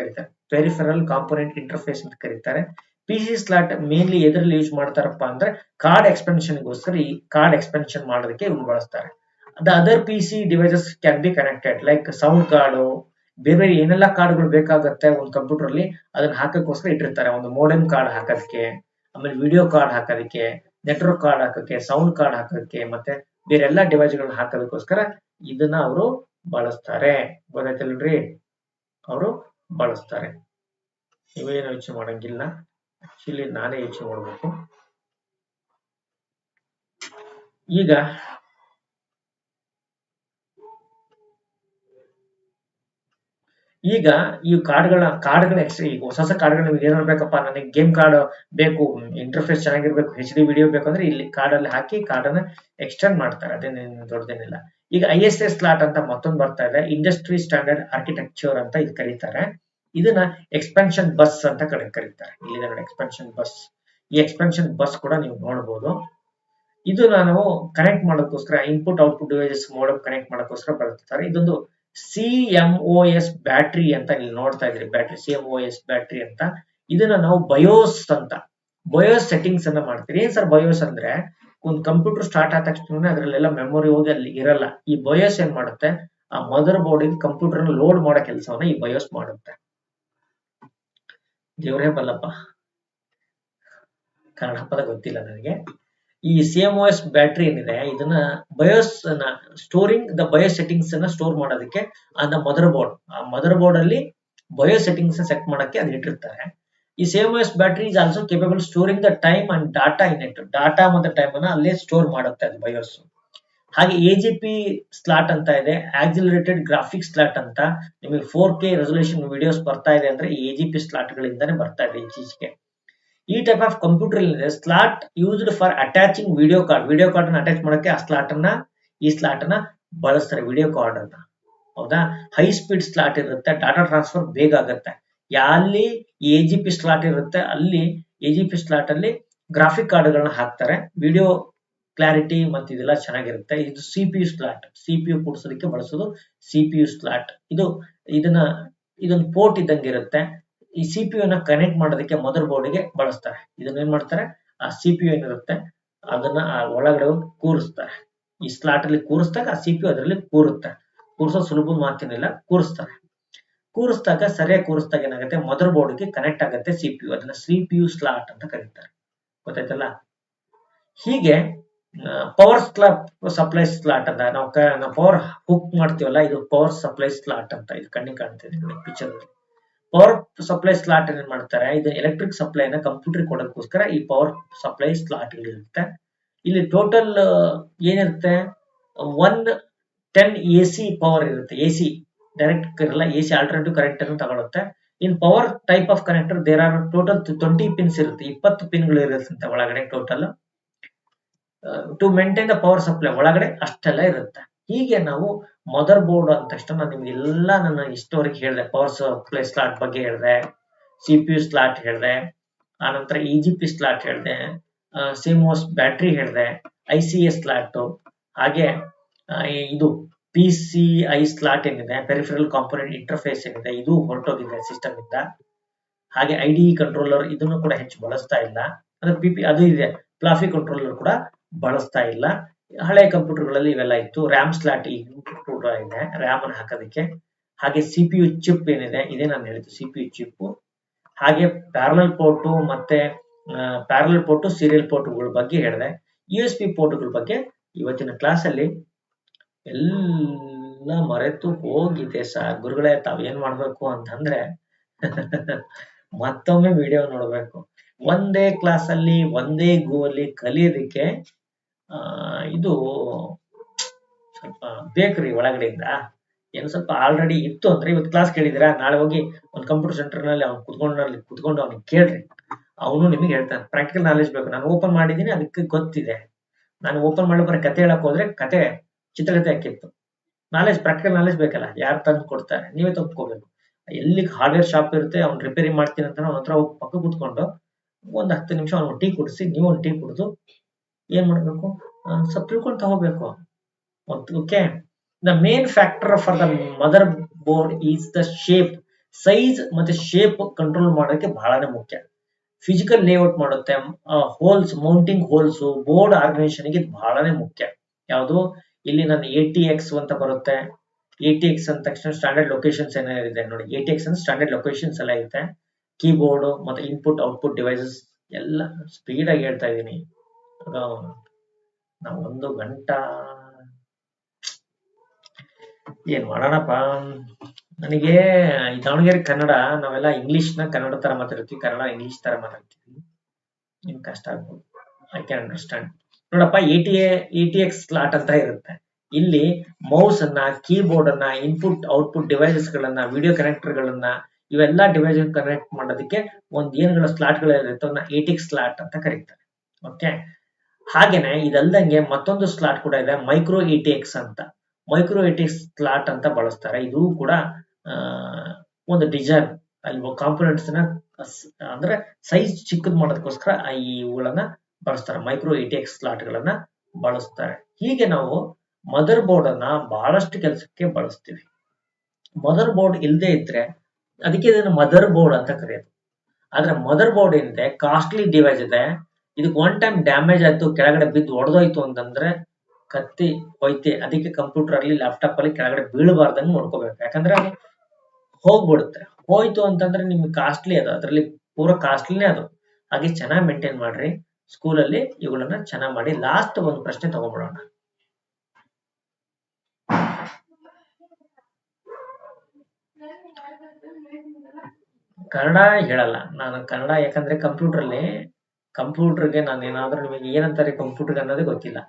ಕರೀತಾರೆ. PCI ಸ್ಲಾಟ್ ಮೇನ್ಲಿ ಎದ್ರಲ್ಲಿ ಯೂಸ್ ಮಾಡ್ತಾರಪ್ಪ ಅಂದ್ರೆ, ಕಾರ್ಡ್ ಎಕ್ಸ್ಪೆನ್ಷನ್ಗೋಸ್ಕರ ಈ ಕಾರ್ಡ್ ಎಕ್ಸ್ಪೆನ್ಷನ್ ಮಾಡೋದಕ್ಕೆ ಇವ್ರು ಬಳಸ್ತಾರೆ. The other PC devices can be connected like sound card, ಬೇರೆ ಬೇರೆ ಏನೆಲ್ಲ ಕಾರ್ಡ್ಗಳು ಬೇಕಾಗುತ್ತೆ ಒಂದು ಕಂಪ್ಯೂಟರ್ ಅಲ್ಲಿ ಅದನ್ನ ಹಾಕಕ್ಕೋಸ್ಕರ ಇಟ್ಟಿರ್ತಾರೆ. ಒಂದು ಮೋಡೆಮ್ ಕಾರ್ಡ್ ಹಾಕೋದಕ್ಕೆ, ಆಮೇಲೆ ವಿಡಿಯೋ ಕಾರ್ಡ್ ಹಾಕೋದಕ್ಕೆ, ನೆಟ್ವರ್ಕ್ ಕಾರ್ಡ್ ಹಾಕೋಕ್ಕೆ, ಸೌಂಡ್ ಕಾರ್ಡ್ ಹಾಕೋದಕ್ಕೆ, ಮತ್ತೆ ಬೇರೆ ಎಲ್ಲಾ ಡಿವೈಸ್ ಗಳನ್ನ ಹಾಕೋದಕ್ಕೋಸ್ಕರ ಇದನ್ನ ಅವರು ಬಳಸ್ತಾರೆ. ಗೊತ್ತಾಯ್ತಲ್ರಿ? ಅವರು ಬಳಸ್ತಾರೆ. ನೀವೇನು ಯೋಚನೆ ಮಾಡಂಗಿಲ್ಲ, ಆಕ್ಚುಲಿ ನಾನೇ ಯೋಚನೆ ಮಾಡ್ಬೇಕು. ಈಗ ಈ ಕಾರ್ಡ್ಗಳ ಎಕ್ಸ್ಟ್ರಾ ಈಗ ಹೊಸ ಕಾರ್ಡ್ಗಳು ನಿಮ್ಗೆ ಏನಾದ್ರು ಬೇಕಪ್ಪ, ನನಗೆ ಗೇಮ್ ಕಾರ್ಡ್ ಬೇಕು, ಇಂಟರ್ಫೇಸ್ ಚೆನ್ನಾಗಿರ್ಬೇಕು, HD ವಿಡಿಯೋ ಬೇಕು ಅಂದ್ರೆ ಇಲ್ಲಿ ಕಾರ್ಡ್ ಅಲ್ಲಿ ಹಾಕಿ ಕಾರ್ಡ್ ಅನ್ನ ಎಕ್ಸ್ಟೆಂಡ್ ಮಾಡ್ತಾರೆ. ಅದೇನೇನು ದೊಡ್ಡದೇನಿಲ್ಲ. ಈಗ ISA ಸ್ಲಾಟ್ ಅಂತ ಮತ್ತೊಂದು ಬರ್ತಾ ಇದೆ, ಇಂಡಸ್ಟ್ರಿ ಸ್ಟ್ಯಾಂಡರ್ಡ್ ಆರ್ಕಿಟೆಕ್ಚರ್ ಅಂತ ಇದು ಕರೀತಾರೆ. ಇದನ್ನ ಎಕ್ಸ್ಪೆನ್ಷನ್ ಬಸ್ ಅಂತ ಕರೀತಾರೆ. ಇಲ್ಲಿ ಎಕ್ಸ್ಪೆನ್ಷನ್ ಬಸ್, ಈ ಎಕ್ಸ್ಪೆನ್ಷನ್ ಬಸ್ ಕೂಡ ನೀವು ನೋಡಬಹುದು. ಇದು ನಾವು ಕನೆಕ್ಟ್ ಮಾಡೋದಕ್ಕೋಸ್ಕರ input output devices modem connect ಮಾಡೋದಕ್ಕೋಸ್ಕರ ಬಳಸ್ತಾರೆ. ಇದೊಂದು CMOS ಬ್ಯಾಟ್ರಿ ಅಂತ ಇಲ್ಲಿ ನೋಡ್ತಾ ಇದ್ರಿ, ಬ್ಯಾಟ್ರಿ CMOS ಬ್ಯಾಟ್ರಿ ಅಂತ. ಇದನ್ನ ನಾವು ಬಯೋಸ್ ಅಂತ, ಬಯೋಸ್ ಸೆಟ್ಟಿಂಗ್ಸ್ ಅನ್ನ ಮಾಡ್ತೀರಿ. ಏನ್ ಸರ್ ಬಯೋಸ್ ಅಂದ್ರೆ, ಒಂದು ಕಂಪ್ಯೂಟರ್ ಸ್ಟಾರ್ಟ್ ಆದ ತಕ್ಷಣ ಅದ್ರಲ್ಲೆಲ್ಲ ಮೆಮೊರಿ ಹೋಗಿ ಅಲ್ಲಿ ಇರಲ್ಲ. ಈ ಬಯೋಸ್ ಏನ್ ಮಾಡುತ್ತೆ, ಆ ಮದರ್ ಬೋರ್ಡ್ ಕಂಪ್ಯೂಟರ್ ಲೋಡ್ ಮಾಡೋ ಕೆಲಸವನ್ನ ಈ ಬಯೋಸ್ ಮಾಡುತ್ತೆ. ದೇವರೇ ಬಲ್ಲಪ್ಪ, ಕನ್ನಡ ಪದ ಗೊತ್ತಿಲ್ಲ ನನಗೆ. ಈ CMOS ಬ್ಯಾಟ್ರಿ ಏನಿದೆ ಇದನ್ನ BIOS storing the BIOS settings ಅನ್ನ ಸ್ಟೋರ್ ಮಾಡೋದಕ್ಕೆ ಆನ್ ದ ಮದರ್ ಬೋರ್ಡ್, ಆ ಮದರ್ ಬೋರ್ಡ್ ಅಲ್ಲಿ ಬಯೋಸ್ ಸೆಟ್ಟಿಂಗ್ಸ್ ಸೆಟ್ ಮಾಡಕ್ಕೆ ಅದು ಇಟ್ಟಿರ್ತಾರೆ. ಈ CMOS battery is also capable storing the time and data in it. Data ಮತ್ತೆ ಟೈಮ್ ಅನ್ನ ಅಲ್ಲೇ ಸ್ಟೋರ್ ಮಾಡುತ್ತೆ ಅದು ಬಯೋಸ್. ಹಾಗೆ AGP ಸ್ಲಾಟ್ ಅಂತ ಇದೆ, ಆಕ್ಸಿಲರೇಟೆಡ್ ಗ್ರಾಫಿಕ್ಸ್ ಸ್ಲಾಟ್ ಅಂತ. ನಿಮಗೆ 4K ರೆಸಲ್ಯೂಷನ್ ವಿಡಿಯೋಸ್ ಬರ್ತಾ ಇದೆ ಅಂದ್ರೆ ಈ AGP ಸ್ಲಾಟ್ ಗಳಿಂದಾನೇ ಬರ್ತಾ ಇದೆ ಇತ್ತೀಚೆಗೆ. ಈ ಟೈಪ್ ಆಫ್ ಕಂಪ್ಯೂಟರ್ ಇದೆ slot used for attaching video card ಅನ್ನ ಅಟ್ಯಾಚ್ ಮಾಡಕ್ಕೆ ಈ ಸ್ಲಾಟ್ ಅನ್ನ ಬಳಸ್ತಾರೆ, ವಿಡಿಯೋ ಕಾರ್ಡ್ ಅನ್ನ. ಹೌದಾ? ಹೈ ಸ್ಪೀಡ್ ಸ್ಲಾಟ್ ಇರುತ್ತೆ, ಡಾಟಾ ಟ್ರಾನ್ಸ್ಫರ್ ಬೇಗ ಆಗುತ್ತೆ. ಅಲ್ಲಿ AGP ಸ್ಲಾಟ್ ಇರುತ್ತೆ, ಅಲ್ಲಿ AGP ಸ್ಲಾಟ್ ಅಲ್ಲಿ ಗ್ರಾಫಿಕ್ ಕಾರ್ಡ್ಗಳನ್ನ ಹಾಕ್ತಾರೆ. ವಿಡಿಯೋ ಕ್ಲಾರಿಟಿ ಮತ್ತೆ ಇದೆಲ್ಲ ಚೆನ್ನಾಗಿರುತ್ತೆ. ಇದು CPU ಸ್ಲಾಟ್, CPU ಕೂಡಿಸೋದಕ್ಕೆ ಬಳಸೋದು CPU ಸ್ಲಾಟ್. ಇದೊಂದು ಪೋರ್ಟ್ ಇದ್ದಂಗೆ ಇರುತ್ತೆ. ಈ CPU ನ ಕನೆಕ್ಟ್ ಮಾಡೋದಕ್ಕೆ ಮದರ್ ಬೋರ್ಡ್ಗೆ ಬಳಸ್ತಾರೆ. ಇದನ್ನ ಏನ್ ಮಾಡ್ತಾರೆ, ಆ CPU ಏನಿರುತ್ತೆ ಅದನ್ನ ಒಳಗಡೆ ಕೂರಿಸ್ತಾರೆ. ಈ ಸ್ಲಾಟ್ ಅಲ್ಲಿ ಕೂರಿಸಿದಾಗ ಆ CPU ಅದರಲ್ಲಿ ಕೂರಿಸೋದು ಸುಲಭದ ಮಾತೇನಿಲ್ಲ, ಕೂರಿಸಿದಾಗ ಸರಿಯಾಗಿ ಕೂರಿಸಿದಾಗ ಏನಾಗುತ್ತೆ, ಮದರ್ ಬೋರ್ಡ್ಗೆ ಕನೆಕ್ಟ್ ಆಗುತ್ತೆ CPU. ಅದನ್ನ CPU ಸ್ಲಾಟ್ ಅಂತ ಕರೀತಾರೆ. ಗೊತ್ತಾಯ್ತಲ್ಲ? ಹೀಗೆ ಪವರ್ ಸಪ್ಲೈ ಸ್ಲಾಟ್ ಅಂತ ನಾವು ಪವರ್ ಹುಕ್ ಮಾಡ್ತೀವಲ್ಲ, ಇದು ಪವರ್ ಸಪ್ಲೈ ಸ್ಲಾಟ್ ಅಂತ. ಇದು ಕಣ್ಣಿಗೆ ಕಾಣ್ತಿದೆ ಪಿಕ್ಚರ್ ಅಲ್ಲಿ. ಪವರ್ ಸಪ್ಲೈ ಸ್ಲಾಟ್ ಏನ್ ಮಾಡ್ತಾರೆ, ಇದು ಎಲೆಕ್ಟ್ರಿಕ್ ಸಪ್ಲೈನ ಕಂಪ್ಯೂಟರ್ ಕೊಡೋದಕ್ಕೋಸ್ಕರ ಈ ಪವರ್ ಸಪ್ಲೈ ಸ್ಲಾಟ್ ಇರುತ್ತೆ. ಇಲ್ಲಿ ಟೋಟಲ್ ಏನಿರುತ್ತೆ, 110 AC ಪವರ್ ಇರುತ್ತೆ. AC ಡೈರೆಕ್ಟ್ ಇರಲ್ಲ, AC ಆಲ್ಟರ್ನೇಟಿವ್ ಕರೆಂಟ್ ಅನ್ನು ತಗೊಳುತ್ತೆ. In power type of connector there are total 20 pins ಇರುತ್ತೆ, 20 ಪಿನ್ಗಳು ಇರುತ್ತೆ ಒಳಗಡೆ total. To maintain the power supply ಒಳಗಡೆ ಅಷ್ಟೆಲ್ಲ ಇರುತ್ತೆ. ಹೀಗೆ ನಾವು ಮದರ್ ಬೋರ್ಡ್ ಅಂತ ತಕ್ಷಣ ನಾನು ನಿಮ್ಗೆ ಎಲ್ಲ ನನ್ನ ಹಿಸ್ಟೋರಿಕ್ ಹೇಳಿದೆ. ಪವರ್ ಸಪ್ಲೈ ಸ್ಲಾಟ್ ಬಗ್ಗೆ ಹೇಳಿದೆ, CPU ಸ್ಲಾಟ್ ಹೇಳಿದೆ, ಆನಂತರ EGP ಸ್ಲಾಟ್ ಹೇಳಿದೆ, CMOS ಬ್ಯಾಟ್ರಿ ಹೇಳಿದೆ, ICA ಸ್ಲಾಟ್, ಹಾಗೆ ಇದು PCI ಸ್ಲಾಟ್ ಏನಿದೆ, ಪೆರಿಫೆರಲ್ ಕಾಂಪೋನೆಂಟ್ ಇಂಟರ್ಫೇಸ್ ಏನಿದೆ, ಇದು ಹೊರಟೋಗಿದೆ ಸಿಸ್ಟಮ್ ಇಂದ. ಹಾಗೆ IDE ಕಂಟ್ರೋಲರ್ ಇದನ್ನು ಕೂಡ ಹೆಚ್ಚು ಬಳಸ್ತಾ ಇಲ್ಲ. ಅಂದ್ರೆ ಅದು ಇದೆ, ಫ್ಲಾಫಿ ಕಂಟ್ರೋಲರ್ ಕೂಡ ಬಳಸ್ತಾ ಇಲ್ಲ. ಹಳೆ ಕಂಪ್ಯೂಟರ್ಗಳಲ್ಲಿ ಇವೆಲ್ಲ ಇತ್ತು. ರ್ಯಾಮ್ ಸ್ಲಾಟ್ ಕೂಡ ಇದೆ, ರ್ಯಾಮ್ ಅನ್ನು ಹಾಕೋದಕ್ಕೆ. ಹಾಗೆ CPU ಚಿಪ್ ಏನಿದೆ, ಇದೇ ನಾನು ಹೇಳಿದ್ದು CPU ಚಿಪ್. ಹಾಗೆ ಪ್ಯಾರಲಲ್ ಪೋರ್ಟ್ ಮತ್ತೆ ಸೀರಿಯಲ್ ಪೋರ್ಟ್ಗಳ ಬಗ್ಗೆ ಹೇಳಿದೆ. USB ಪೋರ್ಟ್ಗಳ ಬಗ್ಗೆ ಇವತ್ತಿನ ಕ್ಲಾಸ್ ಅಲ್ಲಿ ಎಲ್ಲ ಮರೆತು ಹೋಗಿದೆ ಸರ್. ಗುರುಗಳೇ, ತಾವ್ ಏನ್ ಮಾಡ್ಬೇಕು ಅಂತಂದ್ರೆ ಮತ್ತೊಮ್ಮೆ ವಿಡಿಯೋ ನೋಡ್ಬೇಕು. ಒಂದೇ ಕ್ಲಾಸ್ ಅಲ್ಲಿ ಒಂದೇ ಗೋ ಅಲ್ಲಿ ಕಲಿಯೋದಕ್ಕೆ ಇದು ಸ್ವಲ್ಪ ಬೇಕ್ರಿ ಒಳಗಡೆಯಿಂದ. ಏನು ಸ್ವಲ್ಪ ಆಲ್ರೆಡಿ ಇತ್ತು ಅಂದ್ರೆ ಇವತ್ತು ಕ್ಲಾಸ್ ಕೇಳಿದಿರಾ, ನಾಳೆ ಹೋಗಿ ಒಂದು ಕಂಪ್ಯೂಟರ್ ಸೆಂಟರ್ ನಲ್ಲಿ ಅವ್ನು ಕುತ್ಕೊಂಡು ಅವ್ನಿಗೆ ಕೇಳ್ರಿ, ಅವನು ನಿಮಗೆ ಹೇಳ್ತಾನೆ. ಪ್ರಾಕ್ಟಿಕಲ್ ನಾಲೆಜ್ ಬೇಕು. ನಾನು ಓಪನ್ ಮಾಡಿದೀನಿ, ಅದಕ್ಕೆ ಗೊತ್ತಿದೆ. ನಾನು ಓಪನ್ ಮಾಡಿ ಬರೀ ಕತೆ ಹೇಳಕ್ ಹೋದ್ರೆ ಚಿತ್ರಕಥೆ ಹಾಕಿತ್ತು. ಪ್ರಾಕ್ಟಿಕಲ್ ನಾಲೆಜ್ ಬೇಕಲ್ಲ, ಯಾರು ತಂದು ಕೊಡ್ತಾರೆ, ನೀವೇ ತಪ್ಕೋಬೇಕು. ಎಲ್ಲಿ ಹಾರ್ಡ್ವೇರ್ ಶಾಪ್ ಇರುತ್ತೆ, ಅವ್ನು ರಿಪೇರಿ ಮಾಡ್ತೀನಿ ಅಂತ ಅವ್ನ ಹತ್ರ ಹೋಗಿ ಪಕ್ಕ ಕೂತ್ಕೊಂಡು ಒಂದ್ 10 ನಿಮಿಷ ಅವ್ನು ಟೀ ಕುಡಿಸಿ, ನೀವು ಒಂದು ಟೀ ಕುಡಿದು ಏನ್ ಮಾಡ್ಬೇಕು, ಸ್ವಲ್ಪ ತಿಳ್ಕೊಂತ ಹೋಗ್ಬೇಕು. Okay, the main factor for the motherboard is the shape. Size ಮತ್ತೆ ಶೇಪ್ ಕಂಟ್ರೋಲ್ ಮಾಡೋಕೆ ಬಹಳನೇ ಮುಖ್ಯ. ಫಿಸಿಕಲ್ ಲೇಔಟ್ ಮಾಡುತ್ತೆ, holes, mounting holes, board organisation ಗೆ ಬಹಳನೇ ಮುಖ್ಯ. ಯಾವುದು ಇಲ್ಲಿ ನನ್ನ ATX ಅಂತ ಬರುತ್ತೆ, ATX ಅಂದ ತಕ್ಷಣ ಸ್ಟ್ಯಾಂಡರ್ಡ್ ಲೊಕೇಶನ್ಸ್ ಏನಿದೆ ನೋಡಿ, ATX ಅಂದ್ರೆ ಸ್ಟ್ಯಾಂಡರ್ಡ್ ಲೊಕೇಶನ್ಸ್ ಎಲ್ಲ ಐತೆ. ಕೀಬೋರ್ಡ್ ಮತ್ತೆ ಇನ್ಪುಟ್ ಔಟ್ಪುಟ್ ಡಿವೈಸಸ್ ಎಲ್ಲ ಸ್ಪೀಡ್ ಆಗಿ ಹೇಳ್ತಾ ಇದೀನಿ. ನಾವು 1 ಗಂಟಾ ಏನ್ ಮಾಡೋಣಪ್ಪ. ನನಗೆ ಈ ದಾವಣಗೆರೆ ಕನ್ನಡ ನಾವೆಲ್ಲ ಇಂಗ್ಲಿಷ್ ನ ಕನ್ನಡ ತರ ಮಾತಾಡ್ತೀವಿ, ಕನ್ನಡ ಇಂಗ್ಲಿಷ್ ತರ ಮಾತಾಡ್ತೀವಿ. ನಿಮ್ಗೆ ಕಷ್ಟ ಆಗ್ಬೋದು. I can understand. ನೋಡಪ್ಪ, ATX ಸ್ಲಾಟ್ ಅಂತ ಇರುತ್ತೆ. ಇಲ್ಲಿ ಮೌಸ್ ಅನ್ನ, ಕೀಬೋರ್ಡ್ ಅನ್ನ, ಇನ್ಪುಟ್ ಔಟ್ಪುಟ್ ಡಿವೈಸಸ್ ಗಳನ್ನ, ವಿಡಿಯೋ ಕನೆಕ್ಟರ್ ಗಳನ್ನ, ಇವೆಲ್ಲ ಡಿವೈಸ್ ಕನೆಕ್ಟ್ ಮಾಡೋದಕ್ಕೆ ಒಂದ್ ಏನ್ಗಳ ಸ್ಲಾಟ್ ಗಳಿರುತ್ತೆ, ಅವನ್ನ ATX ಸ್ಲಾಟ್ ಅಂತ ಕರೀತಾರೆ. ಓಕೆ, ಹಾಗೇನೆ ಇದಲ್ದಂಗೆ ಮತ್ತೊಂದು ಸ್ಲಾಟ್ ಕೂಡ ಇದೆ, ಮೈಕ್ರೋ ATX ಅಂತ. ಮೈಕ್ರೋ ATX ಸ್ಲಾಟ್ ಅಂತ ಬಳಸ್ತಾರೆ. ಇದು ಕೂಡ ಒಂದು ಡಿಸೈನ್ ಅಲ್ಲಿ ಕಾಂಪೋನೆಂಟ್ಸ್ ನ ಅಂದ್ರೆ ಸೈಜ್ ಚಿಕ್ಕದ್ ಮಾಡೋದಕ್ಕೋಸ್ಕರ ಇವುಗಳನ್ನ ಬಳಸ್ತಾರೆ. ಮೈಕ್ರೋ ATX ಸ್ಲಾಟ್ ಗಳನ್ನ ಬಳಸ್ತಾರೆ. ಹೀಗೆ ನಾವು ಮದರ್ ಬೋರ್ಡ್ ಅನ್ನ ಬಹಳಷ್ಟು ಕೆಲಸಕ್ಕೆ ಬಳಸ್ತೀವಿ. ಮದರ್ ಬೋರ್ಡ್ ಇಲ್ಲದೆ ಇದ್ರೆ ಅದಕ್ಕೆ ಇದನ್ನ ಮದರ್ ಬೋರ್ಡ್ ಅಂತ ಕರೆಯೋದು. ಆದ್ರೆ ಮದರ್ ಬೋರ್ಡ್ ಏನಿದೆ ಕಾಸ್ಟ್ಲಿ ಡಿವೈಸ್ ಇದೆ. ಇದಕ್ಕೆ ಒನ್ ಟೈಮ್ ಡ್ಯಾಮೇಜ್ ಆಯ್ತು, ಕೆಳಗಡೆ ಬಿದ್ದು ಒಡೆದೋಯ್ತು ಅಂತಂದ್ರೆ ಕತ್ತಿ ಹೋಯ್ತೆ. ಅದಕ್ಕೆ ಕಂಪ್ಯೂಟರ್ ಅಲ್ಲಿ, ಲ್ಯಾಪ್ಟಾಪ್ ಅಲ್ಲಿ ಕೆಳಗಡೆ ಬೀಳಬಾರ್ದಂಗೆ ನೋಡ್ಕೋಬೇಕು. ಯಾಕಂದ್ರೆ ಅದು ಹೋಗ್ಬಿಡುತ್ತೆ. ಹೋಯ್ತು ಅಂತಂದ್ರೆ ನಿಮ್ಗೆ ಕಾಸ್ಟ್ಲಿ ಅದು, ಅದರಲ್ಲಿ ಪೂರಾ ಕಾಸ್ಟ್ಲಿನೇ ಅದು. ಹಾಗೆ ಚೆನ್ನಾಗಿ ಮೇಂಟೈನ್ ಮಾಡ್ರಿ. ಸ್ಕೂಲಲ್ಲಿ ಇವುಗಳನ್ನ ಚೆನ್ನಾಗಿ ಮಾಡಿ. ಲಾಸ್ಟ್ ಒಂದು ಪ್ರಶ್ನೆ ತಗೊಂಡ್ಬಿಡೋಣ. ಕನ್ನಡ ಹೇಳಲ್ಲ ನಾನು, ಕನ್ನಡ ಯಾಕಂದ್ರೆ ಕಂಪ್ಯೂಟರ್ಗೆ ನಾನು ಏನಾದ್ರೂ ನಿಮಗೆ ಏನಂತಾರೆ ಕಂಪ್ಯೂಟರ್ ಅನ್ನೋದೇ ಗೊತ್ತಿಲ್ಲ.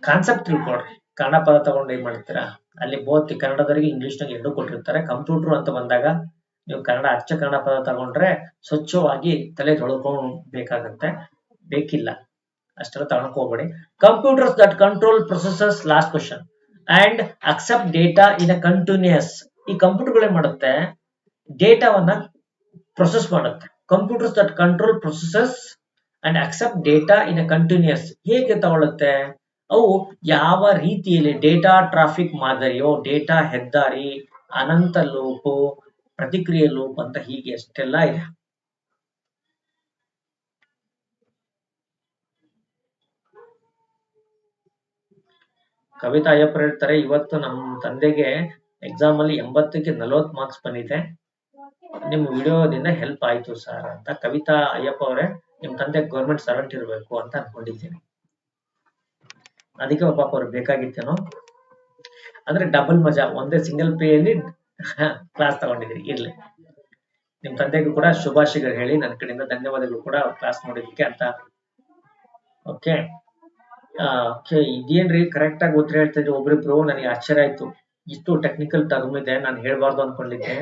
ಕಾನ್ಸೆಪ್ಟ್ ತಿಳ್ಕೊಳ್ರಿ. ಕನ್ನಡ ಪದ ತಗೊಂಡು ಏನ್ ಮಾಡ್ತೀರಾ, ಅಲ್ಲಿ ಬೋತ್ ಕನ್ನಡದವರಿಗೆ ಇಂಗ್ಲಿಷ್ನಾಗ ಎರಡೂ ಕೊಟ್ಟಿರ್ತಾರೆ. ಕಂಪ್ಯೂಟರ್ ಅಂತ ಬಂದಾಗ ನೀವು ಕನ್ನಡ ಅಚ್ಚ ಕನ್ನಡ ಪದ ತಗೊಂಡ್ರೆ ಸ್ವಚ್ಛವಾಗಿ ತಲೆ ತೊಳ್ಕೊಬೇಕಾಗತ್ತೆ. ಬೇಕಿಲ್ಲ ಅಷ್ಟೆಲ್ಲ ತಗೊಳಕ್ ಹೋಗ್ಬೇಡಿ. Computers that control processors, last question, and accept data in a continuous. ಈ ಕಂಪ್ಯೂಟರ್ಗಳು ಏನ್ ಮಾಡುತ್ತೆ, ಡೇಟಾವನ್ನ ಪ್ರೊಸೆಸ್ ಮಾಡುತ್ತೆ. Computers that control processors and accept data in a continuous. ಹೇಗೆ ತಗೊಳುತ್ತೆ, ಅವು ಯಾವ ರೀತಿಯಲ್ಲಿ ಡೇಟಾ ಟ್ರಾಫಿಕ್ ಮಾದರಿಯೋ, ಡೇಟಾ ಹೆದ್ದಾರಿ, ಅನಂತ ಲೂಪು, ಪ್ರತಿಕ್ರಿಯೆ ಲೂಪ್ ಅಂತ ಹೀಗೆ ಎಷ್ಟೆಲ್ಲ ಇದೆ. ಕವಿತಾ ಅಯ್ಯಪ್ಪ ಹೇಳ್ತಾರೆ, ಇವತ್ತು ನಮ್ಮ ತಂದೆಗೆ ಎಕ್ಸಾಮ್ ಅಲ್ಲಿ 80ಕ್ಕೆ 40 ಮಾರ್ಕ್ಸ್ ಬಂದಿದೆ. ನಿಮ್ ವಿಡಿಯೋದಿಂದ ಹೆಲ್ಪ್ ಆಯ್ತು ಸರ್ ಅಂತ. ಕವಿತಾ ಅಯ್ಯಪ್ಪ ಅವರೇ, ನಿಮ್ ತಂದೆ ಗೌರ್ಮೆಂಟ್ ಸರ್ವೆಂಟ್ ಇರಬೇಕು ಅಂತ ಅನ್ಕೊಂಡಿದ್ದೀನಿ. ಅದಕ್ಕೆ ಪಾಪ ಅವ್ರಿಗೆ ಬೇಕಾಗಿತ್ತೇನೋ. ಅಂದ್ರೆ ಡಬಲ್ ಮಜಾ, ಒಂದೇ ಸಿಂಗಲ್ ಪೇ ಅಲ್ಲಿ ಕ್ಲಾಸ್ ತಗೊಂಡಿದ್ರಿ. ಇರ್ಲಿ, ನಿಮ್ ತಂದೆಗೂ ಕೂಡ ಶುಭಾಶಯಗಳು ಹೇಳಿ ನನ್ನ ಕಡೆಯಿಂದ. ಧನ್ಯವಾದಗಳು ಕೂಡ ಕ್ಲಾಸ್ ನೋಡಿದಕ್ಕೆ ಅಂತ. ಓಕೆ, ಇದೇನ್ರಿ ಕರೆಕ್ಟ್ ಆಗಿ ಉತ್ತರ ಹೇಳ್ತಾ ಇದ್ರಿ ಒಬ್ರಿಬ್ರು. ನನಗೆ ಆಶ್ಚರ್ಯ ಆಯ್ತು. ಇಷ್ಟು ಟೆಕ್ನಿಕಲ್ ಟರ್ಮ್ ಇದೆ, ನಾನು ಹೇಳ್ಬಾರ್ದು ಅನ್ಕೊಂಡಿದ್ದೆ.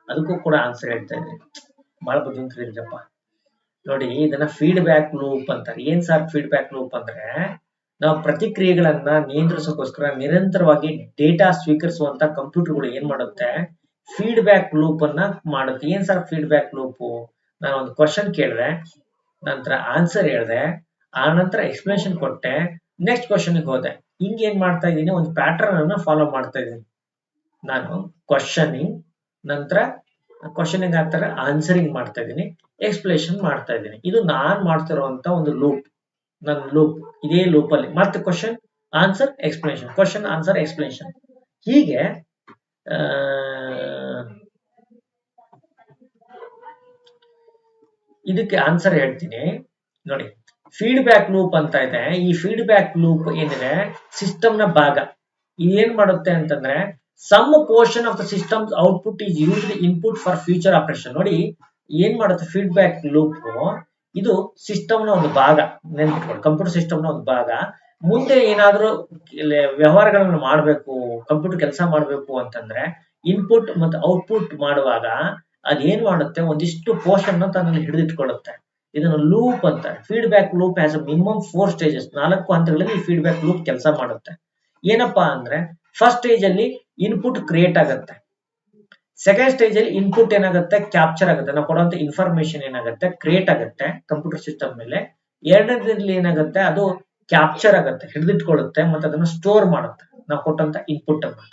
ಅದಕ್ಕೂ ಕೂಡ ಆನ್ಸರ್ ಹೇಳ್ತಾ ಇದ್ರಿ. ಬಹಳ ಬುದ್ಧಿವಂತರಿದ್ರಪ್ಪ. ನೋಡಿ, ಇದನ್ನ ಫೀಡ್ಬ್ಯಾಕ್ ಲೂಪ್ ಅಂತಾರೆ. ಏನ್ ಸರ್ ಫೀಡ್ಬ್ಯಾಕ್ ಲೂಪ್ ಅಂದ್ರೆ, ನಾವು ಪ್ರತಿಕ್ರಿಯೆಗಳನ್ನ ನಿಯಂತ್ರಿಸೋಕೋಸ್ಕರ ನಿರಂತರವಾಗಿ ಡೇಟಾ ಸ್ವೀಕರಿಸುವಂತ ಕಂಪ್ಯೂಟರ್ಗಳು ಏನ್ ಮಾಡುತ್ತೆ, ಫೀಡ್ಬ್ಯಾಕ್ ಲೂಪ್ ಅನ್ನ ಮಾಡುತ್ತೆ. ಏನ್ ಸರ್ ಫೀಡ್ಬ್ಯಾಕ್ ಲೂಪು, ನಾನು ಒಂದು ಕ್ವಶನ್ ಕೇಳಿದೆ, ನಂತರ ಆನ್ಸರ್ ಹೇಳಿದೆ, ಆ ನಂತರ ಎಕ್ಸ್ಪ್ಲನೇಷನ್ ಕೊಟ್ಟೆ, ನೆಕ್ಸ್ಟ್ ಕ್ವಶನ್ಗೆ ಹೋದೆ. ಹಿಂಗ್ ಏನ್ ಮಾಡ್ತಾ ಇದ್ದೀನಿ, ಒಂದು ಪ್ಯಾಟರ್ನ್ ಅನ್ನ ಫಾಲೋ ಮಾಡ್ತಾ ಇದ್ದೀನಿ. ನಾನು ಕ್ವಶನಿಂಗ್, ನಂತರ ಕ್ವಶನಿಂಗ್ ಆಗ್ತಾರೆ ಆನ್ಸರಿಂಗ್ ಮಾಡ್ತಾ ಇದ್ದೀನಿ, ಎಕ್ಸ್ಪ್ಲೇಷನ್ ಮಾಡ್ತಾ ಇದ್ದೀನಿ. ಇದು ನಾನ್ ಮಾಡ್ತಿರುವಂತ ಒಂದು ಲೂಪ್. ನನ್ನ ಲೂಪ್ ಇದೇ ಲೂಪ್ ಅಲ್ಲಿ ಮತ್ತೆ question answer explanation, question answer explanation. ಹೀಗೆ ಇದಕ್ಕೆ ಆನ್ಸರ್ ಹೇಳ್ತೀನಿ ನೋಡಿ. ಫೀಡ್ಬ್ಯಾಕ್ ಲೂಪ್ ಅಂತ ಇದೆ. ಈ ಫೀಡ್ಬ್ಯಾಕ್ ಲೂಪ್ ಏನಿದೆ ಸಿಸ್ಟಮ್ ನ ಭಾಗ. ಇದೇನ್ ಮಾಡುತ್ತೆ ಅಂತಂದ್ರೆ, some portion of the system output is used input for future operation. ನೋಡಿ, ಏನ್ ಮಾಡುತ್ತೆ ಫೀಡ್ಬ್ಯಾಕ್ ಲೂಪ್, ಇದು ಸಿಸ್ಟಮ್ ನ ಒಂದು ಭಾಗ. ನೆನ್ಪಿಟ್ಕೊಳ್ಳಿ, ಕಂಪ್ಯೂಟರ್ ಸಿಸ್ಟಮ್ ನ ಒಂದು ಭಾಗ. ಮುಂದೆ ಏನಾದ್ರೂ ವ್ಯವಹಾರಗಳನ್ನು ಮಾಡಬೇಕು, ಕಂಪ್ಯೂಟರ್ ಕೆಲಸ ಮಾಡಬೇಕು ಅಂತಂದ್ರೆ ಇನ್ಪುಟ್ ಮತ್ತು ಔಟ್ಪುಟ್ ಮಾಡುವಾಗ ಅದೇನ್ ಮಾಡುತ್ತೆ, ಒಂದಿಷ್ಟು ಪೋರ್ಷನ್ ತನ್ನಲ್ಲಿ ಹಿಡಿದಿಟ್ಕೊಳ್ಳುತ್ತೆ. ಇದನ್ನು ಲೂಪ್ ಅಂತಾರೆ. Feedback loop has a minimum 4 stages. 4 ಹಂತಗಳಲ್ಲಿ ಈ ಫೀಡ್ಬ್ಯಾಕ್ ಲೂಪ್ ಕೆಲಸ ಮಾಡುತ್ತೆ. ಏನಪ್ಪಾ ಅಂದ್ರೆ, ಫಸ್ಟ್ ಸ್ಟೇಜ್ ಅಲ್ಲಿ ಇನ್ಪುಟ್ ಕ್ರಿಯೇಟ್ ಆಗುತ್ತೆ. ಸೆಕೆಂಡ್ ಸ್ಟೇಜ್ ಅಲ್ಲಿ ಇನ್ಪುಟ್ ಏನಾಗುತ್ತೆ, ಕ್ಯಾಪ್ಚರ್ ಆಗುತ್ತೆ. ನಾವು ಕೊಡುವಂತ ಇನ್ಫಾರ್ಮೇಶನ್ ಏನಾಗುತ್ತೆ, ಕ್ರಿಯೇಟ್ ಆಗುತ್ತೆ ಕಂಪ್ಯೂಟರ್ ಸಿಸ್ಟಮ್ ಮೇಲೆ. ಎರಡನೇದಲ್ಲಿ ಏನಾಗುತ್ತೆ, ಅದು ಕ್ಯಾಪ್ಚರ್ ಆಗುತ್ತೆ, ಹಿಡಿದಿಟ್ಕೊಳ್ಳುತ್ತೆ, ಮತ್ತೆ ಅದನ್ನ ಸ್ಟೋರ್ ಮಾಡುತ್ತೆ ನಾವು ಕೊಟ್ಟಂತ ಇನ್ಪುಟ್ ಅನ್ನು.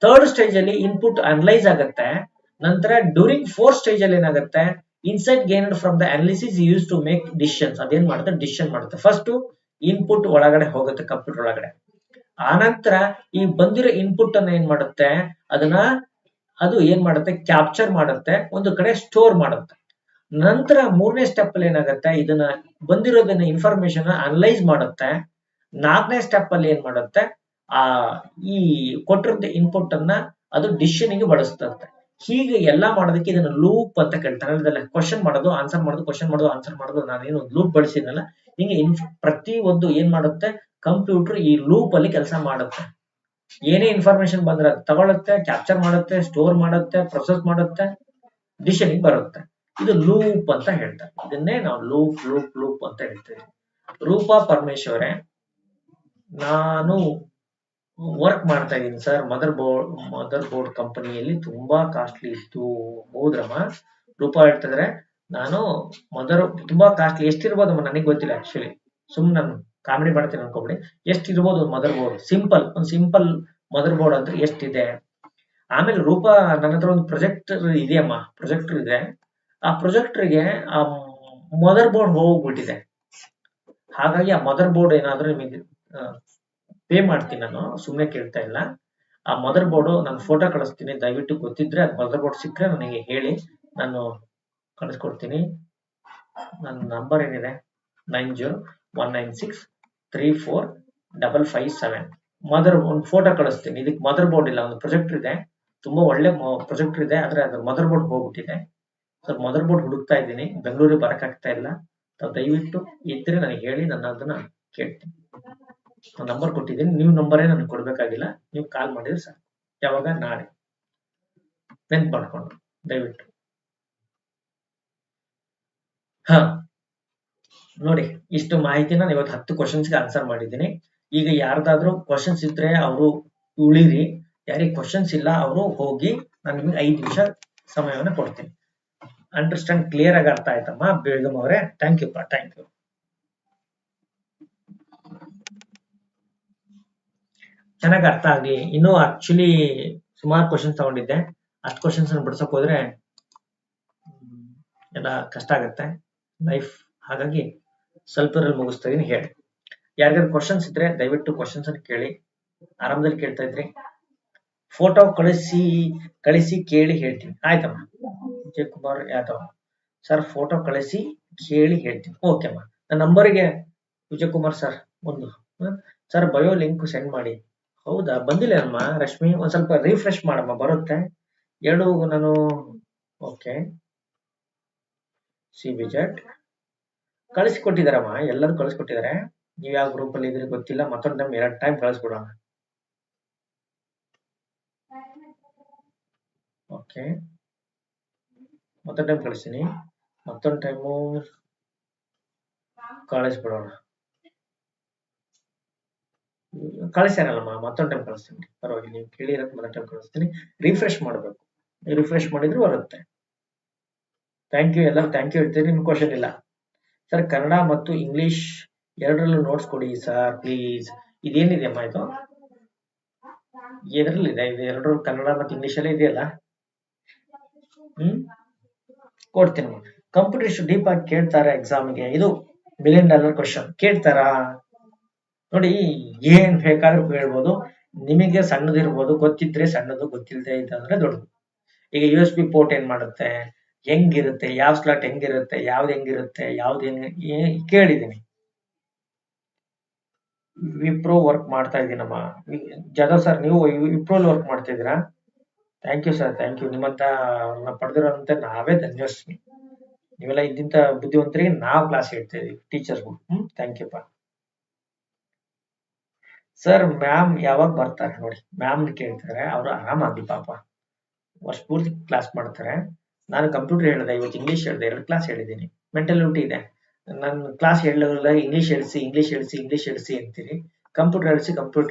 ಥರ್ಡ್ ಸ್ಟೇಜ್ ಅಲ್ಲಿ ಇನ್ಪುಟ್ ಅನಲೈಸ್ ಆಗುತ್ತೆ. ನಂತರ ಡ್ಯೂರಿಂಗ್ 4th ಸ್ಟೇಜ್ ಅಲ್ಲಿ ಏನಾಗುತ್ತೆ, insight gained from the analysis use to make decisions. ಅದೇನ್ ಮಾಡುತ್ತೆ, ಡಿಸಿಷನ್ ಮಾಡುತ್ತೆ. ಫಸ್ಟ್ ಇನ್ಪುಟ್ ಒಳಗಡೆ ಹೋಗುತ್ತೆ ಕಂಪ್ಯೂಟರ್ ಒಳಗಡೆ, ಆನಂತರ ಈ ಬಂದಿರೋ ಇನ್ಪುಟ್ ಅನ್ನ ಏನ್ ಮಾಡುತ್ತೆ, ಅದು ಏನ್ ಮಾಡುತ್ತೆ, ಕ್ಯಾಪ್ಚರ್ ಮಾಡುತ್ತೆ, ಒಂದು ಕಡೆ ಸ್ಟೋರ್ ಮಾಡುತ್ತೆ. ನಂತರ ಮೂರನೇ ಸ್ಟೆಪ್ ಅಲ್ಲಿ ಏನಾಗುತ್ತೆ, ಇದನ್ನ ಬಂದಿರೋದನ್ನ ಇನ್ಫಾರ್ಮೇಶನ್ ಅನಲೈಸ್ ಮಾಡುತ್ತೆ. ನಾಲ್ಕನೇ ಸ್ಟೆಪ್ ಅಲ್ಲಿ ಏನ್ ಮಾಡುತ್ತೆ, ಆ ಈ ಕೊಟ್ಟಿರೋ ಇನ್ಪುಟ್ ಅನ್ನ ಅದು ಡಿಸಿಷನ್ ಗೆ ಬಳಸ್ತಂತೆ. ಹೀಗೆ ಎಲ್ಲಾ ಮಾಡೋದಕ್ಕೆ ಇದನ್ನ ಲೂಪ್ ಅಂತ ಕೇಳ್ತಾರೆ. ಕ್ವಶನ್ ಮಾಡೋದು, ಆನ್ಸರ್ ಮಾಡೋದು, ಕ್ವಶನ್ ಮಾಡೋದು, ಆನ್ಸರ್ ಮಾಡೋದು. ನಾನೇನು ಲೂಪ್ ಬಳಸಿದ್ನಲ್ಲ, ಹಿಂಗೆ ಪ್ರತಿ ಒಂದು ಏನ್ ಮಾಡುತ್ತೆ, ಕಂಪ್ಯೂಟರ್ ಈ ಲೂಪ್ ಅಲ್ಲಿ ಕೆಲಸ ಮಾಡುತ್ತೆ. ಏನೇ ಇನ್ಫಾರ್ಮೇಶನ್ ಬಂದ್ರೆ ಅದು ತಗೊಳುತ್ತೆ, ಕ್ಯಾಪ್ಚರ್ ಮಾಡುತ್ತೆ, ಸ್ಟೋರ್ ಮಾಡುತ್ತೆ, ಪ್ರೊಸೆಸ್ ಮಾಡುತ್ತೆ, ಡಿಸಿಷನ್ ಬರುತ್ತೆ. ಇದು ಲೂಪ್ ಅಂತ ಹೇಳ್ತಾರೆ. ಇದನ್ನೇ ನಾವು ಲೂಪ್ ಲೂಪ್ ಲೂಪ್ ಅಂತ ಹೇಳ್ತೇವೆ. ರೂಪಾ ಪರಮೇಶ್ವರೇ, ನಾನು ವರ್ಕ್ ಮಾಡ್ತಾ ಇದ್ದೀನಿ ಸರ್, ಮದರ್ ಬೋರ್ಡ್ ಕಂಪನಿಯಲ್ಲಿ ತುಂಬಾ ಕಾಸ್ಟ್ಲಿ ಇತ್ತು. ಹೌದ್ರಮ್ಮ? ರೂಪಾ ಹೇಳ್ತಿದ್ರೆ, ನಾನು ತುಂಬಾ ಕಾಸ್ಟ್ಲಿ ಎಷ್ಟಿರ್ಬೋದಮ್ಮ ನನಗೆ ಗೊತ್ತಿಲ್ಲ ಆಕ್ಚುಲಿ, ಸುಮ್ಮನೆ ನಾನು ಕಾಮಿಡಿ ಮಾಡ್ತೀನಿ ಅನ್ಕೋಬಿಡಿ. ಎಷ್ಟಿರ್ಬೋದು ಮದರ್ ಬೋರ್ಡ್? ಒಂದು ಸಿಂಪಲ್ ಮದರ್ ಬೋರ್ಡ್ ಅಂದ್ರೆ ಎಷ್ಟಿದೆ? ಆಮೇಲೆ ರೂಪಾ, ನನ್ನ ಹತ್ರ ಒಂದು ಪ್ರೊಜೆಕ್ಟರ್ ಇದೆಯಮ್ಮ, ಪ್ರೊಜೆಕ್ಟರ್ ಇದೆ. ಆ ಪ್ರೊಜೆಕ್ಟರ್ಗೆ ಆ ಮದರ್ ಬೋರ್ಡ್ ಹೋಗ್ಬಿಟ್ಟಿದೆ. ಹಾಗಾಗಿ ಆ ಮದರ್ ಬೋರ್ಡ್ ಏನಾದ್ರೂ ನಿಮಗೆ ಪೇ ಮಾಡ್ತೀನಿ, ನಾನು ಸುಮ್ಮನೆ ಕೇಳ್ತಾ ಇಲ್ಲ. ಆ ಮದರ್ ಬೋರ್ಡ್ ನಾನು ಫೋಟೋ ಕಳಿಸ್ತೀನಿ, ದಯವಿಟ್ಟು ಗೊತ್ತಿದ್ರೆ ಅದು ಮದರ್ ಬೋರ್ಡ್ ಸಿಕ್ಕರೆ ನನಗೆ ಹೇಳಿ, ನಾನು ಕಳಿಸ್ಕೊಡ್ತೀನಿ. ನನ್ನ ನಂಬರ್ ಏನಿದೆ 9019634557. ಒಂದು ಫೋಟೋ ಕಳಿಸ್ತೀನಿ. ಇದಕ್ಕೆ ಮದರ್ ಬೋರ್ಡ್ ಇಲ್ಲ, ಒಂದು ಪ್ರೊಜೆಕ್ಟರ್ ಇದೆ, ತುಂಬಾ ಒಳ್ಳೆ ಪ್ರೊಜೆಕ್ಟರ್ ಇದೆ, ಆದ್ರೆ ಅದ್ರ ಮದರ್ ಬೋರ್ಡ್ ಹೋಗ್ಬಿಟ್ಟಿದೆ. ಸರ್ ಮದರ್ ಬೋರ್ಡ್ ಹುಡುಕ್ತಾ ಇದ್ದೀನಿ, ಬೆಂಗಳೂರಿಗೆ ಬರಕ್ ಆಗ್ತಾ ಇಲ್ಲ. ದಯವಿಟ್ಟು ಇದ್ರೆ ನನಗೆ ಹೇಳಿ, ನಾನು ಅದನ್ನ ಕೇಳ್ತೀನಿ. ನಂಬರ್ ಕೊಟ್ಟಿದ್ದೀನಿ, ನೀವು ನಂಬರೇ ನನಗೆ ಕೊಡ್ಬೇಕಾಗಿಲ್ಲ, ನೀವು ಕಾಲ್ ಮಾಡಿದ್ರೆ ಸಾಕು. ಯಾವಾಗ? ನಾಳೆ. ನೆನ್ಪು ಮಾಡ್ಕೊಂಡು ದಯವಿಟ್ಟು. ಹಾ ನೋಡಿ, ಇಷ್ಟು ಮಾಹಿತಿನ ಇವತ್ತು 10 ಕ್ವಶನ್ಸ್ಗೆ ಆನ್ಸರ್ ಮಾಡಿದ್ದೀನಿ. ಈಗ ಯಾರ್ದಾದ್ರೂ ಕ್ವಶನ್ಸ್ ಇದ್ರೆ ಅವರು ಉಳಿರಿ, ಯಾರಿಗೆ ಕ್ವಶನ್ಸ್ ಇಲ್ಲ ಅವರು ಹೋಗಿ. ನಾನು ನಿಮ್ಗೆ 5 ನಿಮಿಷ ಸಮಯವನ್ನ ಕೊಡ್ತೀನಿ. ಅಂಡರ್ಸ್ಟ್ಯಾಂಡ್? ಕ್ಲಿಯರ್ ಆಗಿ ಅರ್ಥ ಆಯ್ತಮ್ಮ ಬೇಗಮ್ ಅವರೇ? Thank you. ಚೆನ್ನಾಗಿ ಅರ್ಥ ಆಗ್ಲಿ. ಇನ್ನು ಆಕ್ಚುಲಿ ಸುಮಾರು ಕ್ವಶನ್ಸ್ ತಗೊಂಡಿದ್ದೆ, 10 ಕ್ವಶನ್ಸ್ ಬಿಡ್ಸಕ್ ಹೋದ್ರೆ ಎಲ್ಲ ಕಷ್ಟ ಆಗತ್ತೆ ಲೈಫ್. ಹಾಗಾಗಿ ಸ್ವಲ್ಪರಲ್ಲಿ ಮುಗಿಸ್ತಾ ಇದೀನಿ. ಹೇಳಿ, ಯಾರಿಗಾದ್ರು ಕ್ವಶನ್ಸ್ ಇದ್ರೆ ದಯವಿಟ್ಟು ಕ್ವಶನ್ಸ್ ಅನ್ನು ಕೇಳಿ. ಆರಾಮದಲ್ಲಿ ಕೇಳ್ತಾ ಇದ್ರಿ. ಫೋಟೋ ಕಳಿಸಿ ಕೇಳಿ ಹೇಳ್ತೀನಿ. ಆಯ್ತಮ್ಮ. ವಿಜಯ್ ಕುಮಾರ್ ಯಾದವ್ ಸರ್, ಫೋಟೋ ಕಳಿಸಿ ಕೇಳಿ ಹೇಳ್ತೀನಿ. ಓಕೆ ಅಮ್ಮ. ನನ್ನ ನಂಬರ್ಗೆ ವಿಜಯ್ ಕುಮಾರ್ ಸರ್ ಒಂದು ಸರ್ ಬಯೋ ಲಿಂಕ್ ಸೆಂಡ್ ಮಾಡಿ. ಹೌದಾ? ಬಂದಿಲ್ಲ ಅಮ್ಮ ರಶ್ಮಿ, ಒಂದ್ ಸ್ವಲ್ಪ ರಿಫ್ರೆಶ್ ಮಾಡಮ್ಮ, ಬರುತ್ತೆ. ನಾನು ಓಕೆ ಸಿ ವಿಜೆಟ್ ಕಳಿಸ್ಕೊಟ್ಟಿದಾರಮ್ಮ, ಎಲ್ಲರೂ ಕಳಿಸ್ಕೊಟ್ಟಿದ್ದಾರೆ. ನೀವ್ ಯಾವ ಗ್ರೂಪ್ ಅಲ್ಲಿ ಇದ್ರಿ ಗೊತ್ತಿಲ್ಲ, ಮತ್ತೊಂದು ಟೈಮ್ 2 ಟೈಮ್ ಕಳಿಸ್ಬಿಡೋಣ. ಓಕೆ, ಮತ್ತೊಂದು ಟೈಮ್ ಕಳಿಸ್ತೀನಿ, ಮತ್ತೊಂದು ಟೈಮು ಕಳಿಸ್ಬಿಡೋಣ. ಕಳಿಸ್ಯಾರಲ್ಲಮ್ಮ, ಮತ್ತೊಂದು ಟೈಮ್ ಕಳಿಸ್ತೀನಿ, ಪರವಾಗಿಲ್ಲ. ನೀವು ಕೇಳಿರಕ್ಕೆ ಮತ್ತೊಂದು ಟೈಮ್ ಕಳಿಸ್ತೀನಿ. ರಿಫ್ರೆಶ್ ಮಾಡಬೇಕು, ರಿಫ್ರೆಶ್ ಮಾಡಿದ್ರು ಬರುತ್ತೆ. ಥ್ಯಾಂಕ್ ಯು, ಎಲ್ಲರೂ ಥ್ಯಾಂಕ್ ಯು ಹೇಳ್ತೀರಿ. ನಿಮ್ ಕ್ವಶನ್ ಇಲ್ಲ ಸರ್, ಕನ್ನಡ ಮತ್ತು ಇಂಗ್ಲಿಷ್ ಎರಡರಲ್ಲೂ ನೋಟ್ಸ್ ಕೊಡಿ ಸರ್ ಪ್ಲೀಸ್. ಇದೇನಿದೆ ಅಮ್ಮ ಇದು? ಎದ್ರಲ್ಲಿದೆ ಇದು? ಎರಡು ಕನ್ನಡ ಮತ್ತು ಇಂಗ್ಲಿಷ್ ಅಲ್ಲೇ ಇದೆಯಲ್ಲ? ಕೊಡ್ತೀನಿ. ಕಂಪ್ಯೂಟರ್ ಇಷ್ಟು ಡೀಪ್ ಆಗಿ ಕೇಳ್ತಾರೆ ಎಕ್ಸಾಮ್ಗೆ? ಇದು $1 million ಕ್ವಶನ್ ಕೇಳ್ತಾರಾ? ನೋಡಿ, ಏನ್ ಬೇಕಾದ್ರೂ ಕೇಳ್ಬೋದು. ನಿಮಗೆ ಸಣ್ಣದಿರ್ಬೋದು, ಗೊತ್ತಿದ್ರೆ ಸಣ್ಣದು, ಗೊತ್ತಿಲ್ಲದೆ ಇದ್ದಂದ್ರೆ ದೊಡ್ಡದು. ಈಗ USB ಪೋರ್ಟ್ ಏನ್ ಮಾಡುತ್ತೆ, ಹೆಂಗಿರುತ್ತೆ, ಯಾವ ಸ್ಲಾಟ್ ಹೆಂಗಿರುತ್ತೆ, ಯಾವ್ದು ಹೆಂಗಿರುತ್ತೆ, ಕೇಳಿದೀನಿ. ವಿಪ್ರೋ ವರ್ಕ್ ಮಾಡ್ತಾ ಇದ್ದೀನಮ್ಮ. ಜಾಧವ್ ಸರ್, ನೀವು ವಿಪ್ರೋಲ್ ವರ್ಕ್ ಮಾಡ್ತಾ ಇದ್ದೀರಾ? Thank you sir, thank you. ನಿಮ್ಮಂತ ಪಡೆದಿರೋಂತ ನಾವೇ ಧನ್ಯವಾದ. ನೀವೆಲ್ಲ ಇದ್ದಿಂತ ಬುದ್ಧಿವಂತರಿಗೆ ನಾವು ಕ್ಲಾಸ್ ಹೇಳ್ತಾ ಇದೀವಿ, ಟೀಚರ್ಸ್ಗೂ. ಥ್ಯಾಂಕ್ ಯು ಪಾ ಸರ್. ಮ್ಯಾಮ್ ಯಾವಾಗ ಬರ್ತಾರೆ ನೋಡಿ? ಮ್ಯಾಮ್ ಕೇಳ್ತಾರೆ, ಅವರು ಆರಾಮಾಗ್ಲಿ ಪಾಪ, ವರ್ಷ ಪೂರ್ತಿ ಕ್ಲಾಸ್ ಮಾಡ್ತಾರೆ. ನಾನು ಕಂಪ್ಯೂಟರ್ ಹೇಳಿದೆ, ಇವತ್ತು ಇಂಗ್ಲಿಷ್ ಹೇಳಿದೆ, 2 ಕ್ಲಾಸ್ ಹೇಳಿದ್ದೀನಿ. ಮೆಂಟಾಲಿಟಿ ಇದೆ, ನಾನು ಕ್ಲಾಸ್ ಹೇಳೋಲ್ಲ, ಇಂಗ್ಲಿಷ್ ಹೇಳಿಸಿ ಅಂತೀರಿ, ಕಂಪ್ಯೂಟರ್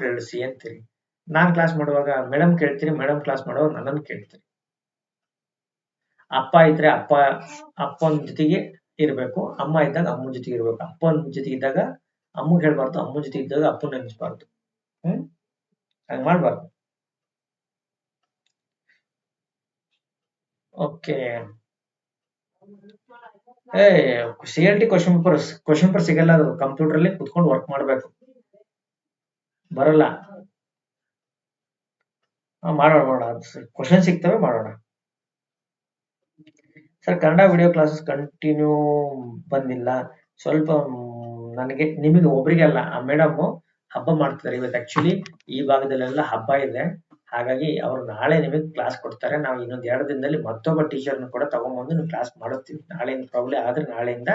ಹೇಳಿಸಿ ಅಂತೀರಿ. ನಾನ್ ಕ್ಲಾಸ್ ಮಾಡುವಾಗ ಮೇಡಮ್ ಕೇಳ್ತೀರಿ, ಮೇಡಮ್ ಕ್ಲಾಸ್ ಮಾಡುವಾಗ ನನ್ನನ್ನು ಕೇಳ್ತೀರಿ. ಅಪ್ಪ ಇದ್ರೆ ಅಪ್ಪನ ಜೊತೆಗೆ ಇರ್ಬೇಕು, ಅಮ್ಮ ಇದ್ದಾಗ ಅಮ್ಮನ ಜೊತೆಗೆ ಇರ್ಬೇಕು. ಅಪ್ಪನ ಜೊತೆಗೆ ಇದ್ದಾಗ ಅಮ್ಮಗೆ ಹೇಳ್ಬಾರ್ದು, ಅಮ್ಮನ ಜೊತೆ ಇದ್ದಾಗ ಅಪ್ಪನ ನೆನೆಸ್ಬಾರ್ದು. ಹಂಗ್ ಮಾಡ್ಬಾರ್ದು. ಓಕೆ. CLT ಕ್ವಶನ್ ಪೇಪರ್ ಸಿಗಲ್ಲ, ಅದು ಕಂಪ್ಯೂಟರ್ ಅಲ್ಲಿ ಕುತ್ಕೊಂಡು ವರ್ಕ್ ಮಾಡ್ಬೇಕು, ಬರಲ್ಲ. ಮಾಡೋಣ ಕ್ವಶನ್ ಸಿಗ್ತವೆ ಮಾಡೋಣ. Sir Kannada video classes continue ಬಂದಿಲ್ಲ ಸ್ವಲ್ಪ ನನಗೆ ನಿಮಗೆ ಒಬ್ಬರಿಗೆ ಅಲ್ಲ ಆ ಮೇಡಮ್ ಹಬ್ಬ ಮಾಡ್ತಿದ್ದಾರೆ ಇವತ್ತು ಆಕ್ಚುಲಿ ಈ ಭಾಗದಲ್ಲೆಲ್ಲ ಹಬ್ಬ ಇದೆ ಹಾಗಾಗಿ ಅವರು ನಾಳೆ ನಿಮಗೆ ಕ್ಲಾಸ್ ಕೊಡ್ತಾರೆ ನಾವು ಇನ್ನೊಂದು 2 ದಿನದಲ್ಲಿ ಮತ್ತೊಬ್ಬ ಟೀಚರ್ನ ಕೂಡ ತಗೊಂಡ್ಬಂದು ನೀವು ಕ್ಲಾಸ್ ಮಾಡುತ್ತೀವಿ ನಾಳೆಯಿಂದ ಪ್ರಾಬ್ಲಮ್ ಆದ್ರೆ ನಾಳೆಯಿಂದ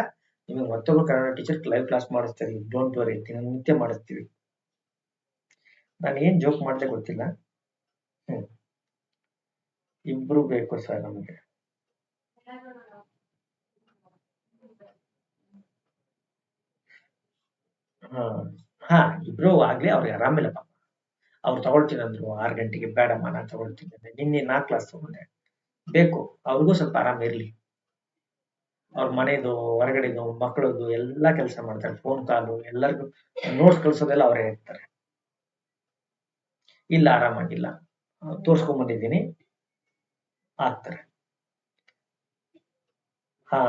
ನಿಮಗೆ ಮತ್ತೊಬ್ಬ ಕನ್ನಡ ಟೀಚರ್ ಲೈವ್ ಕ್ಲಾಸ್ ಮಾಡಿಸ್ತೀವಿ ಡೋಂಟ್ ವರಿ ದಿನನಿತ್ಯ ಮಾಡಿಸ್ತೀವಿ ನಾನು ಏನ್ ಜೋಕ್ ಮಾಡ್ದೆ ಗೊತ್ತಿಲ್ಲ ಇಬ್ರು ಬೇಕು ಸರ್ ನಮಗೆ ಹಾ ಇಬ್ರು ಆಗ್ಲಿ ಅವ್ರಿಗೆ ಆರಾಮಿಲ್ಲ ಪಾಪ ಅವ್ರು ತಗೊಳ್ತೀನಿ ಅಂದ್ರು 6 ಗಂಟೆಗೆ ಬೇಡಮ್ಮ ನಾನು ತಗೊಳ್ತೀನಿ ಅಂದೆ ನಿನ್ನೆ 4 ಕ್ಲಾಸ್ ತಗೊಂಡೆ ಬೇಕು ಅವ್ರಿಗೂ ಸ್ವಲ್ಪ ಆರಾಮ ಇರ್ಲಿ ಅವ್ರ ಮನೆದು ಹೊರಗಡೆದು ಮಕ್ಕಳದು ಎಲ್ಲಾ ಕೆಲಸ ಮಾಡ್ತಾರೆ ಫೋನ್ ಕಾಲು ಎಲ್ಲರಿಗೂ ನೋಟ್ಸ್ ಕಳ್ಸೋದೆಲ್ಲ ಅವರೇ ಇರ್ತಾರೆ ಇಲ್ಲ ಆರಾಮಾಗಿಲ್ಲ ತೋರ್ಸ್ಕೊಂಡ್ ಬಂದಿದ್ದೀನಿ ಆಗ್ತಾರೆ ಹಾ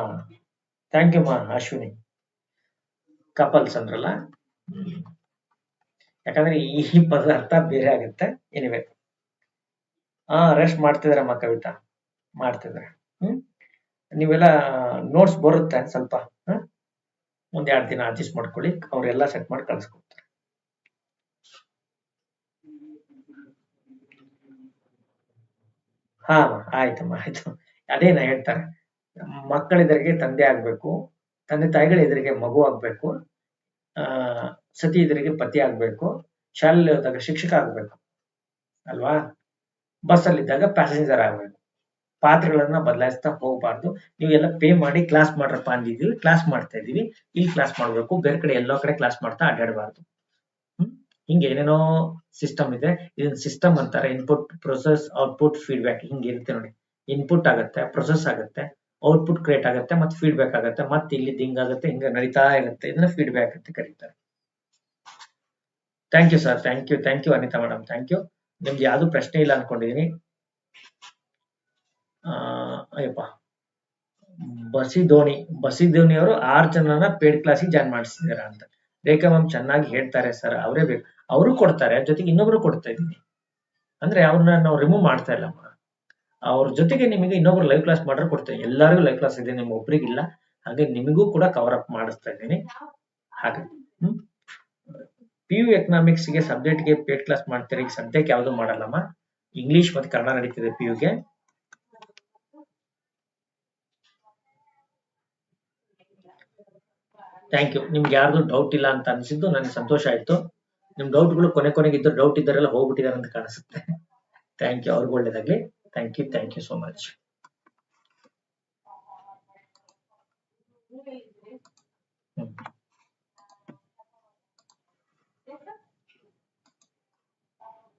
ಥ್ಯಾಂಕ್ ಯು ಮಾ ಅಶ್ವಿನಿ ಕಪಲ್ಸ್ ಅಂದ್ರಲ್ಲ ಯಾಕಂದ್ರೆ ಈ ಪದದ ಅರ್ಥ ಬೇರೆ ಆಗುತ್ತೆ ಎನಿವೆ ರೆಸ್ಟ್ ಮಾಡ್ತಿದಾರಮ್ಮ ಕವಿತಾ ಮಾಡ್ತಿದ್ದಾರೆ ನೀವೆಲ್ಲ ನೋಟ್ಸ್ ಬರುತ್ತೆ ಸ್ವಲ್ಪ ಒಂದ್ 2 ದಿನ ಅಡ್ಜಸ್ಟ್ ಮಾಡ್ಕೊಳ್ಳಿ ಅವ್ರೆಲ್ಲ ಸೆಟ್ ಮಾಡಿ ಕಳ್ಸ್ಕೊಡ್ತಾರೆ ಹಾ ಆಯ್ತಮ್ಮ ಆಯ್ತು ಅದೇನ ಹೇಳ್ತಾರೆ ಮಕ್ಕಳೆದುರಿಗೆ ತಂದೆ ಆಗ್ಬೇಕು ತಂದೆ ತಾಯಿಗಳ ಎದುರಿಗೆ ಮಗು ಆಗ್ಬೇಕು ಸತಿ ಎದುರಿಗೆ ಪತಿ ಆಗ್ಬೇಕು ಶಾಲೆಯಲ್ಲಿ ಹೋದಾಗ ಶಿಕ್ಷಕ ಆಗ್ಬೇಕು ಅಲ್ವಾ ಬಸ್ಸಲ್ಲಿದ್ದಾಗ ಪ್ಯಾಸೆಂಜರ್ ಆಗ್ಬೇಕು ಪಾತ್ರಗಳನ್ನ ಬದಲಾಯಿಸ್ತಾ ಹೋಗಬಾರ್ದು ನೀವೆಲ್ಲ ಪೇ ಮಾಡಿ ಕ್ಲಾಸ್ ಮಾಡ್ರಪ್ಪ ಅಂದಿದ್ದೀವಿ ಕ್ಲಾಸ್ ಮಾಡ್ತಾ ಇದೀವಿ ಇಲ್ಲಿ ಕ್ಲಾಸ್ ಮಾಡ್ಬೇಕು ಬೇರೆ ಕಡೆ ಎಲ್ಲೋ ಕಡೆ ಕ್ಲಾಸ್ ಮಾಡ್ತಾ ಅಡ್ಡಾಡಬಾರ್ದು ಹಿಂಗೆ ಏನೇನೋ ಸಿಸ್ಟಮ್ ಇದೆ ಇದನ್ನ ಸಿಸ್ಟಮ್ ಅಂತಾರೆ ಇನ್ಪುಟ್ ಪ್ರೊಸೆಸ್ ಔಟ್ಪುಟ್ ಫೀಡ್ಬ್ಯಾಕ್ ಹಿಂಗೆ ಇರುತ್ತೆ ನೋಡಿ ಇನ್ಪುಟ್ ಆಗುತ್ತೆ ಪ್ರೊಸೆಸ್ ಆಗುತ್ತೆ ಔಟ್ಪುಟ್ ಕ್ರಿಯೇಟ್ ಆಗುತ್ತೆ ಮತ್ತೆ ಫೀಡ್ಬ್ಯಾಕ್ ಆಗುತ್ತೆ ಮತ್ತೆ ಇಲ್ಲಿ ಹಿಂಗಾಗುತ್ತೆ ಹಿಂಗ ನಡೀತಾ ಇರುತ್ತೆ ಇದನ್ನ ಫೀಡ್ಬ್ಯಾಕ್ ಅಂತ ಕರೀತಾರೆ thank you sir thank you Anita madam thank you ನಿಮ್ಗೆ ಯಾವ್ದು ಪ್ರಶ್ನೆ ಇಲ್ಲ ಅನ್ಕೊಂಡಿದೀನಿ ಅಯ್ಯಪ್ಪ ಬಸಿ ಧೋನಿ ಅವರು 6 ಜನನ ಪೇಡ್ ಕ್ಲಾಸಿಗೆ ಜಾಯ್ನ್ ಮಾಡಿಸಿದಾರ ಅಂತ ರೇಖಾ ಮ್ಯಾಮ್ ಚೆನ್ನಾಗಿ ಹೇಳ್ತಾರೆ ಸರ್ ಅವರೇ ಬೇಕು ಅವರು ಕೊಡ್ತಾರೆ ಜೊತೆಗೆ ಇನ್ನೊಬ್ರು ಕೊಡ್ತಾ ಇದ್ದೀನಿ ಅಂದ್ರೆ ಅವ್ರನ್ನ ನಾವು ರಿಮೂವ್ ಮಾಡ್ತಾ ಇಲ್ಲ ಅವ್ರ ಜೊತೆಗೆ ನಿಮಗೆ ಇನ್ನೊಬ್ರು ಲೈವ್ ಕ್ಲಾಸ್ ಮಾಡ್ರೆ ಕೊಡ್ತೇನೆ ಎಲ್ಲರಿಗೂ ಲೈವ್ ಕ್ಲಾಸ್ ಇದೆ ನಿಮ್ ಒಬ್ರಿಗಿಲ್ಲ ಹಾಗೆ ನಿಮಗೂ ಕೂಡ ಕವರ್ ಅಪ್ ಮಾಡಿಸ್ತಾ ಇದ್ದೀನಿ ಹಾಗೆ PU ಎಕನಾಮಿಕ್ಸ್ ಗೆ ಸಬ್ಜೆಕ್ಟ್ ಗೆ ಪೇಡ್ ಕ್ಲಾಸ್ ಮಾಡ್ತಾರೆ ಈಗ ಸದ್ಯಕ್ಕೆ ಯಾವುದು ಮಾಡಲ್ಲಮ್ಮ ಇಂಗ್ಲಿಷ್ ಮತ್ತೆ ಕನ್ನಡ ನಡೀತಿದೆ PU ಗೆ ಥ್ಯಾಂಕ್ ಯು ನಿಮ್ಗೆ ಯಾರ್ದು ಡೌಟ್ ಇಲ್ಲ ಅಂತ ಅನ್ಸಿದ್ದು ನನಗೆ ಸಂತೋಷ ಆಯ್ತು ನಿಮ್ ಡೌಟ್ಗಳು ಕೊನೆಗೆ ಇದ್ದು ಡೌಟ್ ಇದ್ದಾರೆಲ್ಲ ಹೋಗ್ಬಿಟ್ಟಿದ್ದಾರೆ ಅಂತ ಕಾಣಿಸುತ್ತೆ ಥ್ಯಾಂಕ್ ಯು ಅವ್ರಿಗೆ ಒಳ್ಳೇದಾಗ್ಲಿ ಥ್ಯಾಂಕ್ ಯು ಸೋ ಮಚ್